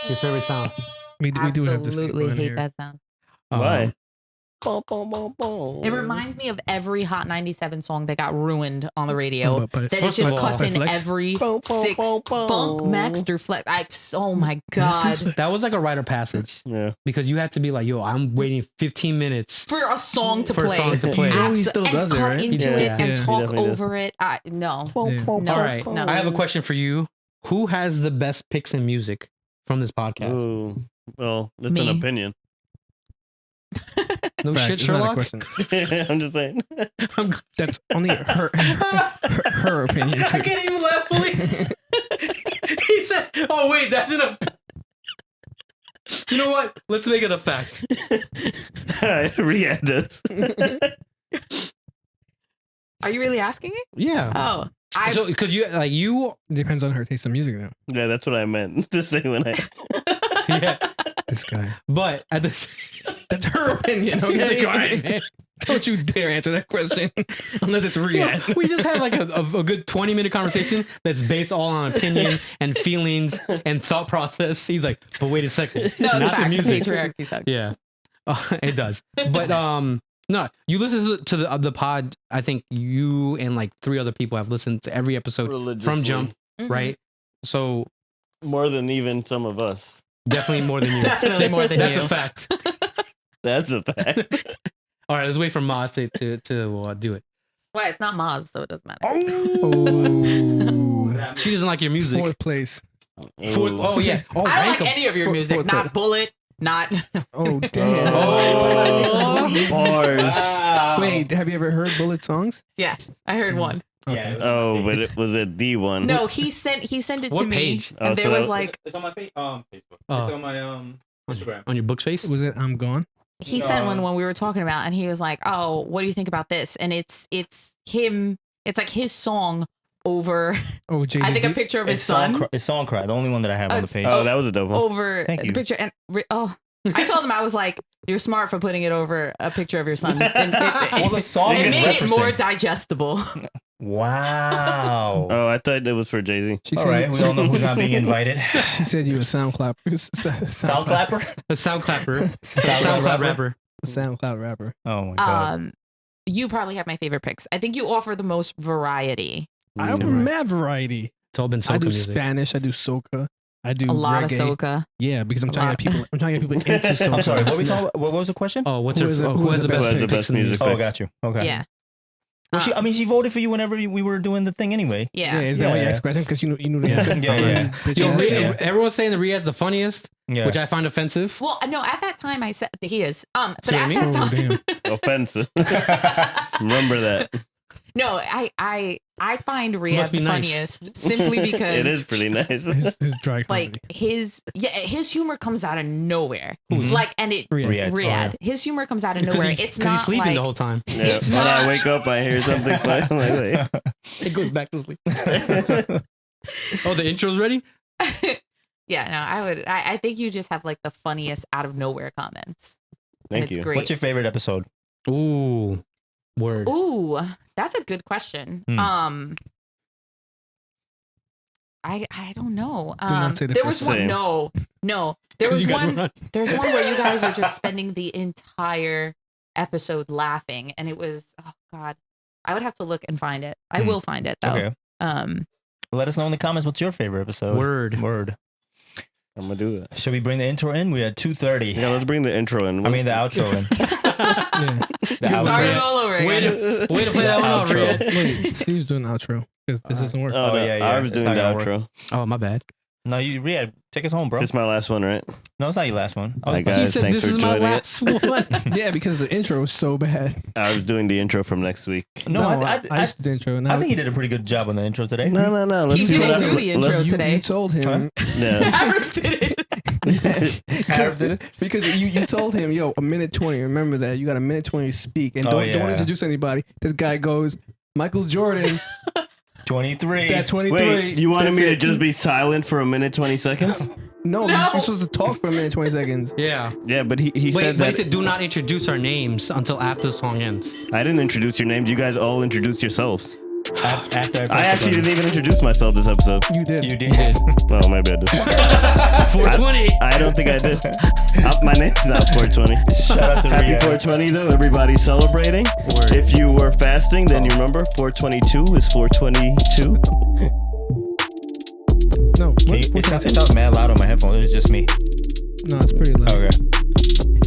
Your favorite sound. We do have this Absolutely going hate here. that sound. Why? It reminds me of every Hot 97 song that got ruined on the radio. But That it first just of all, cuts in Flex? every six funk Maxter Flex. Oh my god! That was like a rite of passage Yeah. because you had to be like, "Yo, I'm waiting 15 minutes." For a song to For a play. song to play. You know he still and does it, cut right? into Yeah. it Yeah. and He talk definitely does. over it. No. Yeah. No. All right. No. I have a question for you. Who has the best picks in music from this podcast? Ooh. Well, that's Me. an opinion. No Facts, shit, it's not a Sherlock. question. I'm just saying. That's only her opinion I too. can't even laugh fully. He said, "Oh wait, that's in a." You know what? Let's make it a fact. All right, Riyadh does. Are you really asking it? Yeah. Oh, I So because you Depends on her taste in music now. Yeah, that's what I meant to say when I. yeah. This guy. But at this, That's her opinion. Okay, go ahead, man. Don't you dare answer that question unless it's Riyadh. we just had like a good 20-minute conversation that's based all on opinion and feelings and thought process. He's like, but wait a second, no, it's not the fact. music. Patriarchy sucks. Yeah, it does. But no, you listen to the pod. I think you and like 3 other people have listened to every episode from jump, Mhm. right? So More than even some of us. definitely more than you. Definitely more than That's you. a fact. That's a fact. All right, let's wait for Maz to do it. Why? It's not Maz, so it doesn't matter. Oh, She doesn't like your music. 4th place. Fourth. Ooh. Oh yeah. Oh, I don't rank like 'em. any of your music. fourth Not place. Bullet. Not. Oh damn. Oh. Bars. Wait, have you ever heard Bullet songs? Yes, I heard one. Yeah. Oh, but it was a D one. No, he sent it What to page? me, and Oh, there so was that- like It's on my Facebook. Oh. It's on my Instagram. On your book's face. Was it I'm Gone? he sent one No. when we were talking about, and he was like, "Oh, what do you think about this?" And it's him. It's like his song over. Oh, Jay. I think a picture of his son It's Song Cry, the only one that I have on the It's- page. Oh, that was a dope one. over Thank the you. picture. And I told him, I was like, "You're smart for putting it over a picture of your son." And Well, the song it is made it more referencing. digestible. Wow. Oh, I thought it was for Jay-Z. She All said, right, we all know who's not being invited. She said you a SoundCloud. Sound clapper? A sound clapper. SoundCloud SoundCloud rapper. SoundCloud rapper. Oh my god. You probably have my favorite picks. I think you offer the most variety. I'm mad variety. It's all been I soca do music. Spanish. I do soca. I do A lot reggae. of soca. Yeah, because I'm A trying to get lot. people. I'm trying to get people into soca. I'm sorry, what we talking what was the question? Oh, what's Who her? is it- Who has the best? Who has the picks best in music? Oh, got you. Okay. Yeah. Well, I mean, she voted for you whenever we were doing the thing anyway. Yeah. Yeah, is that why you Yeah. asked the question? Because you knew the answer. Yeah, yeah. Bitch Yo, ass. Yeah. Everyone's saying that Riyadh's the funniest, Yeah. which I find offensive. Well, no, at that time I said he is. But See what I at mean? that Oh, time, Offensive. Remember that. no, I find Riyadh Must be the nice. funniest simply because It is pretty nice. his dry comedy. like his humor comes out of nowhere. Mhm. Like, and it Riyadh. Riyadh, his humor comes out of Because nowhere. he- It's 'cause not he's sleeping like the whole time. Yeah. It's When not- I wake up, I hear something funny. I'm like, wait. It goes back to sleep. Oh, the intro's ready? yeah, no, I think you just have like the funniest out of nowhere comments. And Thank it's you. great. What's your favorite episode? Ooh, word. Ooh, that's a good question. Hmm. I don't know. not say the There was first one. name. No. There was You guys one. were not- There's one where you guys are just spending the entire episode laughing, and it was, oh god, I would have to look and find it. I Hmm. will find it though. Okay. Let us know in the comments what's your favorite episode. Word. Word. I'm going to do that. Should we bring the intro in? We're at 2:30. Yeah, let's bring the intro in. I mean the outro in. Yeah. The Start it outro. all over Way again. Way to play that one out, Outro. Riyadh. Wait, Steve's doing the outro because this doesn't work. Oh, Oh, no, yeah, yeah. I was It's doing the not gonna outro. Oh, my bad. No, you Riyadh, take us home, bro. This is my last one, right? No, it's not your last one. I was Hi, about- guys. He said thanks this for is my joining it. last one. Yeah, because the intro was so bad. I was doing the intro from next week. No, I just did the intro. I think he did a pretty good job on the intro today. No. Let's He see didn't what do the intro you, today. You told him. Yeah. Arif did it. Arif did it? Because you told him, yo, a minute 20. Remember that. You got a minute 20 to speak. And Oh, don't yeah. introduce anybody. This guy goes, Michael Jordan, 23. that 23. Wait, you wanted that's me to it. just be silent for a minute 20 seconds? No, No. you're supposed to talk for a minute 20 seconons. Yeah. Yeah, but he Wait, said but he that said do not introduce our names until after the song ends. I didn't introduce your names. You guys all introduced yourselves. After I actually didn't even introduce myself this episode. You did. You did. Oh, my bad. 420. I don't think I did. My name's not 420. Shout out to Happy Riyadh. 420 though. Everybody's celebrating. Word. If you were fasting, then you remember 422 is 422. No, It sounds mad loud on my headphones. It's just me. no, it's pretty loud. Okay.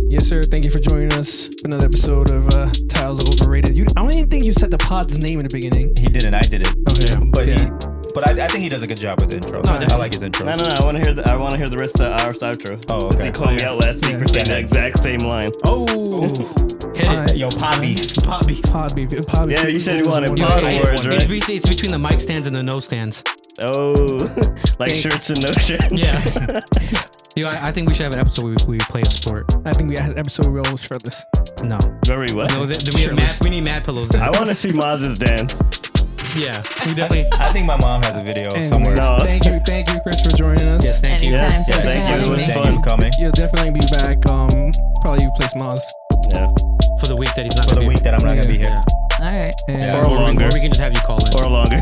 Yes, sir. Thank you for joining us for another episode of Tiles Are Overrated. I don't even think you said the pod's name in the beginning. He didn't. I did it. Okay. But yeah. I think he does a good job with the intro. No, I like his intro. No. I want to hear the rest of our outro. Oh, 'Cause okay. He called me out last week for saying the exact same line. Oh. pot beef. Pot beef. Pod beef. Pod beef. Yeah, you said you wanted One- pod Yeah, wars, right? It's between the mic stands and the nose stands. Oh, like shirts and no shirt. Yeah. I think we should have an episode where we play a sport. I think we had an episode where we're all shirtless. No. Very what? No, then we have mad, we need mad pillows then. I want to see Maz's dance. Yeah, we definitely. I think my mom has a video Anyways, somewhere. No. Thank you, Chris, for joining us. Yes, thank you. Anytime. Yeah, Thanks thank for you. It having was me. Thank you fun. for coming. You'll definitely be back. Probably replace Maz. Yeah. For the week that he's not For gonna the be week that I'm not gonna be here. All right. And Yeah. Or longer. Or we can just have you call in. Or longer.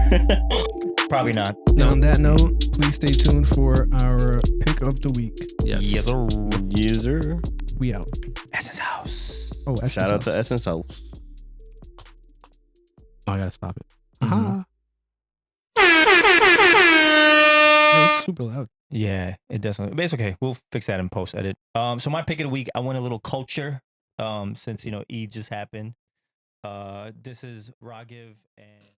Probably not. on that note, please stay tuned for our pick of the week. Yes. Yes, sir. User. We out. Essence House. Oh, Shout out to Essence. Essence House. Oh, I gotta stop it. Mhm. Yo, it's super loud. Yeah, it definitely. But it's okay. We'll fix that in post edit. So my pick of the week, I want a little culture. Since Eid just happened. This is Ragiv and